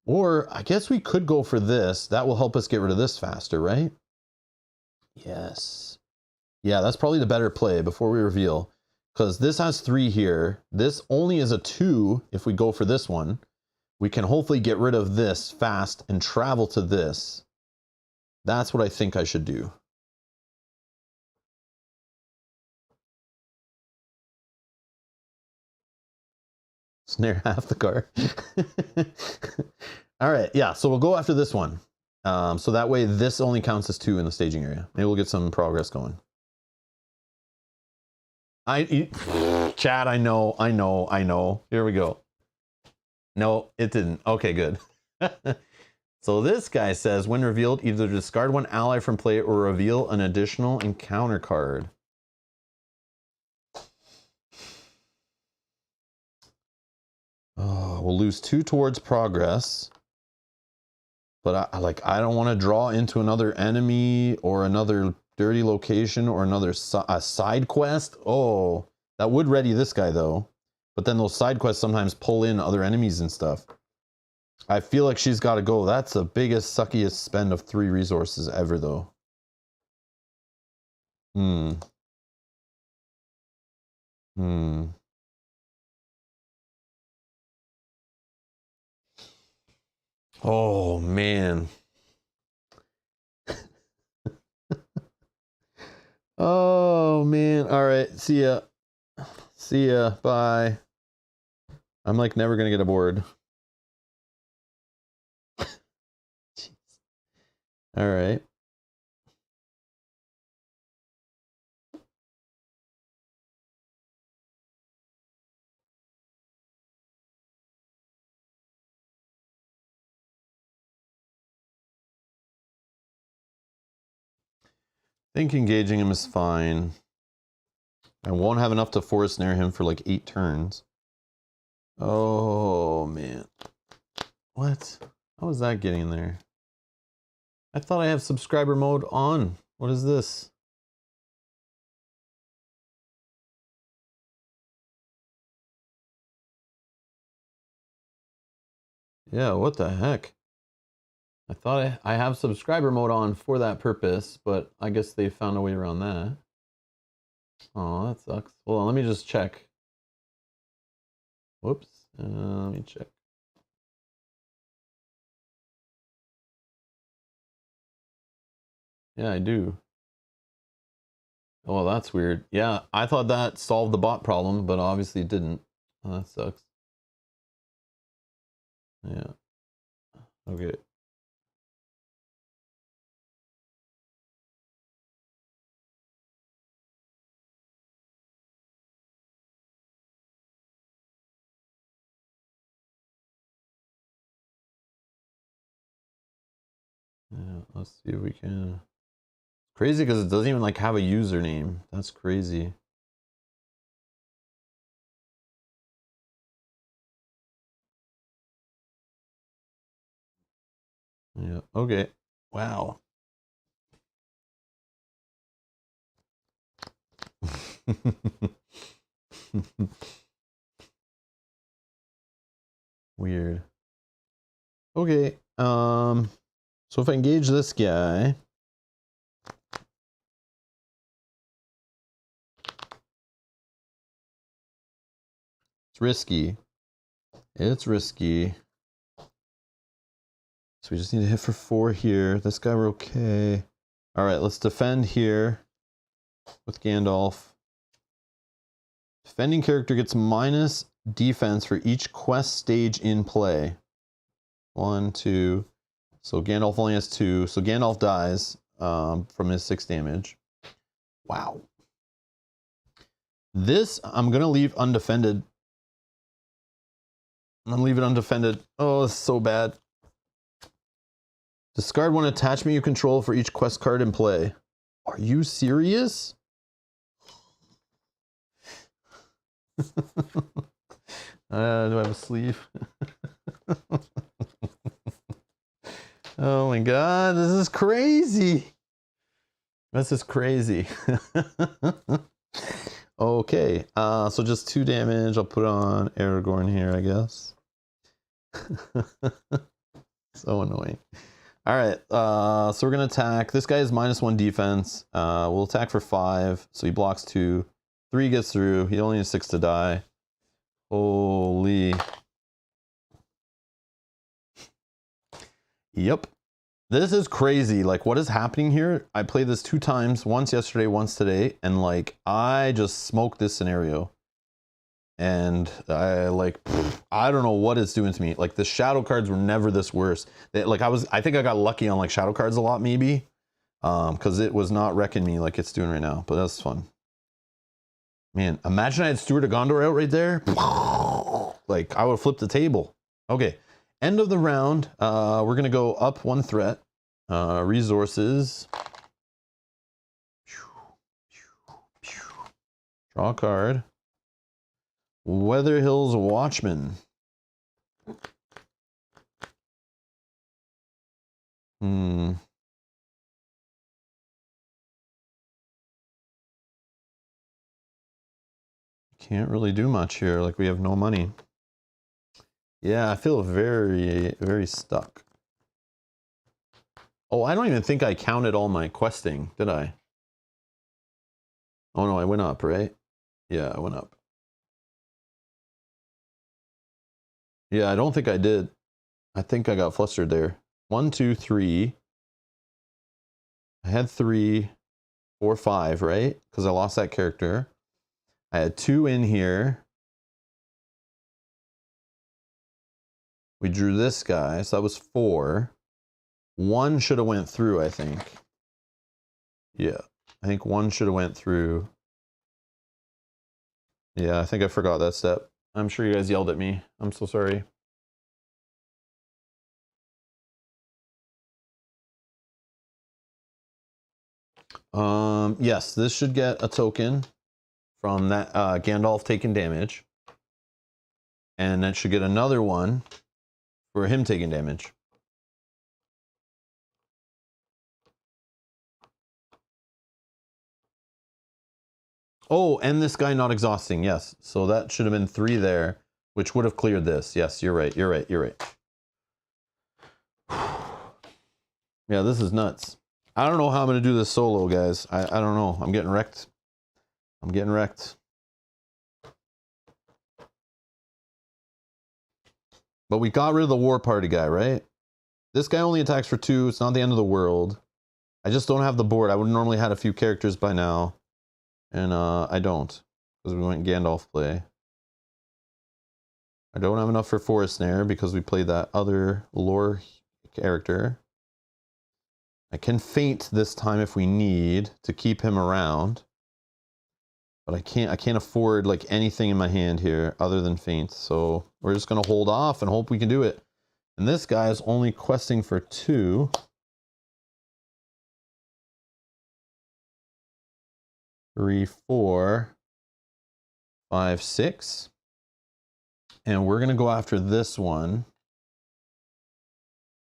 S1: Or I guess we could go for this. That will help us get rid of this faster, right? Yes. Yeah, that's probably the better play before we reveal. Because this has 3 here. This only is a 2 if we go for this one. We can hopefully get rid of this fast and travel to this. That's what I think I should do. Snare half the car. All right, yeah, so we'll go after this one. So that way this only counts as 2 in the staging area. Maybe we'll get some progress going. Chad, I know. Here we go. No, it didn't. Okay, good. So this guy says, when revealed, either discard 1 ally from play or reveal an additional encounter card. Oh, we'll lose 2 towards progress. But I don't want to draw into another enemy or another dirty location or another side quest. Oh, that would ready this guy though. But then those side quests sometimes pull in other enemies and stuff. I feel like she's got to go. That's the biggest, suckiest spend of 3 resources ever though. Oh, man. Oh, man. All right. See ya. See ya. Bye. I'm like never going to get aboard. All right. I think engaging him is fine. I won't have enough to force snare him for like 8 turns. Oh, man. What? How is that getting in there? I thought I have subscriber mode on. What is this? Yeah, what the heck? I thought I have subscriber mode on for that purpose, but I guess they found a way around that. Oh, that sucks. Well, let me just check. Whoops. Let me check. Yeah, I do. Oh, that's weird. Yeah, I thought that solved the bot problem, but obviously it didn't. Oh, that sucks. Yeah. Okay. Yeah, let's see if we can. Crazy because it doesn't even like have a username. That's crazy. Yeah, okay. Wow. Weird. Okay. So if I engage this guy, it's risky. It's risky. So we just need to hit for 4 here. This guy we're okay. All right, let's defend here with Gandalf. Defending character gets minus defense for each quest stage in play. 1, 2. So Gandalf only has 2. So Gandalf dies from his 6 damage. Wow. This I'm going to leave undefended. I'm going to leave it undefended. Oh, it's so bad. Discard 1 attachment you control for each quest card in play. Are you serious? Do I have a sleeve? Oh my god, this is crazy. This is crazy. Okay, so just 2 damage. I'll put on Aragorn here, I guess. So annoying. All right, so we're gonna attack. This guy is -1 defense. We'll attack for 5, so he blocks 2. 3 gets through. He only needs 6 to die. Holy. Yep. This is crazy. Like, what is happening here? I played this 2 times, once yesterday, once today, and like, I just smoked this scenario. And I don't know what it's doing to me. Like, the shadow cards were never this worse. I think I got lucky on like shadow cards a lot, maybe. Because it was not wrecking me like it's doing right now. But that's fun. Man, imagine I had Steward of Gondor out right there. Like, I would have flipped the table. Okay, end of the round. We're gonna go up 1 threat. Resources. Draw a card. Weather Hills Watchman. Can't really do much here. Like, we have no money. Yeah, I feel very, very stuck. Oh, I don't even think I counted all my questing, did I? Oh no, I went up, right? Yeah, I went up. Yeah, I don't think I did. I think I got flustered there. 1, 2, 3. I had 3, 4, 5, right? Because I lost that character. I had 2 in here. We drew this guy, so that was 4. 1 should have went through, I think. Yeah, I think 1 should have went through. Yeah, I think I forgot that step. I'm sure you guys yelled at me. I'm so sorry. Yes, this should get a token from that Gandalf taking damage. And that should get another one for him taking damage. Oh, and this guy not exhausting, yes. So that should have been 3 there, which would have cleared this. Yes, you're right, you're right, you're right. Yeah, this is nuts. I don't know how I'm going to do this solo, guys. I don't know. I'm getting wrecked. I'm getting wrecked. But we got rid of the war party guy, right? This guy only attacks for 2. It's not the end of the world. I just don't have the board. I would normally had a few characters by now. And I don't. Because we went Gandalf play. I don't have enough for Forest Snare because we played that other lore character. I can feint this time if we need to keep him around. But I can't afford like anything in my hand here other than feint. So we're just gonna hold off and hope we can do it. And this guy is only questing for 2. 3, 4, 5, 6. And we're going to go after this one.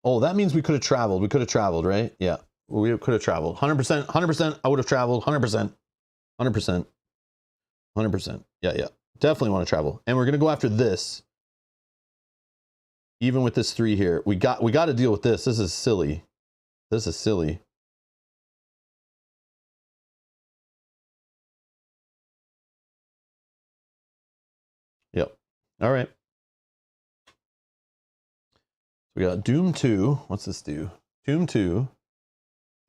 S1: Oh, that means we could have traveled. We could have traveled, right? Yeah, we could have traveled. 100%, 100%. I would have traveled. 100%, 100%, 100%. Yeah. Definitely want to travel. And we're going to go after this. Even with this 3 here, we got to deal with this. This is silly. This is silly. Yep. All right. We got Doom 2. What's this do? Doom 2,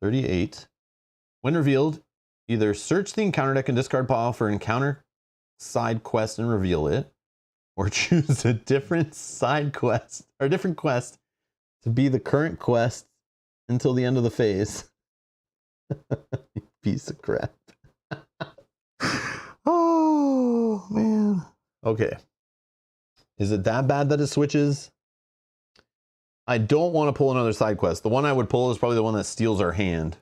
S1: 38. When revealed, either search the encounter deck and discard pile for encounter side quest and reveal it, or choose a different side quest or different quest to be the current quest until the end of the phase. Piece of crap. Oh, man. Okay. Is it that bad that it switches? I don't want to pull another side quest. The one I would pull is probably the one that steals our hand.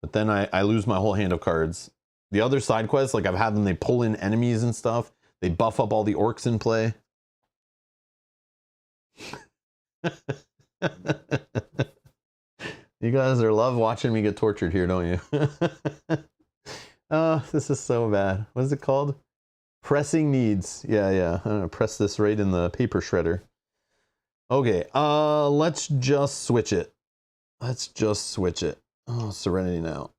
S1: But then I lose my whole hand of cards. The other side quests, like I've had them, they pull in enemies and stuff. They buff up all the orcs in play. You guys love watching me get tortured here, don't you? Oh, this is so bad. What is it called? Pressing needs. Yeah. I'm gonna press this right in the paper shredder. Okay, let's just switch it. Oh, Serenity now.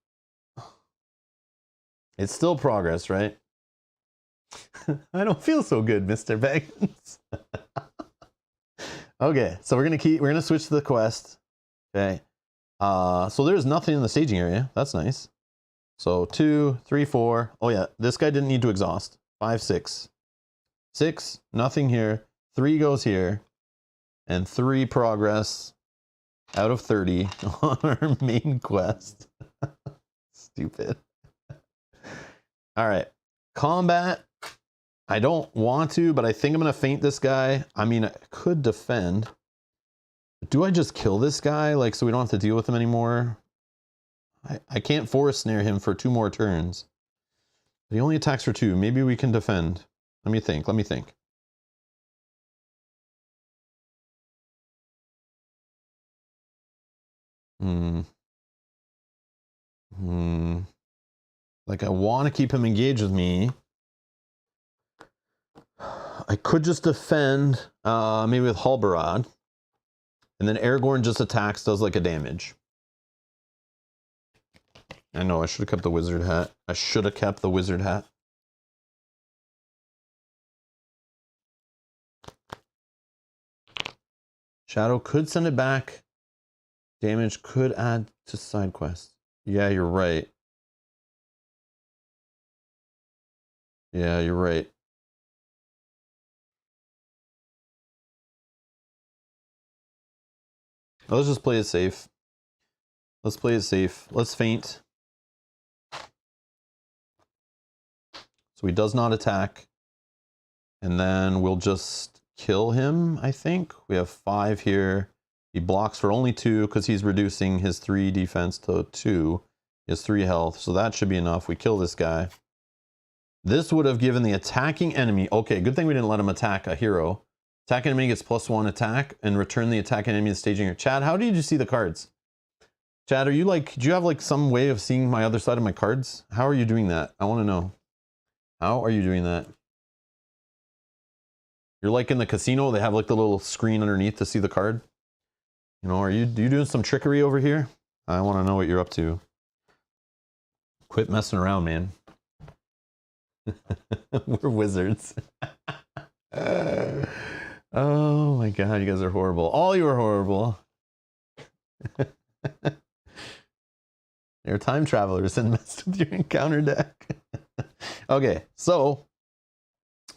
S1: It's still progress, right? I don't feel so good, Mr. Baggins. Okay, so we're gonna switch to the quest. Okay. So there's nothing in the staging area. That's nice. So 2, 3, 4. Oh yeah, this guy didn't need to exhaust. 5, 6. 6, nothing here. 3 goes here. And 3 progress out of 30 on our main quest. Stupid. All right. Combat. I don't want to, but I think I'm going to feint this guy. I mean, I could defend. Do I just kill this guy, like, so we don't have to deal with him anymore? I can't forest snare him for 2 more turns. But he only attacks for 2. Maybe we can defend. Let me think. Like, I want to keep him engaged with me. I could just defend, maybe with Halberad. And then Aragorn just attacks, does like a damage. I know, I should have kept the wizard hat. Shadow could send it back. Damage could add to side quest. Yeah, you're right. Let's just play it safe. Let's feint. So he does not attack. And then we'll just kill him, I think. We have 5 here. He blocks for only 2 because he's reducing his 3 defense to 2. He has 3 health, so that should be enough. We kill this guy. This would have given the attacking enemy... Okay, good thing we didn't let him attack a hero. Attacking enemy gets +1 attack and return the attacking enemy to staging area. Chad, how did you see the cards? Chad, are you like... Do you have like some way of seeing my other side of my cards? How are you doing that? I want to know. How are you doing that? You're like in the casino, they have like the little screen underneath to see the card. You know, are you doing some trickery over here? I want to know what you're up to. Quit messing around, man. We're wizards. Oh my god, you guys are horrible. All you are horrible. You're time travelers and messed with your encounter deck. Okay, so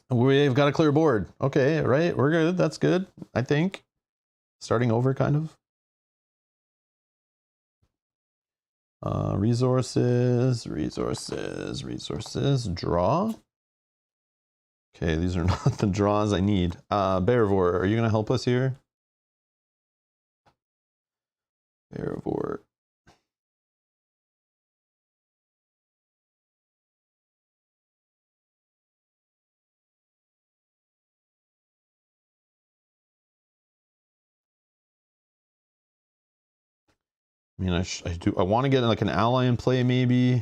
S1: we've got a clear board. Okay, right? We're good. That's good, I think. Starting over, kind of. Resources. Draw. Okay, these are not the draws I need. Bearvor, are you going to help us here? Bearvor. I mean, I want to get like an ally in play, maybe.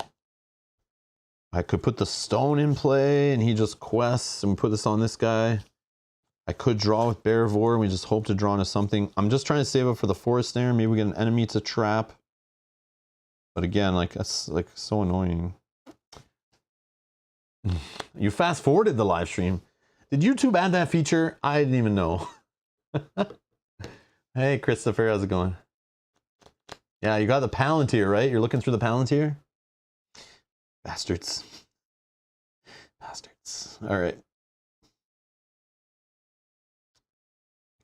S1: I could put the stone in play and he just quests and put this on this guy. I could draw with Bearvor and we just hope to draw into something. I'm just trying to save up for the forest snare. Maybe we get an enemy to trap. But again, like, that's like so annoying. You fast forwarded the live stream. Did YouTube add that feature? I didn't even know. Hey, Christopher, how's it going? Yeah, you got the Palantir, right? You're looking through the Palantir? Bastards. Bastards. All right.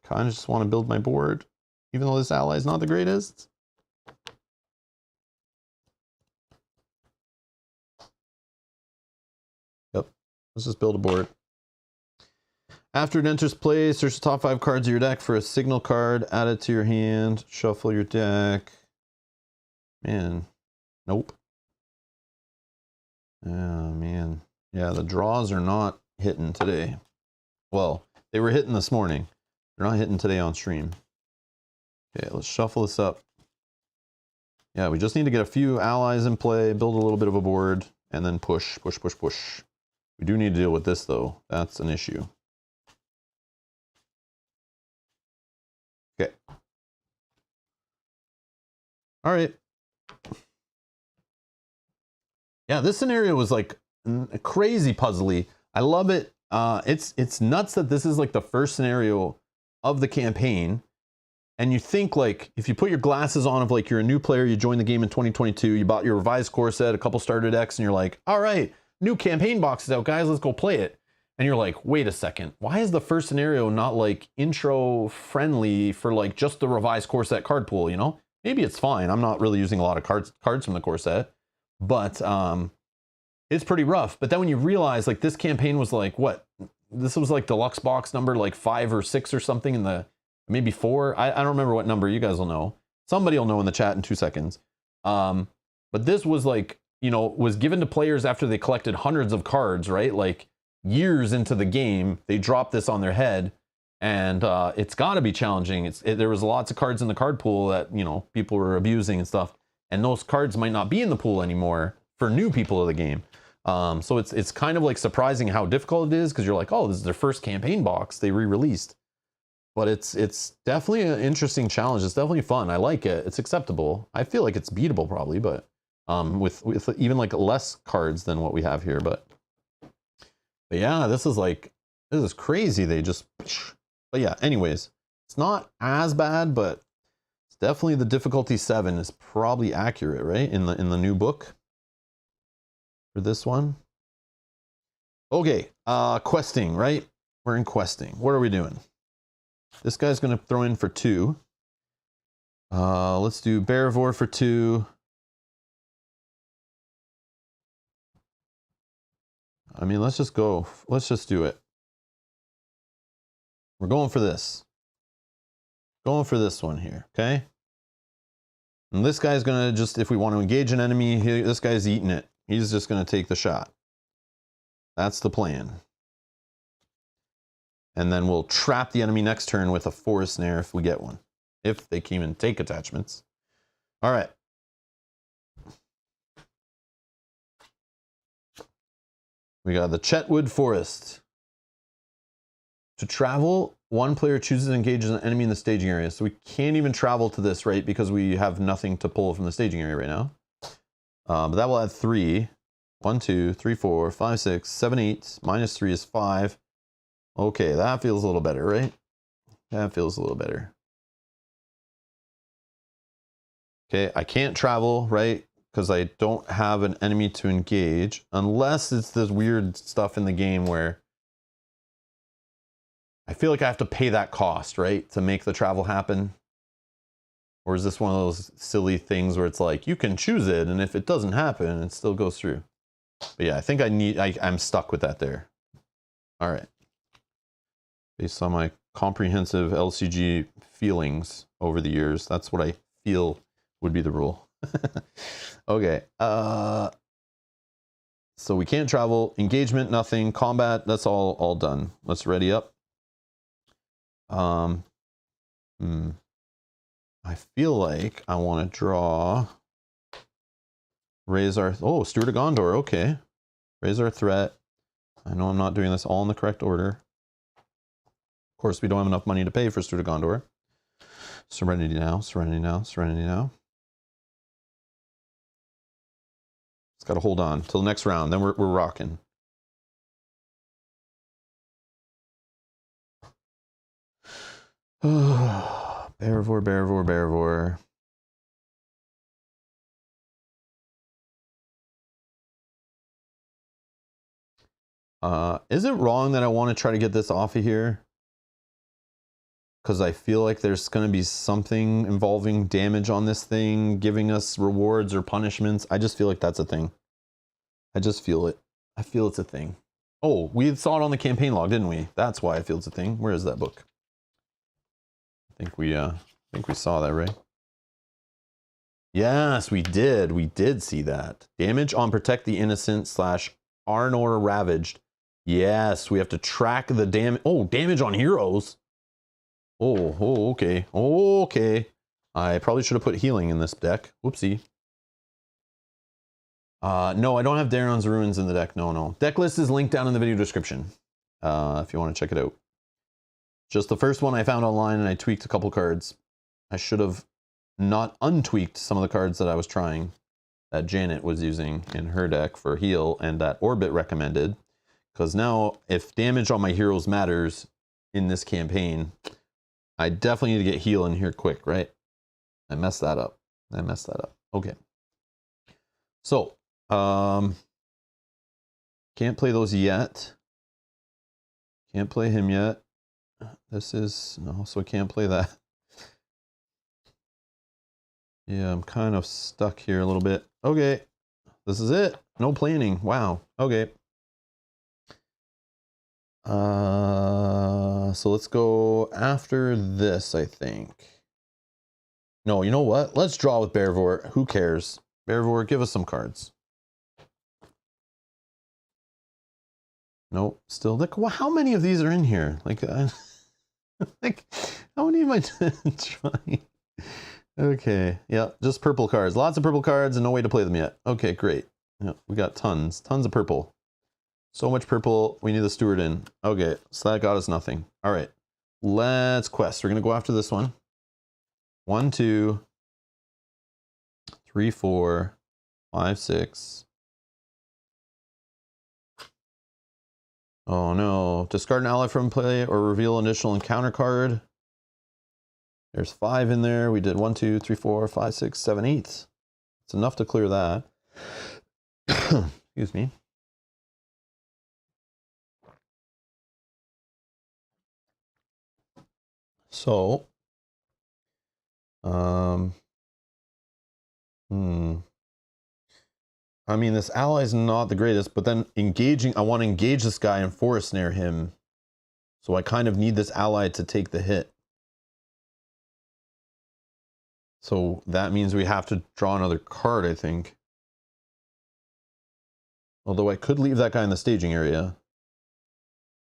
S1: Kind of just want to build my board, even though this ally is not the greatest. Yep. Let's just build a board. After it enters play, search the top 5 cards of your deck for a signal card. Add it to your hand. Shuffle your deck. Man. Nope. Oh, man. Yeah, the draws are not hitting today. Well, they were hitting this morning. They're not hitting today on stream. Okay, let's shuffle this up. Yeah, we just need to get a few allies in play, build a little bit of a board, and then push, push, push, push. We do need to deal with this, though. That's an issue. Okay. All right. Yeah, this scenario was like crazy puzzly. I love it. It's nuts that this is like the first scenario of the campaign. And you think like, if you put your glasses on of like you're a new player, you joined the game in 2022, you bought your revised core set, a couple starter decks, and you're like, all right, new campaign box is out, guys, let's go play it. And you're like, wait a second, why is the first scenario not like intro friendly for like just the revised core set card pool, you know? Maybe it's fine. I'm not really using a lot of cards from the core set, but it's pretty rough. But then when you realize like this campaign was like, what? This was like deluxe box number like 5 or 6 or something in the, maybe 4. I don't remember what number. You guys will know. Somebody will know in the chat in 2 seconds. But this was like, you know, was given to players after they collected hundreds of cards, right? Like years into the game, they dropped this on their head, and it's got to be challenging. There was lots of cards in the card pool that, you know, people were abusing and stuff, and those cards might not be in the pool anymore for new people of the game. So it's kind of like surprising how difficult it is, because you're like, oh, this is their first campaign box they re-released. But it's definitely an interesting challenge. It's definitely fun. I like it. It's acceptable. I feel like it's beatable probably, but with even like less cards than what we have here. But yeah, this is crazy. They just, but yeah, anyways, it's not as bad, but it's definitely the difficulty 7 is probably accurate, right? In the new book for this one. Okay, questing, right? We're in questing. What are we doing? This guy's going to throw in for 2. Let's do Bearvor for 2. I mean, let's just go. Let's just do it. We're going for this. Going for this one here, okay? And this guy's going to just, if we want to engage an enemy, this guy's eating it. He's just going to take the shot. That's the plan. And then we'll trap the enemy next turn with a forest snare if we get one. If they can even take attachments. All right. We got the Chetwood Forest. To travel, one player chooses to engage an enemy in the staging area. So we can't even travel to this, right? Because we have nothing to pull from the staging area right now. But that will add 3. 1, 2, 3, 4, 5, 6, 7, 8. -3 is 5. Okay, that feels a little better, right? That feels a little better. Okay, I can't travel, right? Because I don't have an enemy to engage. Unless it's this weird stuff in the game where I feel like I have to pay that cost, right? To make the travel happen. Or is this one of those silly things where it's like, you can choose it, and if it doesn't happen, it still goes through. But yeah, I think I'm stuck with that there. All right. Based on my comprehensive LCG feelings over the years, that's what I feel would be the rule. Okay. So we can't travel. Engagement, nothing. Combat, that's all done. Let's ready up. I I feel like I want to draw, raise our, oh, Steward of Gondor, okay. Raise our threat. I know I'm not doing this all in the correct order. Of course, we don't have enough money to pay for Steward of Gondor. Serenity now, Serenity now, Serenity now. Just got to hold on till the next round, then we're rocking. Bearvor, Bearvor, Bearvor. Is it wrong that I want to try to get this off of here? Because I feel like there's going to be something involving damage on this thing, giving us rewards or punishments. I just feel like that's a thing. I just feel it. I feel it's a thing. Oh, we saw it on the campaign log, didn't we? That's why I feel it's a thing. Where is that book? I think we saw that, right? Yes, we did. We did see that. Damage on Protect the Innocent / Arnor Ravaged. Yes, we have to track the damage. Oh, damage on heroes. Oh, okay. Okay. I probably should have put healing in this deck. Whoopsie. No, I don't have Daron's Ruins in the deck. No. Deck list is linked down in the video description. If you want to check it out. Just the first one I found online and I tweaked a couple cards. I should have not untweaked some of the cards that I was trying, that Janet was using in her deck for heal and that Orbit recommended. Because now, if damage on my heroes matters in this campaign, I definitely need to get heal in here quick, right? I messed that up. Okay. So, can't play those yet. Can't play him yet. This is, no, so I can't play that. Yeah, I'm kind of stuck here a little bit. Okay, this is it. No planning. Wow. Okay. So let's go after this, I think. No, you know what? Let's draw with Bearvor. Who cares? Bearvor, give us some cards. Nope, still. Like, well, how many of these are in here? Like, like, how many am I trying? Okay, yeah, just purple cards. Lots of purple cards and no way to play them yet. Okay, great. Yeah, we got tons of purple. So much purple, we need the steward in. Okay, so that got us nothing. All right, let's quest. We're gonna go after this one. 1, 2, 3, 4, 5, 6. Oh no, discard an ally from play or reveal an additional encounter card. There's 5 in there. We did 1, 2, 3, 4, 5, 6, 7, 8. It's enough to clear that. Excuse me. So, I mean, this ally is not the greatest, but then engaging, I want to engage this guy and forest snare him. So I kind of need this ally to take the hit. So that means we have to draw another card, I think. Although I could leave that guy in the staging area.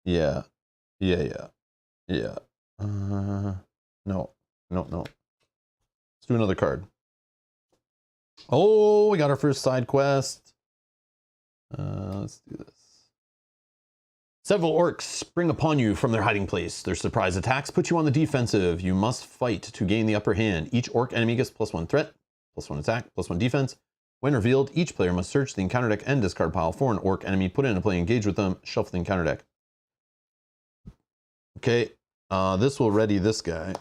S1: Yeah. No. Let's do another card. Oh, we got our first side quest. Let's do this. Several orcs spring upon you from their hiding place. Their surprise attacks put you on the defensive. You must fight to gain the upper hand. Each orc enemy gets +1 threat, +1 attack, +1 defense. When revealed, each player must search the encounter deck and discard pile for an orc enemy, put it into play, engage with them, shuffle the encounter deck. Okay, this will ready this guy.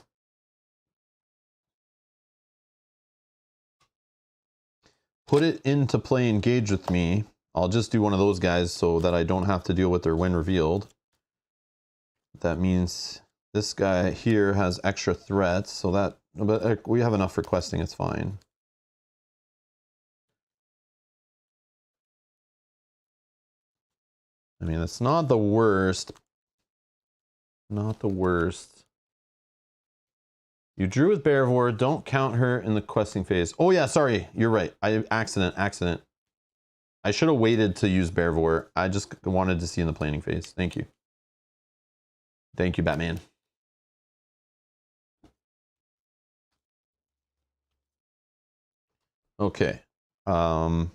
S1: Put it into play, engage with me. I'll just do one of those guys so that I don't have to deal with their when revealed. That means this guy here has extra threats, so that, but we have enough for questing, it's fine. I mean, it's not the worst. Not the worst. You drew with Bearvor, don't count her in the questing phase. Oh yeah, sorry, you're right. Accident. I should have waited to use Bearvor. I just wanted to see in the planning phase. Thank you. Thank you, Batman. Okay. So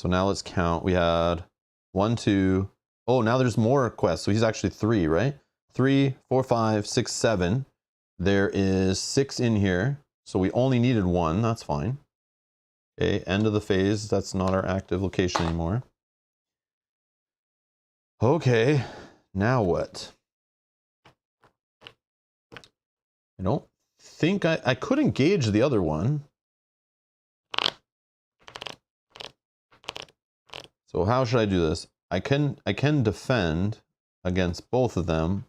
S1: now let's count. We had 1, 2. Oh, now there's more quests. So he's actually 3, right? 3, 4, 5, 6, 7. There is 6 in here. So we only needed 1. That's fine. Okay, end of the phase. That's not our active location anymore. Okay, now what? I don't think I could engage the other one. So how should I do this? I can defend against both of them.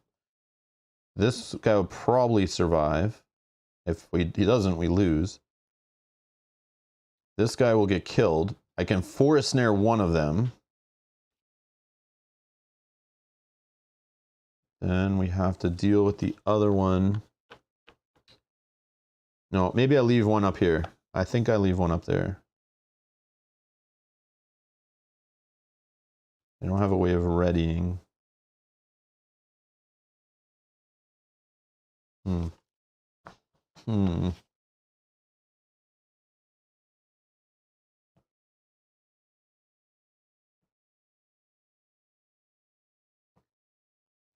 S1: This guy will probably survive. If he doesn't, we lose. This guy will get killed. I can forest snare one of them. Then we have to deal with the other one. No, maybe I leave one up here. I think I leave one up there. I don't have a way of readying.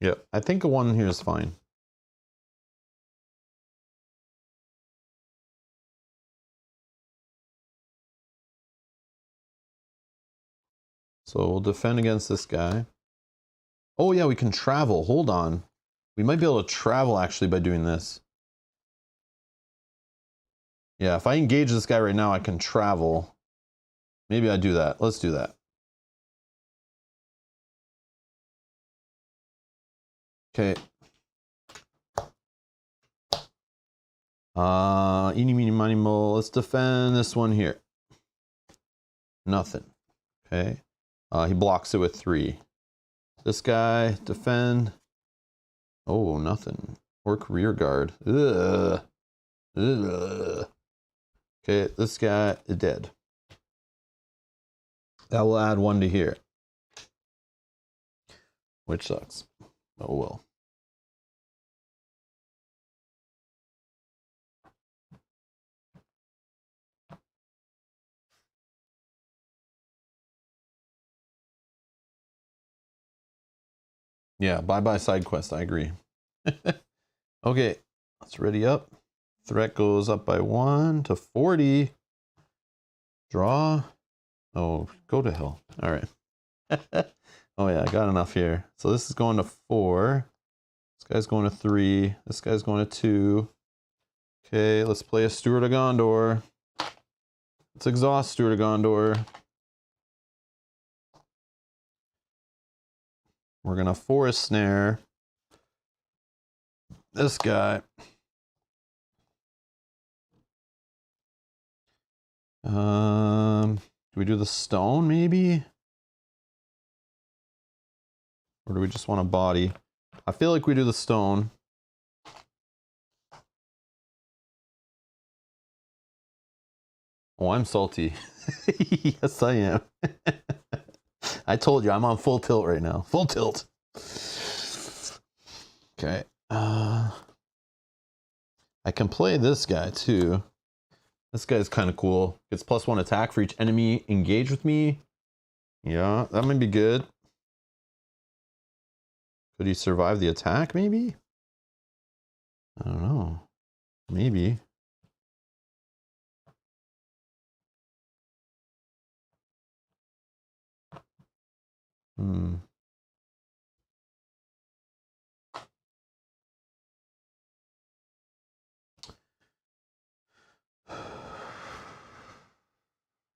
S1: Yeah, I think a one here is fine. So we'll defend against this guy. Oh yeah, we can travel. Hold on. We might be able to travel actually by doing this. Yeah, if I engage this guy right now, I can travel. Maybe I do that. Let's do that. Okay. Eeny, meeny, miny, mo. Let's defend this one here. Nothing. Okay. He blocks it with 3. This guy, defend. Oh, nothing. Orc rear guard. Ugh. Ugh. Okay, this guy is dead. That will add 1 to here. Which sucks. Oh well. Yeah, bye-bye side quest, I agree. Okay, let's ready up. Threat goes up by 1 to 40. Draw. Oh, go to hell. All right. Oh yeah, I got enough here. So this is going to 4. This guy's going to 3. This guy's going to 2. Okay, let's play a Steward of Gondor. Let's exhaust Steward of Gondor. We're going to forest snare this guy. Do we do the stone maybe? Or do we just want a body? I feel like we do the stone. Oh, I'm salty. Yes, I am. I told you, I'm on full tilt right now. Full tilt. Okay. I can play this guy too. This guy's kind of cool. Gets +1 attack for each enemy engaged with me. Yeah, that might be good. Could he survive the attack maybe? I don't know. Maybe.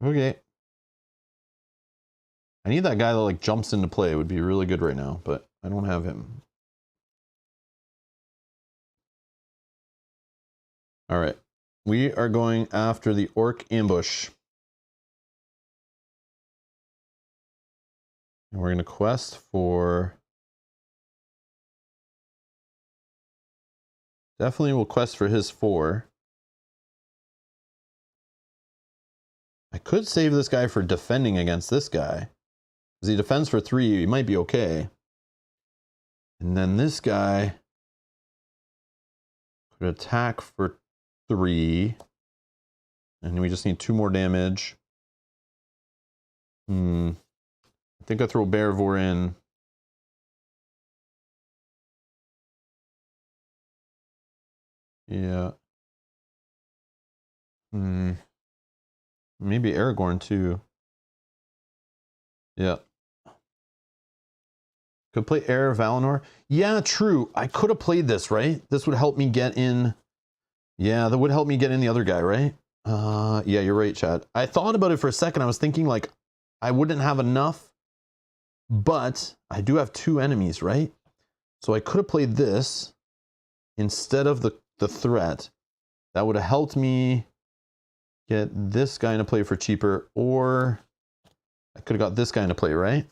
S1: Okay. I need that guy that like jumps into play. It would be really good right now, but I don't have him. All right. We are going after the orc ambush. And we're going to quest for... Definitely will quest for his 4. I could save this guy for defending against this guy. Because he defends for 3, he might be okay. And then this guy could attack for 3. And we just need 2 more damage. I think I throw Bearvore in. Yeah. Maybe Aragorn too. Yeah. Could play Heir of Valinor. Yeah, true. I could have played this, right? This would help me get in. Yeah, that would help me get in the other guy, right? Yeah, you're right, Chad. I thought about it for a second. I was thinking like I wouldn't have enough, but I do have 2 enemies, right? So I could have played this instead of the threat. That would have helped me get this guy into play for cheaper, or I could have got this guy into play, right?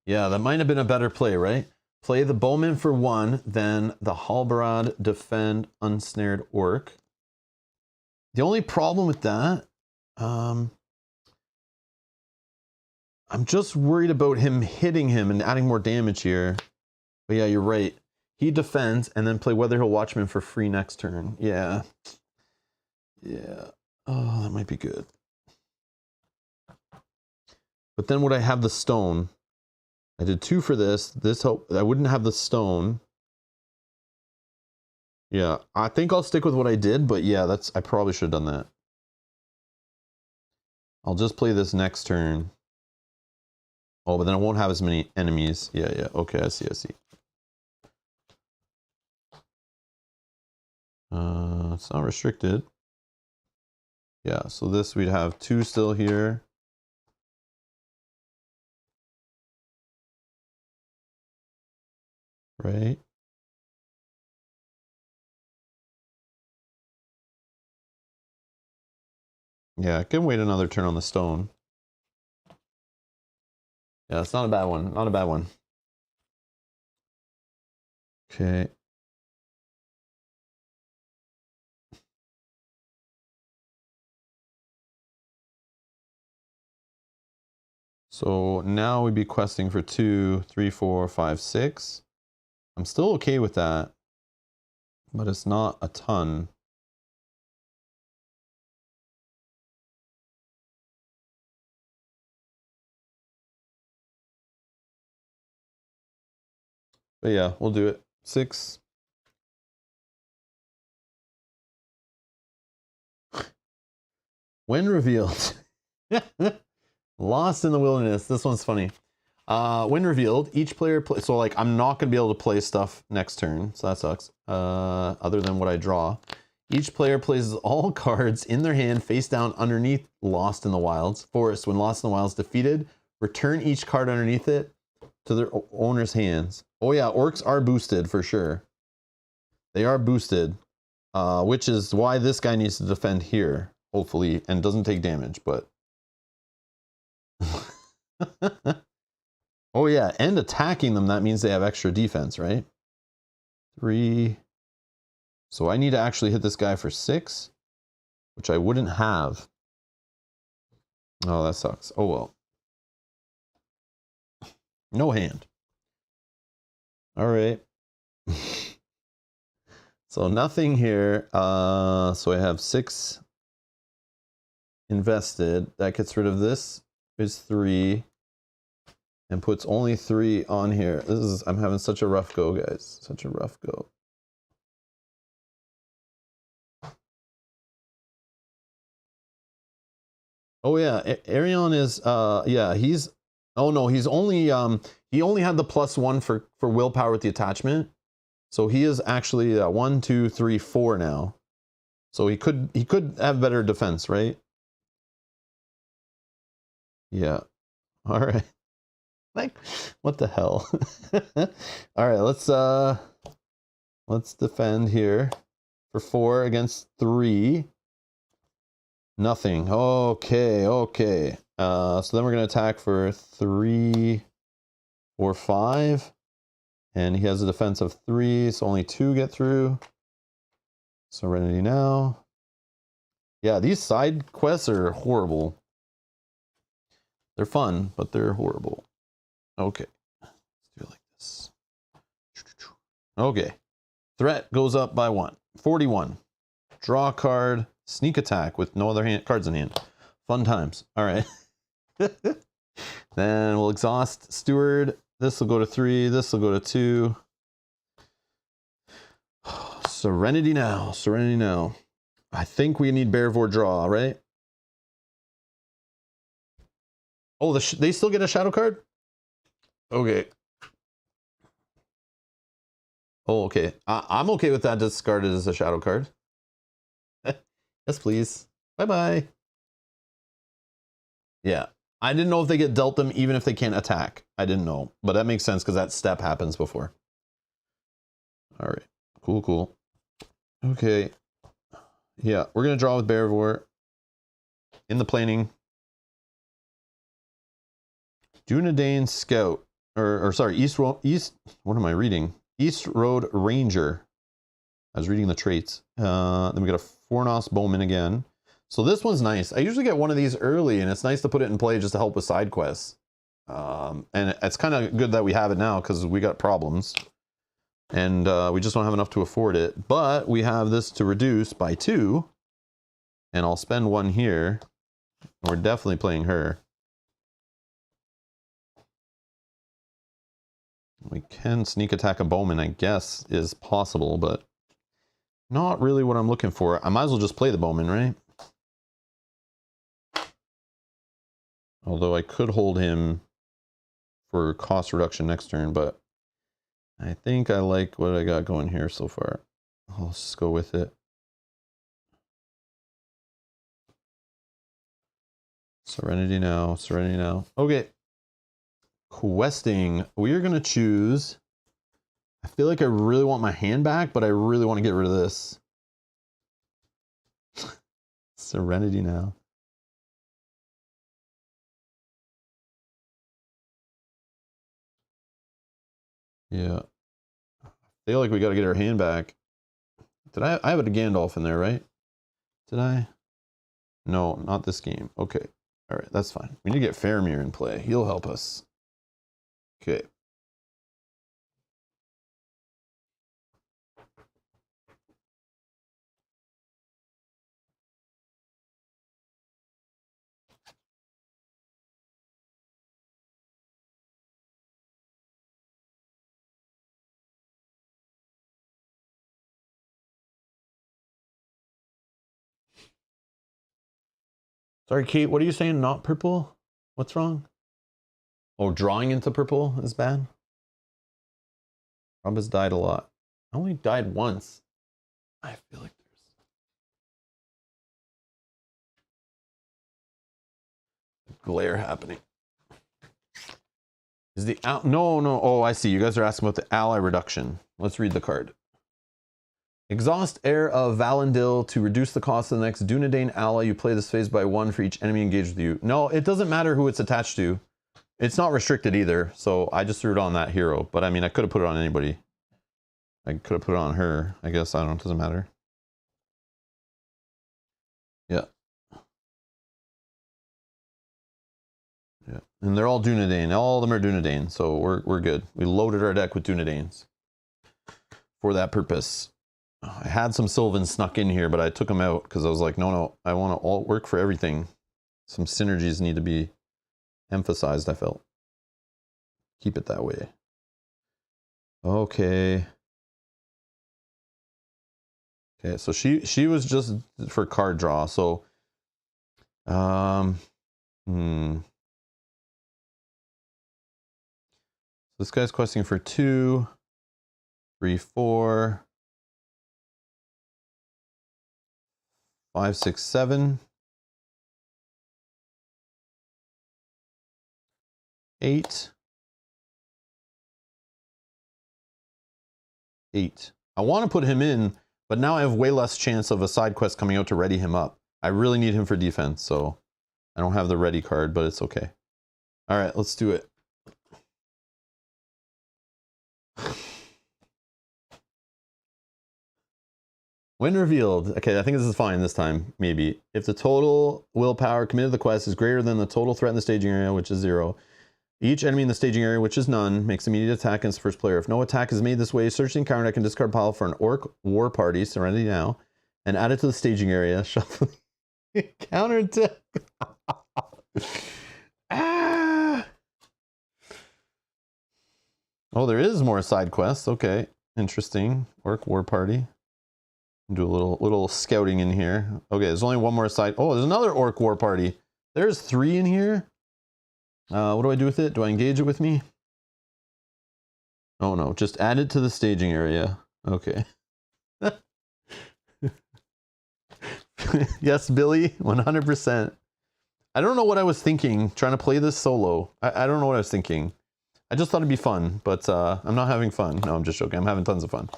S1: Yeah, that might have been a better play, right? Play the Bowman for 1, then the Halbarad defend Unsnared Orc. The only problem with that, I'm just worried about him hitting him and adding more damage here. But yeah, you're right. He defends and then play Weatherhill Watchman for free next turn. Yeah. Yeah. Oh, that might be good. But then would I have the stone? I did 2 for this. This help. I wouldn't have the stone. Yeah, I think I'll stick with what I did, but yeah, I probably should have done that. I'll just play this next turn. Oh, but then I won't have as many enemies. Yeah, yeah. Okay, I see, I see. It's not restricted. Yeah, so this we'd have 2 still here. Right? Yeah, I can wait another turn on the stone. Yeah, it's not a bad one. Not a bad one. Okay. So now we'd be questing for 2, 3, 4, 5, 6. I'm still okay with that, but it's not a ton. But yeah, we'll do it. 6. When revealed. Lost in the Wilderness. This one's funny. When revealed, each player so like I'm not gonna be able to play stuff next turn, so that sucks. Other than what I draw. Each player places all cards in their hand face down underneath Lost in the Wilds forest. When Lost in the Wilds defeated, return each card underneath it to their owner's hands. Oh yeah, orcs are boosted for sure. They are boosted, which is why this guy needs to defend here, hopefully, and doesn't take damage, but oh yeah, and attacking them, that means they have extra defense, right? 3. So I need to actually hit this guy for 6, which I wouldn't have. Oh, that sucks. Oh well. No hand. All right. So nothing here. So I have 6 invested. That gets rid of this. Is 3. And puts only 3 on here. I'm having such a rough go, guys. Such a rough go. Oh yeah, Arion is yeah, he's oh no, he's only he only had the +1 for willpower with the attachment. So he is actually 1, 2, 3, 4 now. So he could have better defense, right? Yeah. All right. Like what the hell? All right, let's defend here for 4 against 3. Nothing. Okay, okay. So then we're gonna attack for 3 or 5. And he has a defense of 3, so only 2 get through. Serenity now. Yeah, these side quests are horrible. They're fun, but they're horrible. Okay. Let's do it like this. Okay. Threat goes up by 1. 41. Draw a card. Sneak attack with no other cards in hand. Fun times. All right. Then we'll exhaust Steward. This will go to 3. This will go to 2. Serenity now. Serenity now. I think we need Bearvor draw, right? Oh, they still get a shadow card? Okay. Oh, okay. I'm okay with that discarded as a shadow card. Yes, please. Bye-bye. Yeah. I didn't know if they get dealt them even if they can't attack. I didn't know. But that makes sense because that step happens before. All right. Cool, cool. Okay. Yeah, we're going to draw with Bearvor. In the planing. Dunedain Scout. Or sorry, East, what am I reading? East Road Ranger. I was reading the traits. Then we got a Fornos Bowman again. So this one's nice. I usually get one of these early, and it's nice to put it in play just to help with side quests. And it's kind of good that we have it now because we got problems. And we just don't have enough to afford it. But we have this to reduce by 2. And I'll spend 1 here. We're definitely playing her. We can sneak attack a Bowman, I guess, is possible, but not really what I'm looking for. I might as well just play the Bowman, right? Although I could hold him for cost reduction next turn, but I think I like what I got going here so far. I'll just go with it. Serenity now, Serenity now. Okay. Questing. We are going to choose. I feel like I really want my hand back, but I really want to get rid of this. Serenity now. Yeah. I feel like we got to get our hand back. Did I have a Gandalf in there, right? Did I? No, not this game. Okay. All right, that's fine. We need to get Faramir in play. He'll help us. Okay. Sorry, Kate, what are you saying? Not purple? What's wrong? Oh, drawing into purple is bad? Rob has died a lot. I only died once. I feel like there's glare happening. Is the no. Oh, I see. You guys are asking about the ally reduction. Let's read the card. Exhaust Heir of Valendil to reduce the cost of the next Dunedain ally. You play this phase by 1 for each enemy engaged with you. No, it doesn't matter who it's attached to. It's not restricted either, so I just threw it on that hero. But I mean, I could have put it on anybody. I could have put it on her. I guess, I don't know, it doesn't matter. Yeah. Yeah, and they're all Dunedain. All of them are Dunedain, so we're good. We loaded our deck with Dunedains for that purpose. I had some Sylvans snuck in here, but I took them out because I was like, no, I want to all work for everything. Some synergies need to be emphasized, I felt. Keep it that way. Okay. Okay, so she was just for card draw, so this guy's questing for 2, 3, 4, 5, 6, 7, 8. 8. I want to put him in, but now I have way less chance of a side quest coming out to ready him up. I really need him for defense, so I don't have the ready card, but it's okay. All right, let's do it. When revealed, okay, I think this is fine this time, maybe. If the total willpower committed to the quest is greater than the total threat in the staging area, which is 0, Each enemy in the staging area, which is none, makes immediate attack against the first player. If no attack is made this way, search the encounter deck and discard pile for an Orc War Party, Serenity now, and add it to the staging area. Shuffle counter deck. Ah! Oh, there is more side quests. Okay, interesting. Orc War Party. Do a little scouting in here. Okay, there's only one more side. Oh, there's another Orc War Party. There's 3 in here. What do I do with it? Do I engage it with me? Oh no, just add it to the staging area. Okay. Yes, Billy, 100%. I don't know what I was thinking trying to play this solo. I don't know what I was thinking. I just thought it'd be fun, but I'm not having fun. No, I'm just joking. I'm having tons of fun.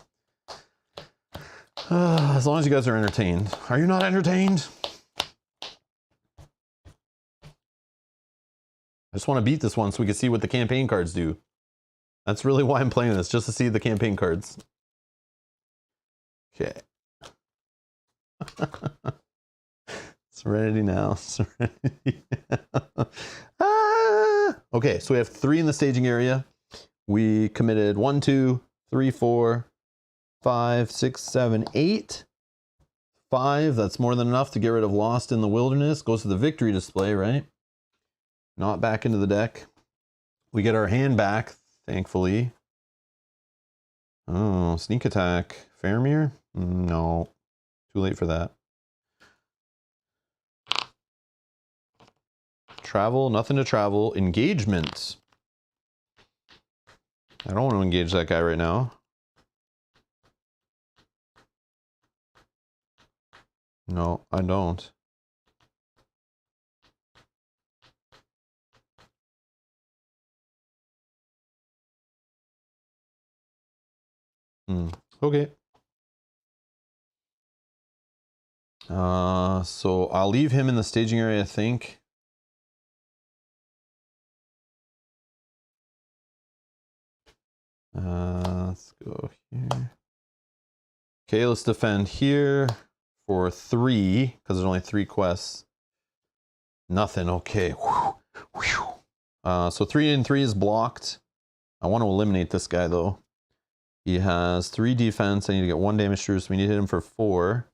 S1: As long as you guys are entertained. Are you not entertained? I just want to beat this one so we can see what the campaign cards do. That's really why I'm playing this, just to see the campaign cards. Okay. Serenity now. Serenity now. Ah! Okay, so we have 3 in the staging area. We committed 1, 2, 3, 4, 5, 6, 7, 8. 5, that's more than enough to get rid of Lost in the Wilderness. Goes to the victory display, right? Not back into the deck. We get our hand back, thankfully. Oh, sneak attack. Faramir? No. Too late for that. Travel, nothing to travel. Engagement. I don't want to engage that guy right now. No, I don't. Okay. So I'll leave him in the staging area, I think. Let's go here. Okay, let's defend here for 3, because there's only 3 quests. Nothing, okay. Whew. Whew. So 3 and 3 is blocked. I want to eliminate this guy though. He has 3 defense. I need to get 1 damage through, so we need to hit him for 4.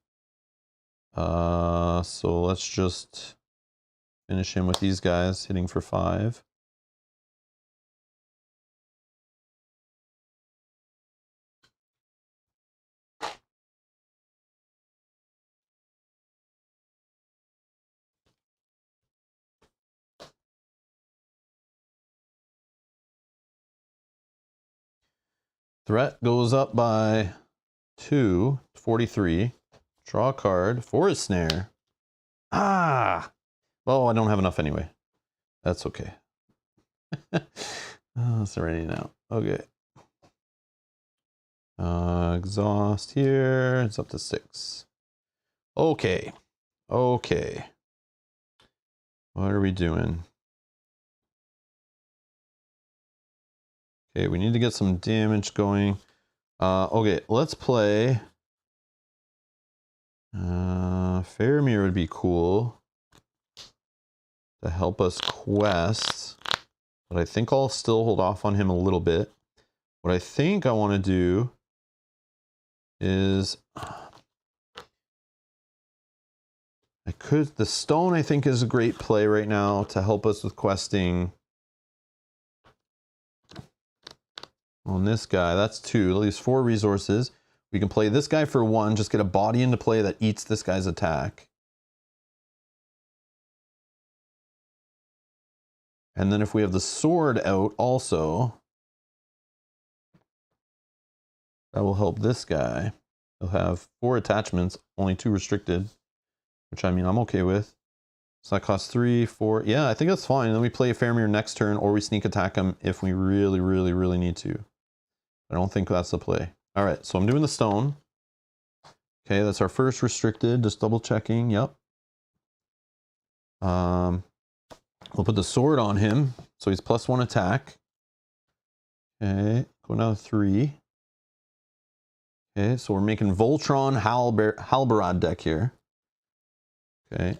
S1: So let's just finish him with these guys, hitting for 5. Threat goes up by 2, 43. Draw a card. Forest Snare. Ah! Well, I don't have enough anyway. That's okay. Oh, Serenity now. Okay. Exhaust here. It's up to 6. Okay. Okay. What are we doing? Okay, we need to get some damage going. Okay, let's play. Faramir would be cool to help us quest, but I think I'll still hold off on him a little bit. What I think I want to do is the stone I think is a great play right now to help us with questing on this guy. That's 2, at least 4 resources. We can play this guy for 1, just get a body into play that eats this guy's attack. And then if we have the sword out also, that will help this guy. He'll have 4 attachments, only 2 restricted, which I mean I'm okay with. So that costs 3, 4. Yeah, I think that's fine. And then we play Faramir next turn, or we sneak attack him if we really, really, really need to. I don't think that's the play. All right, so I'm doing the stone. Okay, that's our first restricted, just double checking, yep. We'll put the sword on him, so he's +1 attack. Okay, go down to 3. Okay, so we're making Voltron Halberad deck here. Okay.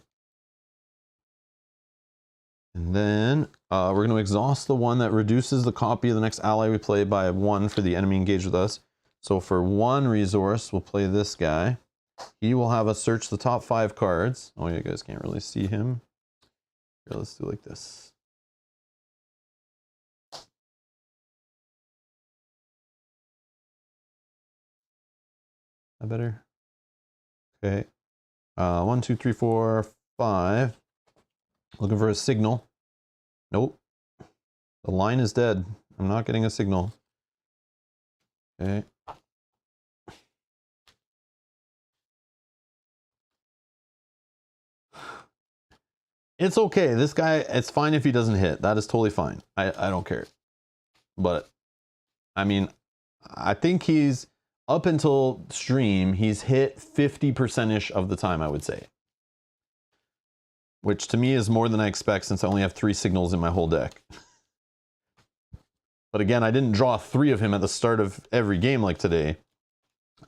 S1: And then we're going to exhaust the one that reduces the copy of the next ally we play by 1 for the enemy engaged with us. So for 1 resource, we'll play this guy. He will have us search the top 5 cards. Oh, you guys can't really see him. Here, let's do like this. That better? Okay. 1, 2, 3, 4, 5. Looking for a signal. Nope. The line is dead. I'm not getting a signal. Okay. It's okay. This guy, it's fine if he doesn't hit. That is totally fine. I don't care. But, I mean, I think he's, up until stream, he's hit 50%-ish of the time, I would say. Which to me is more than I expect since I only have 3 signals in my whole deck. But again, I didn't draw 3 of him at the start of every game like today.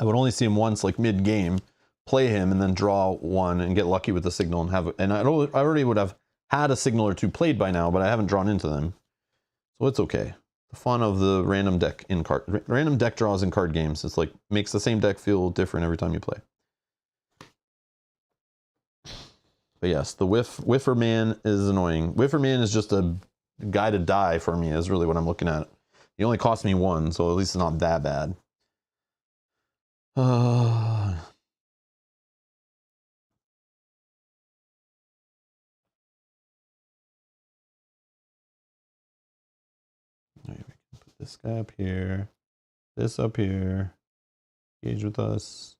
S1: I would only see him once like mid-game, play him, and then draw 1 and get lucky with the signal and have, and I already would have had a signal or 2 played by now, but I haven't drawn into them. So it's okay. The fun of the random deck draws in card games. It's like makes the same deck feel different every time you play. But yes, the Whiffer Man is annoying. Whiffer Man is just a guy to die for me, is really what I'm looking at. He only cost me 1, so at least it's not that bad. Right, we can put this guy up here, this up here, engage with us.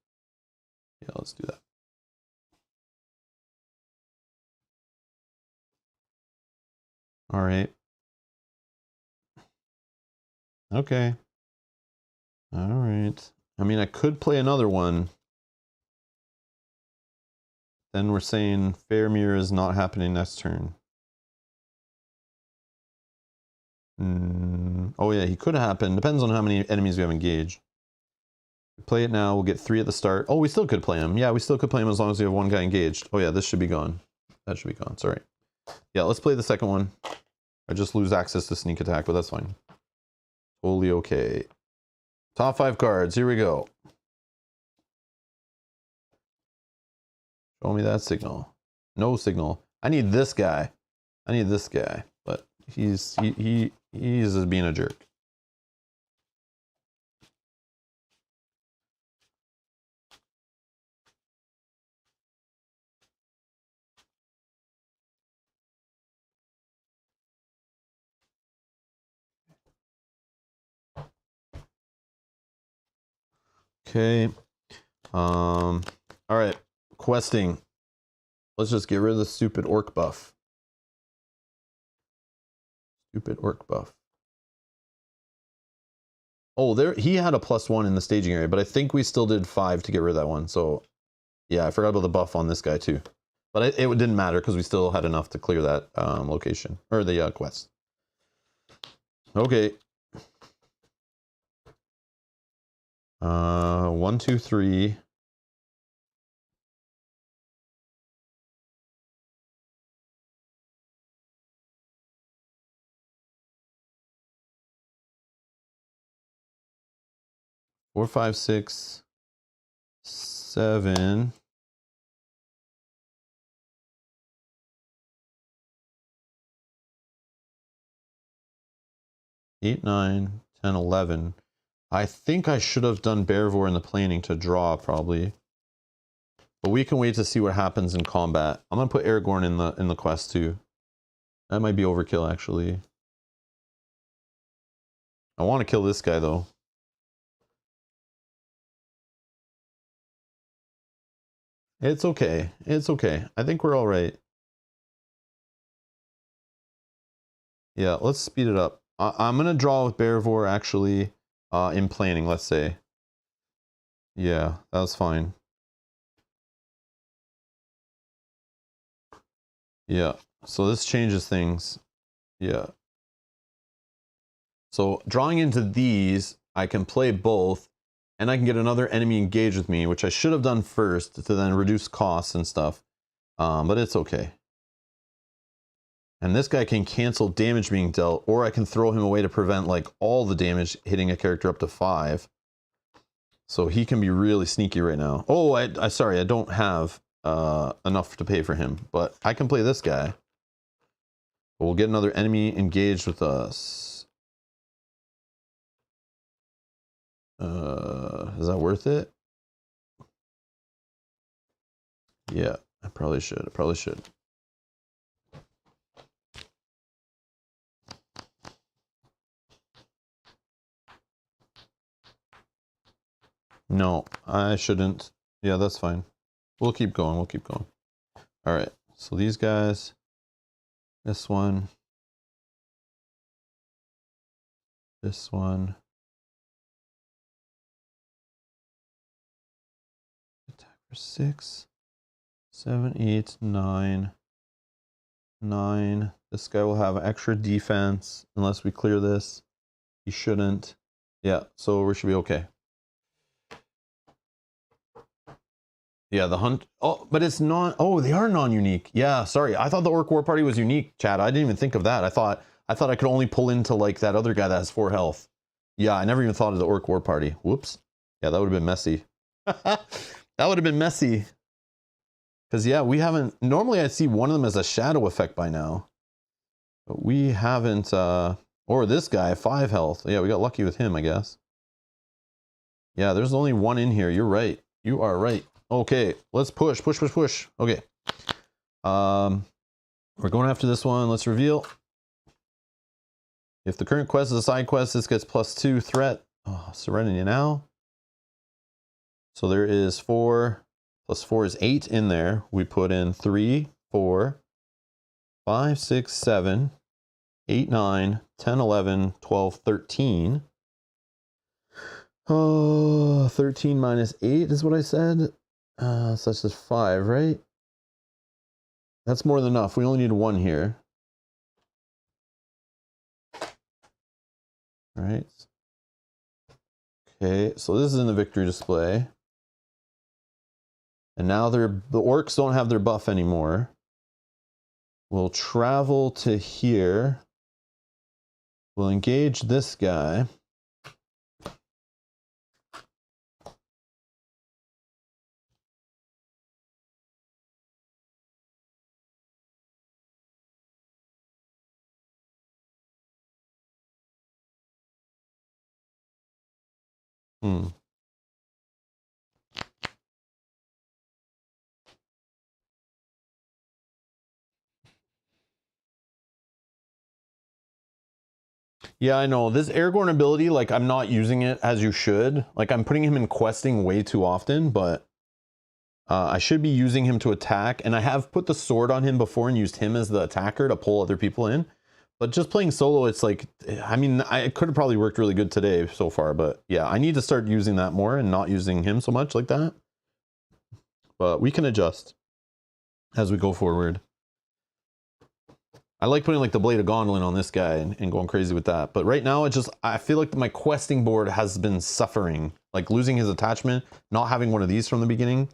S1: Yeah, let's do that. All right. Okay. All right. I mean, I could play another one. Then we're saying Faramir is not happening next turn. Oh yeah, he could happen. Depends on how many enemies we have engaged. Play it now, we'll get 3 at the start. Oh, we still could play him. Yeah, we still could play him as long as we have 1 guy engaged. Oh yeah, this should be gone. That should be gone, sorry. Yeah, let's play the second one. I just lose access to sneak attack, but that's fine. Totally okay. Top 5 cards, here we go. Show me that signal. No signal. I need this guy. I need this guy, but he's just being a jerk. Okay. All right. Questing. Let's just get rid of the stupid orc buff. Stupid orc buff. Oh, there he had a +1 in the staging area, but I think we still did 5 to get rid of that one. So yeah, I forgot about the buff on this guy too. But it didn't matter because we still had enough to clear that location or the quest. Okay. 1, 2, 3. Four, 5, 6, 7. 8, 9, 10, 11. I think I should have done Bearvor in the planning to draw probably. But we can wait to see what happens in combat. I'm gonna put Aragorn in the quest too. That might be overkill actually. I want to kill this guy though. It's okay. It's okay. I think we're all right. Yeah, let's speed it up. I'm gonna draw with Bearvor actually in planning, let's say. Yeah, that's fine. Yeah, so this changes things. Yeah. So drawing into these, I can play both, and I can get another enemy engaged with me, which I should have done first to then reduce costs and stuff. But it's okay. And this guy can cancel damage being dealt, or I can throw him away to prevent like all the damage hitting a character up to 5. So he can be really sneaky right now. Oh, sorry, I don't have enough to pay for him, but I can play this guy. We'll get another enemy engaged with us. Is that worth it? Yeah, I probably should. I probably should. No, I shouldn't. Yeah, that's fine. We'll keep going. We'll keep going. All right. So these guys, this one, this one. Attack for 6, 7, 8, 9, 9. This guy will have extra defense unless we clear this. He shouldn't. Yeah, so we should be okay. Yeah, the hunt. Oh, but it's not. Oh, they are non-unique. Yeah, sorry. I thought the Orc War Party was unique, Chad. I didn't even think of that. I thought I could only pull into like that other guy that has 4 health. Yeah, I never even thought of the Orc War Party. Whoops. Yeah, that would have been messy. That would have been messy. Because yeah, we haven't. Normally, I'd see one of them as a shadow effect by now, but we haven't. Or this guy, 5 health. Yeah, we got lucky with him, I guess. Yeah, there's only one in here. You're right. You are right. Okay, let's push. Okay. We're going after this one. Let's reveal. If the current quest is a side quest, this gets +2 threat. Oh, Serenity now. So there is 4 plus 4 is 8 in there. We put in 3, 4, 5, 6, 7, 8, 9, 10, 11, 12, 13. Oh, 13 minus 8 is what I said. Such as 5, right? That's more than enough. We only need 1 here. All right. Okay, so this is in the victory display. And now the orcs don't have their buff anymore. We'll travel to here. We'll engage this guy. Yeah, I know. This Aragorn ability, like, I'm not using it as you should. Like, I'm putting him in questing way too often, but I should be using him to attack. And I have put the sword on him before and used him as the attacker to pull other people in. But just playing solo, it's like, I mean, it could have probably worked really good today so far. But yeah, I need to start using that more and not using him so much like that. But we can adjust as we go forward. I like putting like the Blade of Gondolin on this guy and going crazy with that. But right now, I feel like my questing board has been suffering. Like losing his attachment, not having one of these from the beginning.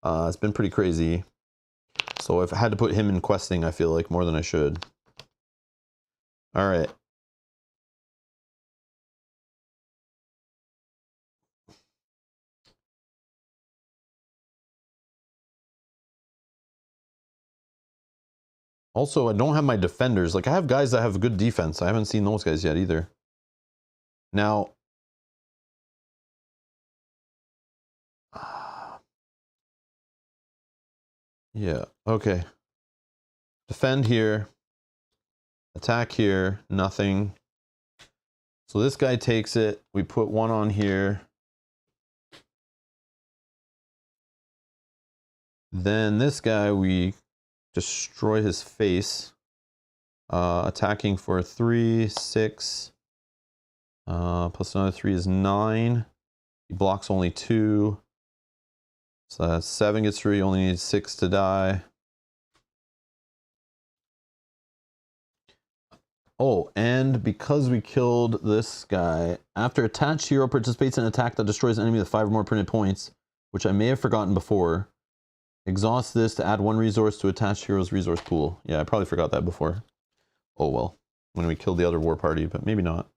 S1: It's been pretty crazy. So if I had to put him in questing, I feel like more than I should. All right. Also, I don't have my defenders. Like, I have guys that have good defense. I haven't seen those guys yet either. Now, yeah, okay. Defend here. Attack here. Nothing. So this guy takes it. We put 1 on here. Then this guy, we destroy his face. Attacking for 3, 6. Plus another 3 is 9. He blocks only 2. So that's 7 gets through. You only need 6 to die. Oh, and because we killed this guy, after attached hero participates in an attack that destroys an enemy with 5 or more printed points, which I may have forgotten before, exhaust this to add 1 resource to attached hero's resource pool. Yeah, I probably forgot that before. Oh well, when we killed the other war party, but maybe not.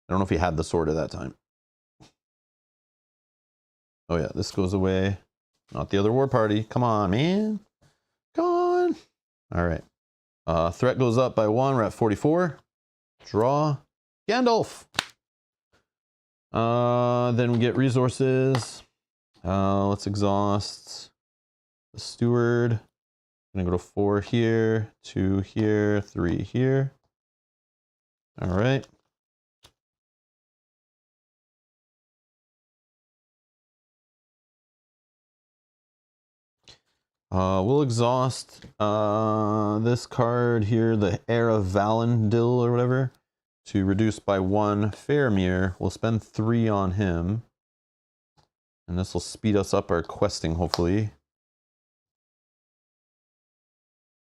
S1: I don't know if he had the sword at that time. Oh yeah, this goes away. Not the other war party. Come on, man. Come on. All right. Threat goes up by 1. We're at 44. Draw. Gandalf. Then we get resources. Let's exhaust the steward. I'm gonna go to 4 here, 2 here, 3 here. All right. We'll exhaust this card here, the Heir of Valendil or whatever, to reduce by 1 Faramir. We'll spend 3 on him. And this will speed us up our questing, hopefully.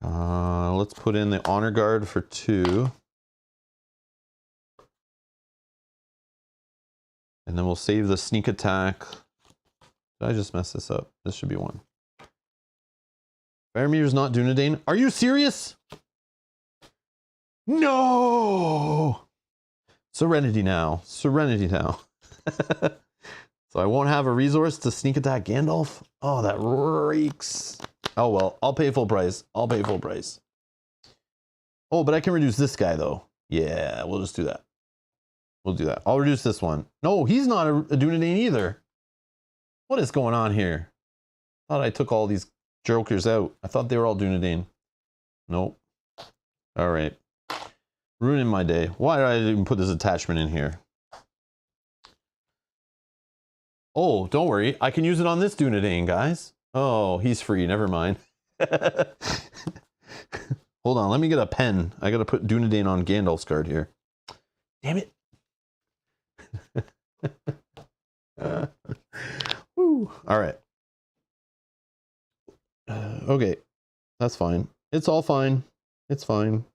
S1: Let's put in the Honor Guard for 2. And then we'll save the sneak attack. Did I just mess this up? This should be 1. Faramir's not Dunedain. Are you serious? No! Serenity now. Serenity now. So I won't have a resource to sneak attack Gandalf? Oh, that reeks. Oh well, I'll pay full price. I'll pay full price. Oh, but I can reduce this guy though. Yeah, we'll just do that. We'll do that. I'll reduce this one. No, he's not a Dunedain either. What is going on here? Thought I took all these jokers out. I thought they were all Dunedain. Nope. All right. Ruining my day. Why did I even put this attachment in here? Oh, don't worry. I can use it on this Dunedain, guys. Oh, he's free. Never mind. Hold on. Let me get a pen. I got to put Dunedain on Gandalf's card here. Damn it. Woo. All right. Okay. That's fine. It's all fine. It's fine.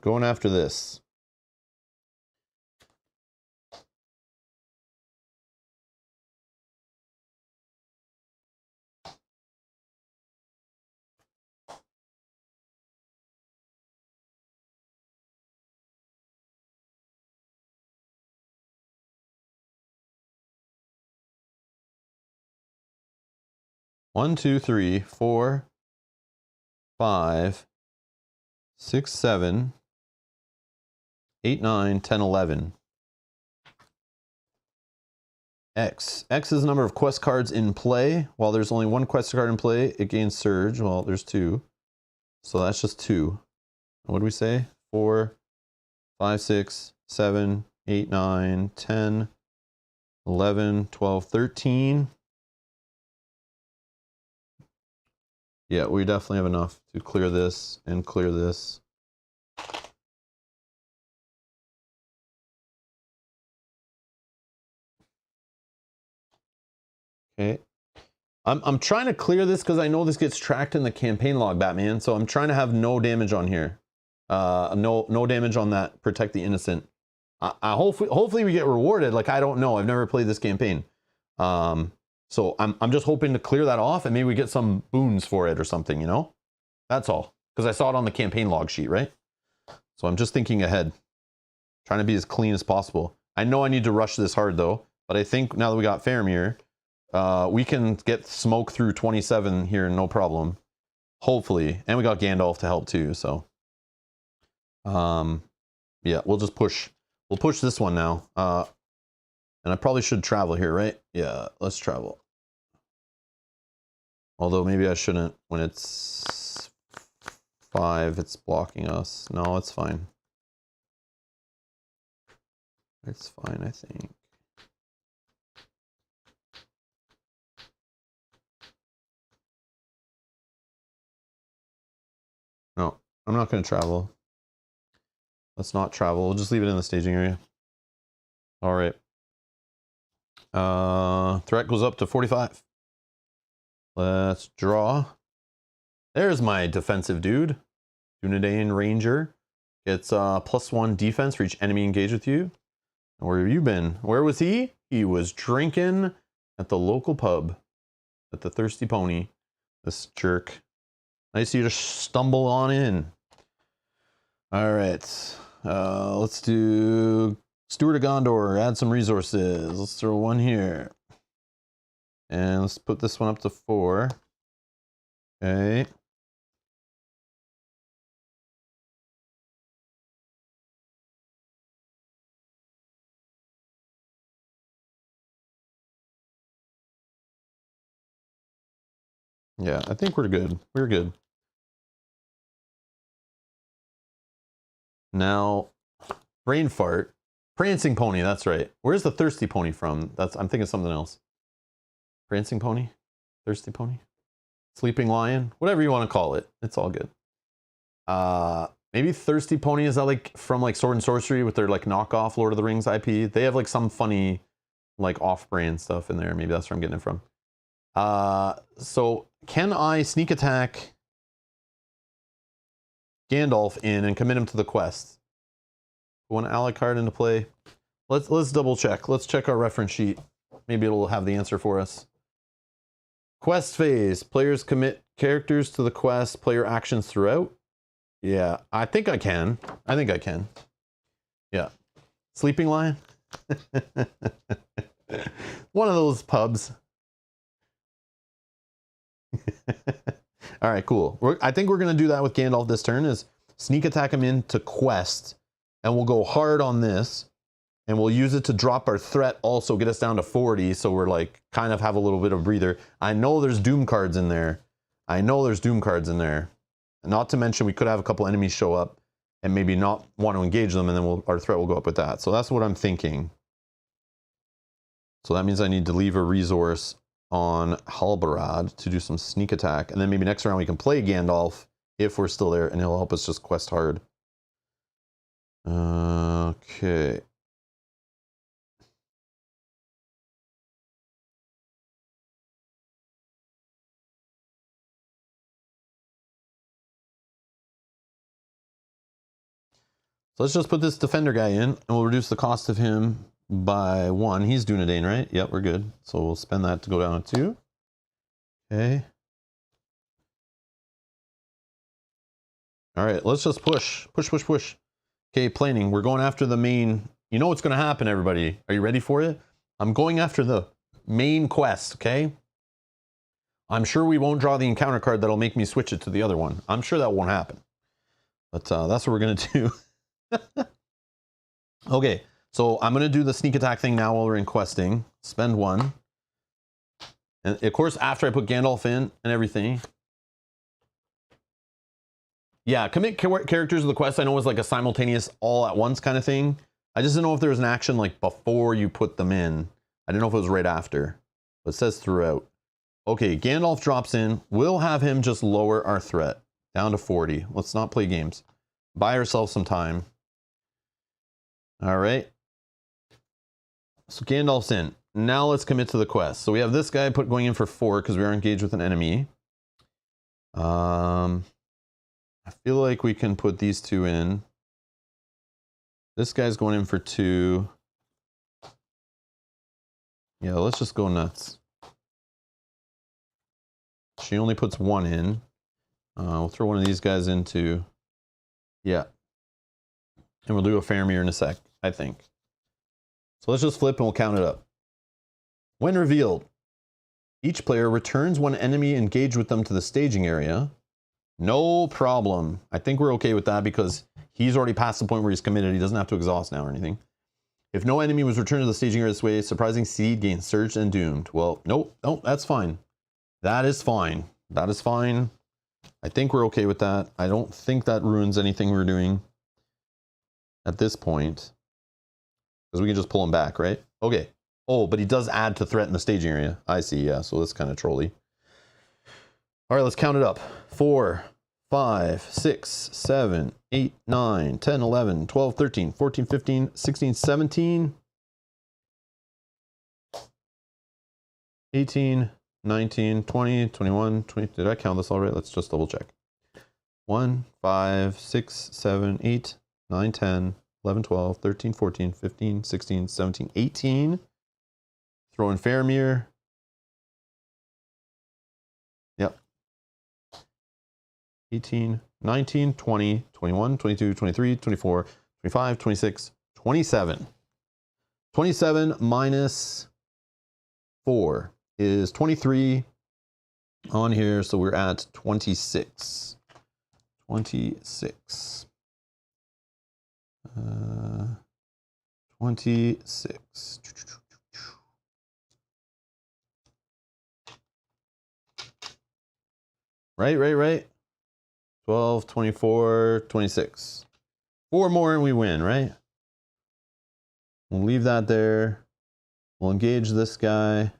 S1: Going after this. One, 2, 3, 4, 5, 6, 7, 8, 9, 10, 11. X. X is the number of quest cards in play. While there's only 1 quest card in play, it gains surge. Well, there's 2. So that's just 2. What do we say? 4, 5, 6, 7, 8, 9, 10, 11, 12, 13. Yeah, we definitely have enough to clear this and clear this. Okay. I'm trying to clear this because I know this gets tracked in the campaign log, Batman. So I'm trying to have no damage on here. No damage on that. Protect the innocent. Hopefully we get rewarded. Like, I don't know. I've never played this campaign. So I'm just hoping to clear that off and maybe we get some boons for it or something, you know? That's all. Because I saw it on the campaign log sheet, right? So I'm just thinking ahead. Trying to be as clean as possible. I know I need to rush this hard though, but I think now that we got Faramir, we can get smoke through 27 here, no problem. Hopefully. And we got Gandalf to help too, so. Yeah, we'll just push. We'll push this one now. And I probably should travel here, right? Yeah, let's travel. Although maybe I shouldn't when it's 5, it's blocking us. No, it's fine. It's fine, I think. No, I'm not going to travel. Let's not travel. We'll just leave it in the staging area. All right. Threat goes up to 45. Let's draw. There's my defensive dude. Dunedain Ranger. Gets +1 defense for each enemy engaged with you. Where have you been? Where was he? He was drinking at the local pub. At the Thirsty Pony. This jerk. Nice of you to stumble on in. All right. Let's do Steward of Gondor. Add some resources. Let's throw one here. And let's put this one up to 4. Okay. Yeah, I think we're good. We're good. Now, brain fart. Prancing pony, that's right. Where's the thirsty pony from? I'm thinking something else. Prancing pony? Thirsty pony? Sleeping lion? Whatever you want to call it. It's all good. Maybe thirsty pony, is that like from like Sword and Sorcery with their like knockoff Lord of the Rings IP? They have like some funny like off-brand stuff in there. Maybe that's where I'm getting it from. So can I sneak attack Gandalf in and commit him to the quest? One ally card into play. Let's double check. Let's check our reference sheet. Maybe it'll have the answer for us. Quest phase. Players commit characters to the quest. Player actions throughout. Yeah, I think I can. I think I can. Yeah. Sleeping Lion. One of those pubs. All right, cool. I think we're going to do that with Gandalf this turn, is sneak attack him into quest, and we'll go hard on this, and we'll use it to drop our threat, also get us down to 40, so we're like kind of have a little bit of breather. I know there's Doom cards in there. I know there's Doom cards in there. Not to mention we could have a couple enemies show up and maybe not want to engage them, and then our threat will go up with that. So that's what I'm thinking. So that means I need to leave a resource on Halbarad to do some sneak attack, and then maybe next round we can play Gandalf if we're still there, and he'll help us just quest hard. Okay. So let's just put this defender guy in, and we'll reduce the cost of him by 1. He's Dunedain, right? Yep, we're good. So we'll spend that to go down to 2. Okay. All right, let's just push. Push, push, push. Okay, planning. We're going after the main. You know what's going to happen, everybody. Are you ready for it? I'm going after the main quest, okay? I'm sure we won't draw the encounter card that'll make me switch it to the other one. I'm sure that won't happen. But that's what we're going to do. Okay, so I'm going to do the sneak attack thing now while we're in questing. Spend 1. And of course, after I put Gandalf in and everything. Yeah, commit characters to the quest I know is like a simultaneous all at once kind of thing. I just didn't know if there was an action like before you put them in. I didn't know if it was right after. But it says throughout. Okay, Gandalf drops in. We'll have him just lower our threat down to 40. Let's not play games. Buy ourselves some time. All right. So Gandalf's in. Now let's commit to the quest. So we have this guy going in for 4 because we are engaged with an enemy. I feel like we can put these 2 in. This guy's going in for 2. Yeah, let's just go nuts. She only puts 1 in. We'll throw one of these guys into. Yeah. And we'll do a Faramir in a sec, I think. So let's just flip and we'll count it up. When revealed, each player returns one enemy engaged with them to the staging area. No problem. I think we're okay with that because he's already past the point where he's committed. He doesn't have to exhaust now or anything. If no enemy was returned to the staging area this way, surprising seed gains surged and doomed. Well, nope, that's fine. That is fine. That is fine. I think we're okay with that. I don't think that ruins anything we're doing at this point. Because we can just pull him back, right? Okay. Oh, but he does add to threat in the staging area. I see, yeah. So that's kind of trolly. All right, let's count it up. 4, 5, 6, 7, 8, 9, 10, 11, 12, 13, 14, 15, 16, 17, 18, 19, 20, 21, 20. Did I count this all right? Let's just double check. 1, 5, 6, 7, 8, 9, 10, 11, 12, 13, 14, 15, 16, 17, 18. Throw in Faramir. Yep. 18, 19, 20, 21, 22, 23, 24, 25, 26, 27. 27 minus 4 is 23 on here, so we're at 26. 26. 26. Right. 12, 24, 26. 4 more and we win, right? We'll leave that there. We'll engage this guy.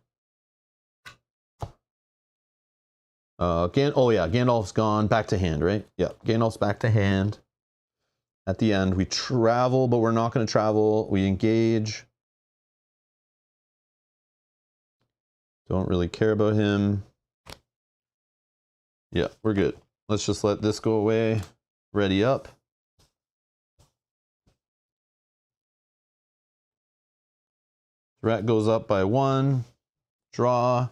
S1: Oh yeah, Gandalf's gone. Back to hand, right? Yeah, Gandalf's back to hand. At the end, we travel, but we're not going to travel. We engage. Don't really care about him. Yeah, we're good. Let's just let this go away. Ready up. Threat goes up by 1. Draw.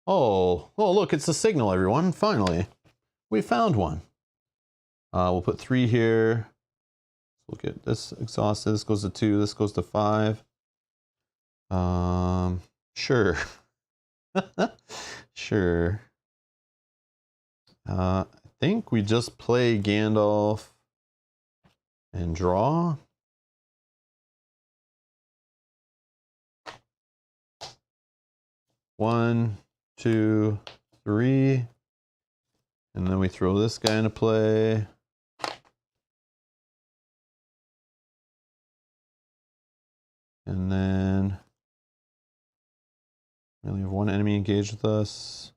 S1: Oh, look, it's a signal, everyone. Finally, we found one. We'll put 3 here. Look at this. Exhausted. This goes to 2. This goes to 5. Sure. Sure. I think we just play Gandalf and draw. One, 2, 3. And then we throw this guy into play. And then we only have 1 enemy engaged with us.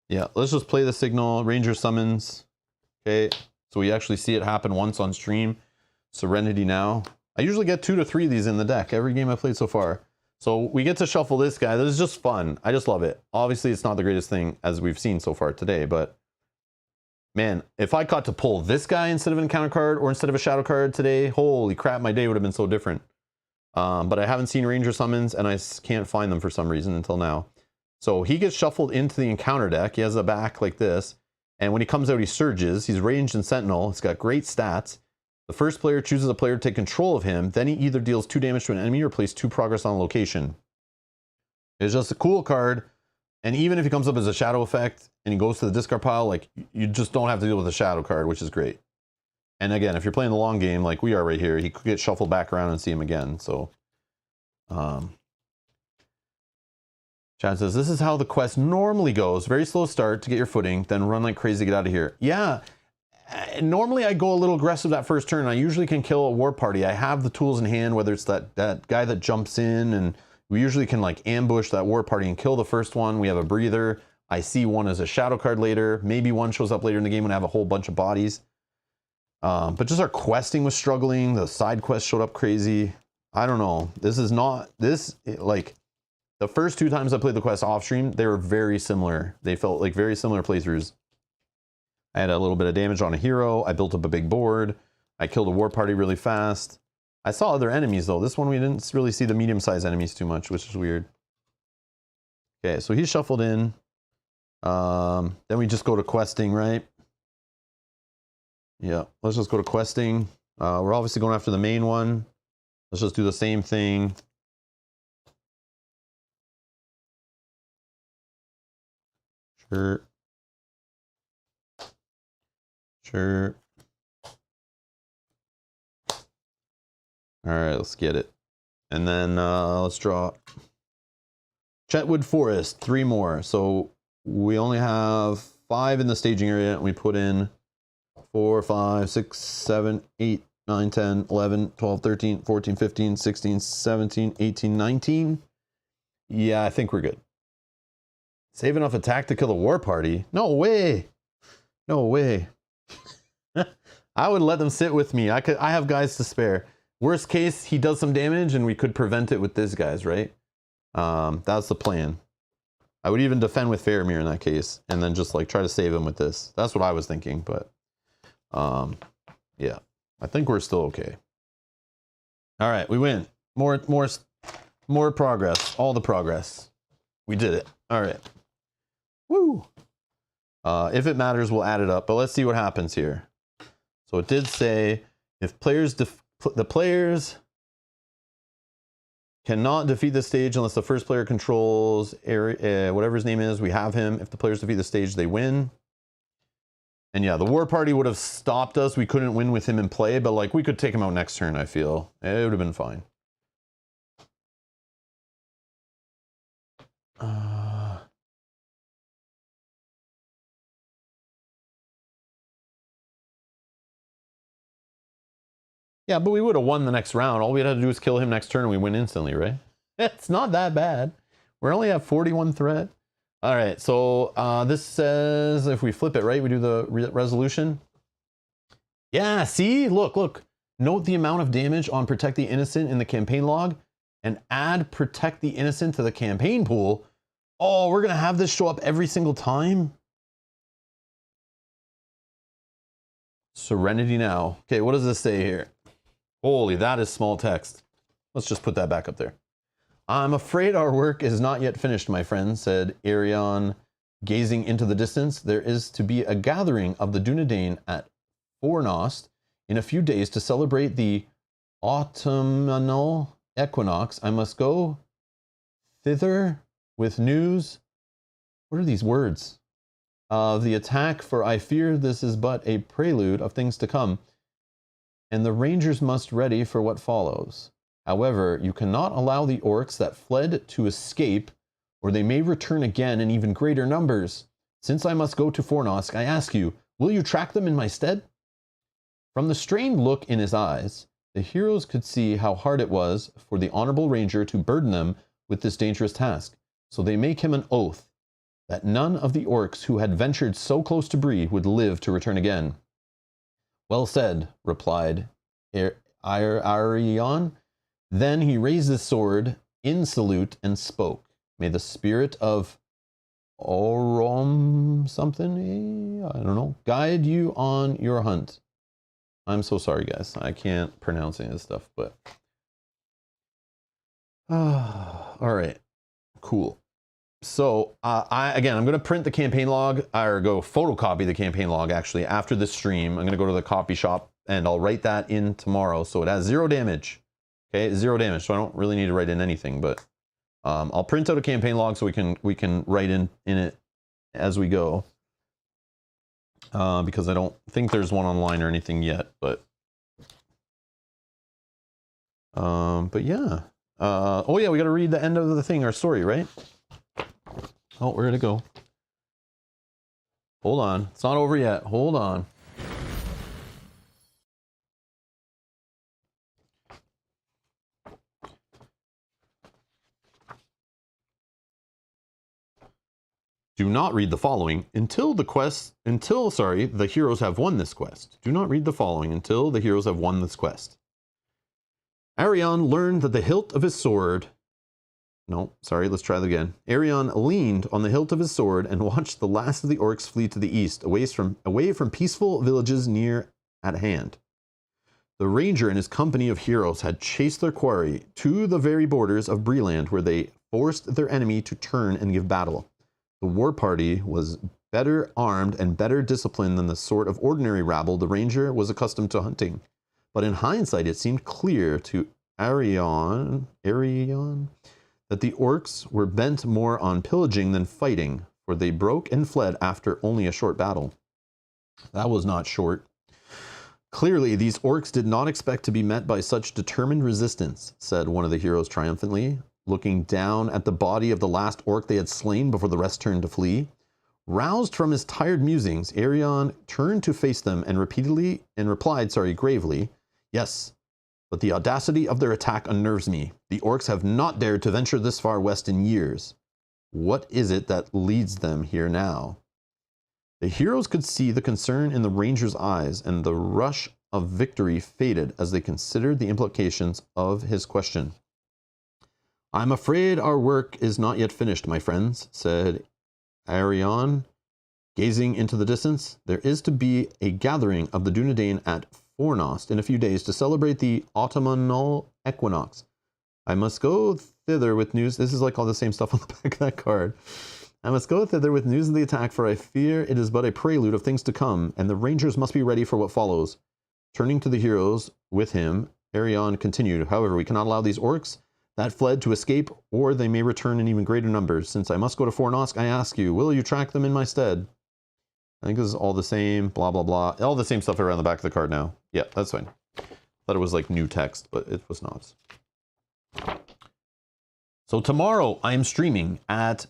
S1: Yeah, let's just play the signal. Ranger summons. Okay, so we actually see it happen once on stream. Serenity now. I usually get 2 to 3 of these in the deck every game I've played so far. So we get to shuffle this guy. This is just fun. I just love it. Obviously, it's not the greatest thing as we've seen so far today, but man, if I got to pull this guy instead of an encounter card or instead of a shadow card today, holy crap, my day would have been so different. But I haven't seen Ranger summons and I can't find them for some reason until now. So he gets shuffled into the encounter deck. He has a back like this. And when he comes out, he surges. He's ranged and sentinel. It's got great stats. The first player chooses a player to take control of him. Then he either deals 2 damage to an enemy or places 2 progress on a location. It's just a cool card. And even if he comes up as a shadow effect and he goes to the discard pile, like you just don't have to deal with a shadow card, which is great. And again, if you're playing the long game, like we are right here, he could get shuffled back around and see him again. So, Chad says, this is how the quest normally goes. Very slow start to get your footing, then run like crazy to get out of here. Yeah, normally I go a little aggressive that first turn. I usually can kill a war party. I have the tools in hand, whether it's that guy that jumps in, and we usually can like ambush that war party and kill the first one. We have a breather. I see one as a shadow card later. Maybe one shows up later in the game when I have a whole bunch of bodies. But just our questing was struggling. The side quest showed up crazy. I don't know. This is not this like the first 2 times I played the quest off stream, they were very similar. They felt like very similar playthroughs. I had a little bit of damage on a hero. I built up a big board. I killed a war party really fast. I saw other enemies though. This one we didn't really see the medium-sized enemies too much, which is weird. Okay, so he's shuffled in. Then we just go to questing, right? Yeah, let's just go to questing. We're obviously going after the main one. Let's just do the same thing. Sure. Sure. All right, let's get it. And then let's draw Chetwood Forest, 3 more. So we only have 5 in the staging area, and we put in 4, 5, 6, 7, 8, 9, 10, 11, 12, 13, 14, 15, 16, 17, 18, 19. Yeah, I think we're good. Save enough attack to kill the war party? No way. No way. I would let them sit with me. I have guys to spare. Worst case, he does some damage and we could prevent it with this guys, right? That's the plan. I would even defend with Faramir in that case and then just like try to save him with this. That's what I was thinking, but yeah, I think we're still okay. All right, we win. More progress. All the progress. We did it. All right. Woo. If it matters, we'll add it up, but let's see what happens here. So it did say if the players cannot defeat the stage unless the first player controls whatever his name is, we have him. If the players defeat the stage, they win. And yeah, the war party would have stopped us. We couldn't win with him in play, but like we could take him out next turn, I feel. It would have been fine. Yeah, but we would have won the next round. All we had to do was kill him next turn and we win instantly, right? It's not that bad. We only have 41 threat. All right, so this says if we flip it, right, we do the resolution. Yeah, see? Look. Note the amount of damage on Protect the Innocent in the campaign log and add Protect the Innocent to the campaign pool. Oh, we're going to have this show up every single time? Serenity now. Okay, what does this say here? Holy, that is small text. Let's just put that back up there. I'm afraid our work is not yet finished, my friend, said Arion, gazing into the distance. There is to be a gathering of the Dunedain at Fornost in a few days to celebrate the autumnal equinox. I must go thither with news. What are these words? Of the attack, for I fear this is but a prelude of things to come, and the rangers must ready for what follows. However, you cannot allow the orcs that fled to escape, or they may return again in even greater numbers. Since I must go to Fornosk, I ask you, will you track them in my stead? From the strained look in his eyes, the heroes could see how hard it was for the honorable ranger to burden them with this dangerous task. So they make him an oath that none of the orcs who had ventured so close to Bree would live to return again. Well said, replied Arion. Then he raised his sword in salute and spoke. May the spirit of Orom something, I don't know, guide you on your hunt. I'm so sorry, guys. I can't pronounce any of this stuff, but... all right, cool. So I'm going to print the campaign log, or go photocopy the campaign log actually after the stream. I'm going to go to the copy shop and I'll write that in tomorrow. So it has 0 damage. Okay, 0 damage. So I don't really need to write in anything, but I'll print out a campaign log so we can write in it as we go. Because I don't think there's one online or anything yet, but yeah. Oh yeah, we got to read the end of the thing, our story, right? Oh, where did it go? Hold on. It's not over yet. Hold on. Do not read the following until the heroes have won this quest. Do not read the following until the heroes have won this quest. Arion learned that the hilt of his sword... No, sorry, let's try that again. Arion leaned on the hilt of his sword and watched the last of the orcs flee to the east, away from peaceful villages near at hand. The ranger and his company of heroes had chased their quarry to the very borders of Breeland, where they forced their enemy to turn and give battle. The war party was better armed and better disciplined than the sort of ordinary rabble the ranger was accustomed to hunting. But in hindsight, it seemed clear to Arion that the orcs were bent more on pillaging than fighting, for they broke and fled after only a short battle. That was not short. Clearly, these orcs did not expect to be met by such determined resistance, said one of the heroes triumphantly, looking down at the body of the last orc they had slain before the rest turned to flee. Roused from his tired musings, Arion turned to face them and replied gravely, "Yes, but the audacity of their attack unnerves me. The orcs have not dared to venture this far west in years. What is it that leads them here now?" The heroes could see the concern in the ranger's eyes, and the rush of victory faded as they considered the implications of his question. "I'm afraid our work is not yet finished, my friends," said Arion, gazing into the distance. "There is to be a gathering of the Dunedain at Fornost in a few days to celebrate the autumnal equinox. I must go thither with news." This is like all the same stuff on the back of that card. I must go thither with news of the attack, for I fear it is but a prelude of things to come, and the rangers must be ready for what follows. Turning to the heroes with him, Arion continued, however, we cannot allow these orcs that fled to escape, or they may return in even greater numbers. Since I must go to Fornosk, I ask you, will you track them in my stead? I think this is all the same, blah, blah, blah. All the same stuff around the back of the card now. Yeah, that's fine. Thought it was like new text, but it was not. So tomorrow I am streaming at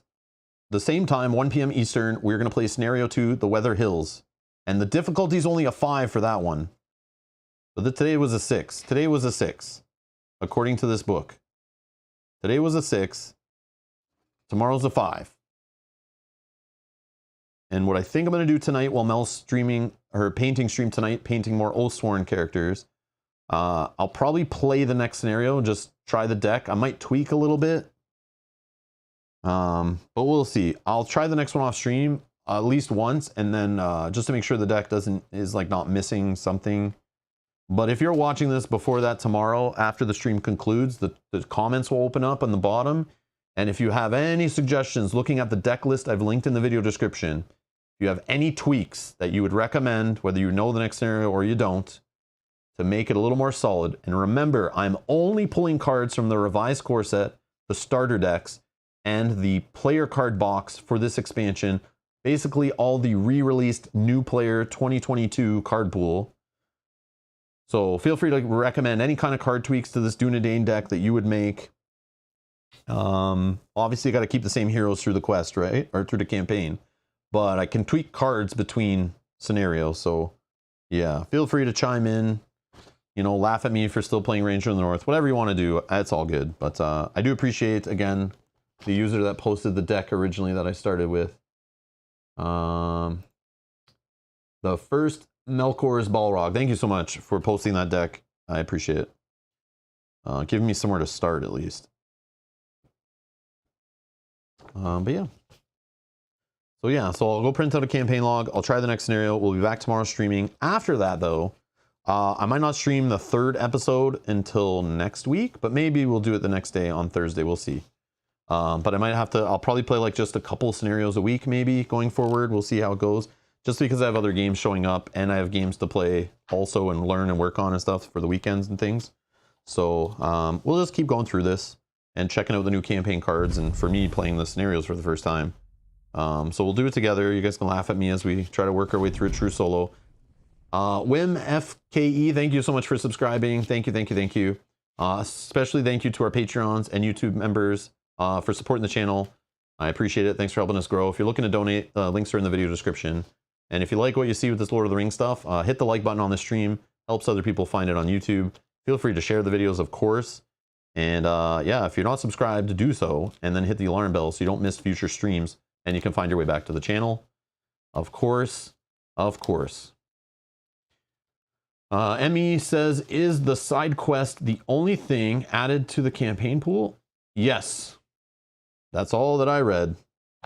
S1: the same time, 1 p.m. Eastern. We're going to play Scenario 2, The Weather Hills. And the difficulty is only a 5 for that one. But today was a 6. Today was a 6, according to this book. Today was a 6. Tomorrow's a 5. And what I think I'm going to do tonight while Mel's streaming, her painting stream tonight, painting more Oathsworn characters, I'll probably play the next scenario and just try the deck. I might tweak a little bit. But we'll see. I'll try the next one off stream at least once, and then just to make sure the deck is like not missing something. But if you're watching this before that tomorrow, after the stream concludes, the comments will open up on the bottom. And if you have any suggestions, looking at the deck list I've linked in the video description, if you have any tweaks that you would recommend, whether you know the next scenario or you don't, to make it a little more solid. And remember, I'm only pulling cards from the revised core set, the starter decks, and the player card box for this expansion. Basically all the re-released new player 2022 card pool. So feel free to recommend any kind of card tweaks to this Dunedain deck that you would make. Obviously you got to keep the same heroes through the quest, right? Or through the campaign. But I can tweak cards between scenarios. So yeah, feel free to chime in. You know, laugh at me if you're still playing Ranger in the North. Whatever you want to do, that's all good. But I do appreciate, again, the user that posted the deck originally that I started with. The first Melkor's Balrog. Thank you so much for posting that deck. I appreciate it. Giving me somewhere to start at least. But yeah. So yeah, so I'll go print out a campaign log. I'll try the next scenario. We'll be back tomorrow streaming. After that though, I might not stream the 3rd episode until next week, but maybe we'll do it the next day on Thursday. We'll see. But I might have to, I'll probably play like just a couple scenarios a week maybe going forward. We'll see how it goes. Just because I have other games showing up and I have games to play also and learn and work on and stuff for the weekends and things. So we'll just keep going through this and checking out the new campaign cards, and for me playing the scenarios for the first time. So we'll do it together. You guys can laugh at me as we try to work our way through a true solo. Wim FKE, thank you so much for subscribing. Thank you, thank you, thank you. Especially thank you to our Patreons and YouTube members for supporting the channel. I appreciate it. Thanks for helping us grow. If you're looking to donate, links are in the video description. And if you like what you see with this Lord of the Rings stuff, hit the like button on the stream. Helps other people find it on YouTube. Feel free to share the videos, of course. And yeah, if you're not subscribed, do so. And then hit the alarm bell so you don't miss future streams. And you can find your way back to the channel. Of course, of course. Emmy says, is the side quest the only thing added to the campaign pool? Yes. That's all that I read.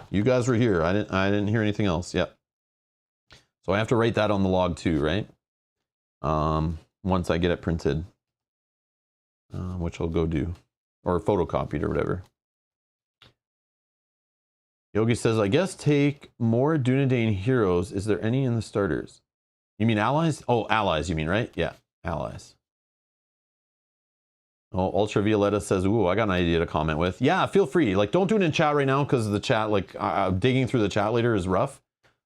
S1: You guys were here. I didn't hear anything else. Yep. So I have to write that on the log too, right? Once I get it printed, which I'll go do, or photocopied or whatever. Yogi says, I guess take more Dunedain heroes. Is there any in the starters? You mean allies? Oh, allies you mean, right? Yeah, allies. Oh, Ultravioletta says, ooh, I got an idea to comment with. Yeah, feel free. Like, don't do it in chat right now because the chat, like, digging through the chat later is rough.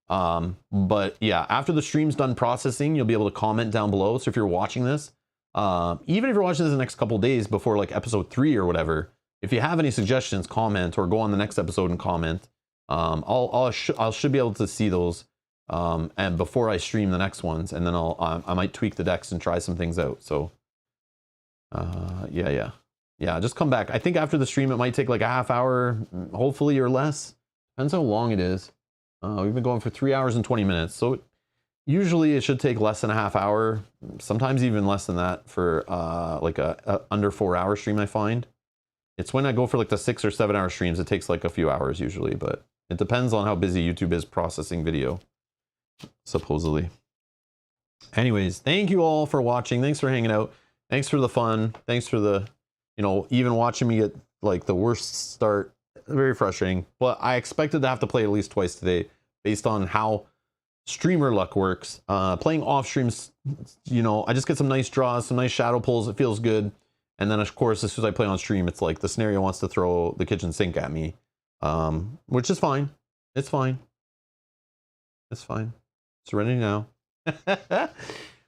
S1: But yeah, after the stream's done processing, you'll be able to comment down below. So if you're watching this, even if you're watching this the next couple days before like episode 3 or whatever, if you have any suggestions, comment, or go on the next episode and comment. I should be able to see those and before I stream the next ones, and then I might tweak the decks and try some things out. So yeah, just come back. I think after the stream it might take like a half hour, hopefully, or less. Depends how long it is. We've been going for 3 hours and 20 minutes, so usually it should take less than a half hour, sometimes even less than that for like a under 4 hour stream. I find it's when I go for like the 6 or 7 hour streams, it takes like a few hours usually, but it depends on how busy YouTube is processing video, supposedly. Anyways, thank you all for watching. Thanks for hanging out. Thanks for the fun. Thanks for the, you know, even watching me get like the worst start very frustrating. But I expected to have to play at least twice today based on how streamer luck works. Playing off streams, you know, I just get some nice draws, some nice shadow pulls. It feels good. And then, of course, as soon as I play on stream, it's like the scenario wants to throw the kitchen sink at me, which is fine. It's fine. It's fine. Serenity now.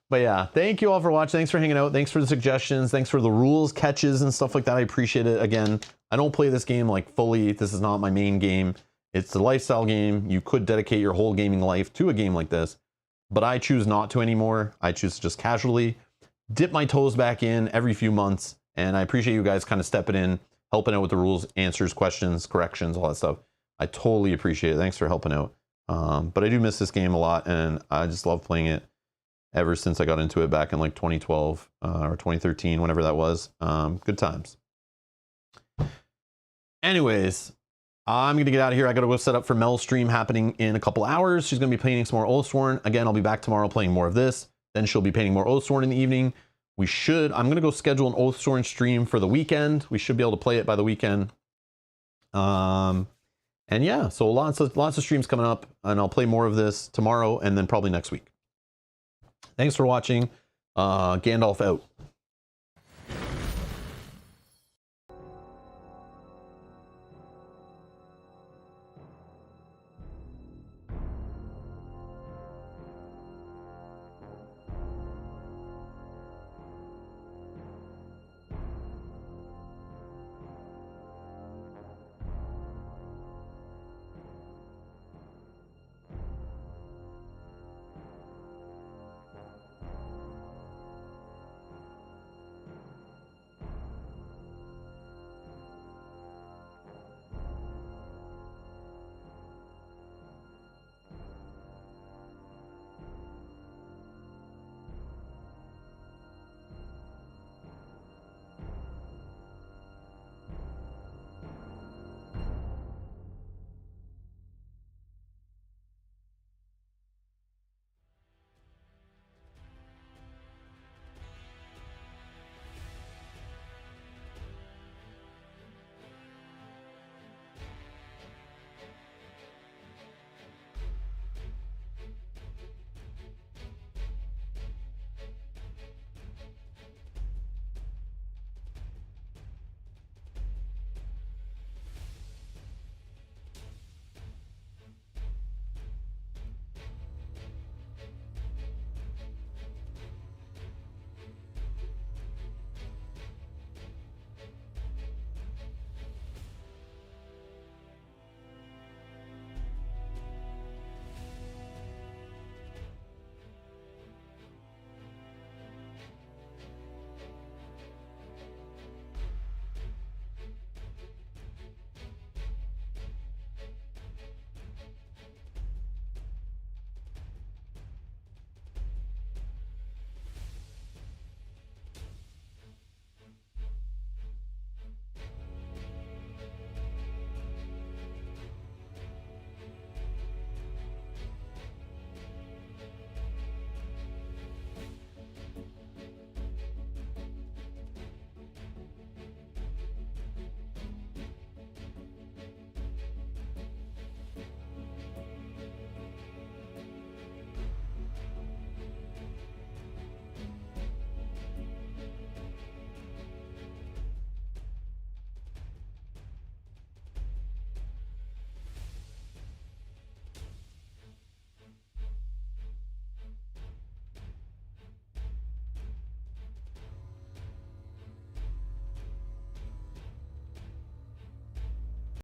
S1: But yeah, thank you all for watching. Thanks for hanging out. Thanks for the suggestions. Thanks for the rules, catches, and stuff like that. I appreciate it. Again, I don't play this game like fully. This is not my main game. It's a lifestyle game. You could dedicate your whole gaming life to a game like this, but I choose not to anymore. I choose to just casually dip my toes back in every few months. And I appreciate you guys kind of stepping in, helping out with the rules, answers, questions, corrections, all that stuff. I totally appreciate it. Thanks for helping out. But I do miss this game a lot, and I just love playing it ever since I got into it back in like 2012 or 2013, whenever that was. Good times. Anyways, I'm going to get out of here. I got to go set up for Mel's stream happening in a couple hours. She's going to be painting some more Oathsworn. Again, I'll be back tomorrow playing more of this. Then she'll be painting more Oathsworn in the evening. I'm going to go schedule an Oathsworn stream for the weekend. We should be able to play it by the weekend. And yeah, so lots of streams coming up, and I'll play more of this tomorrow and then probably next week. Thanks for watching. Gandalf out.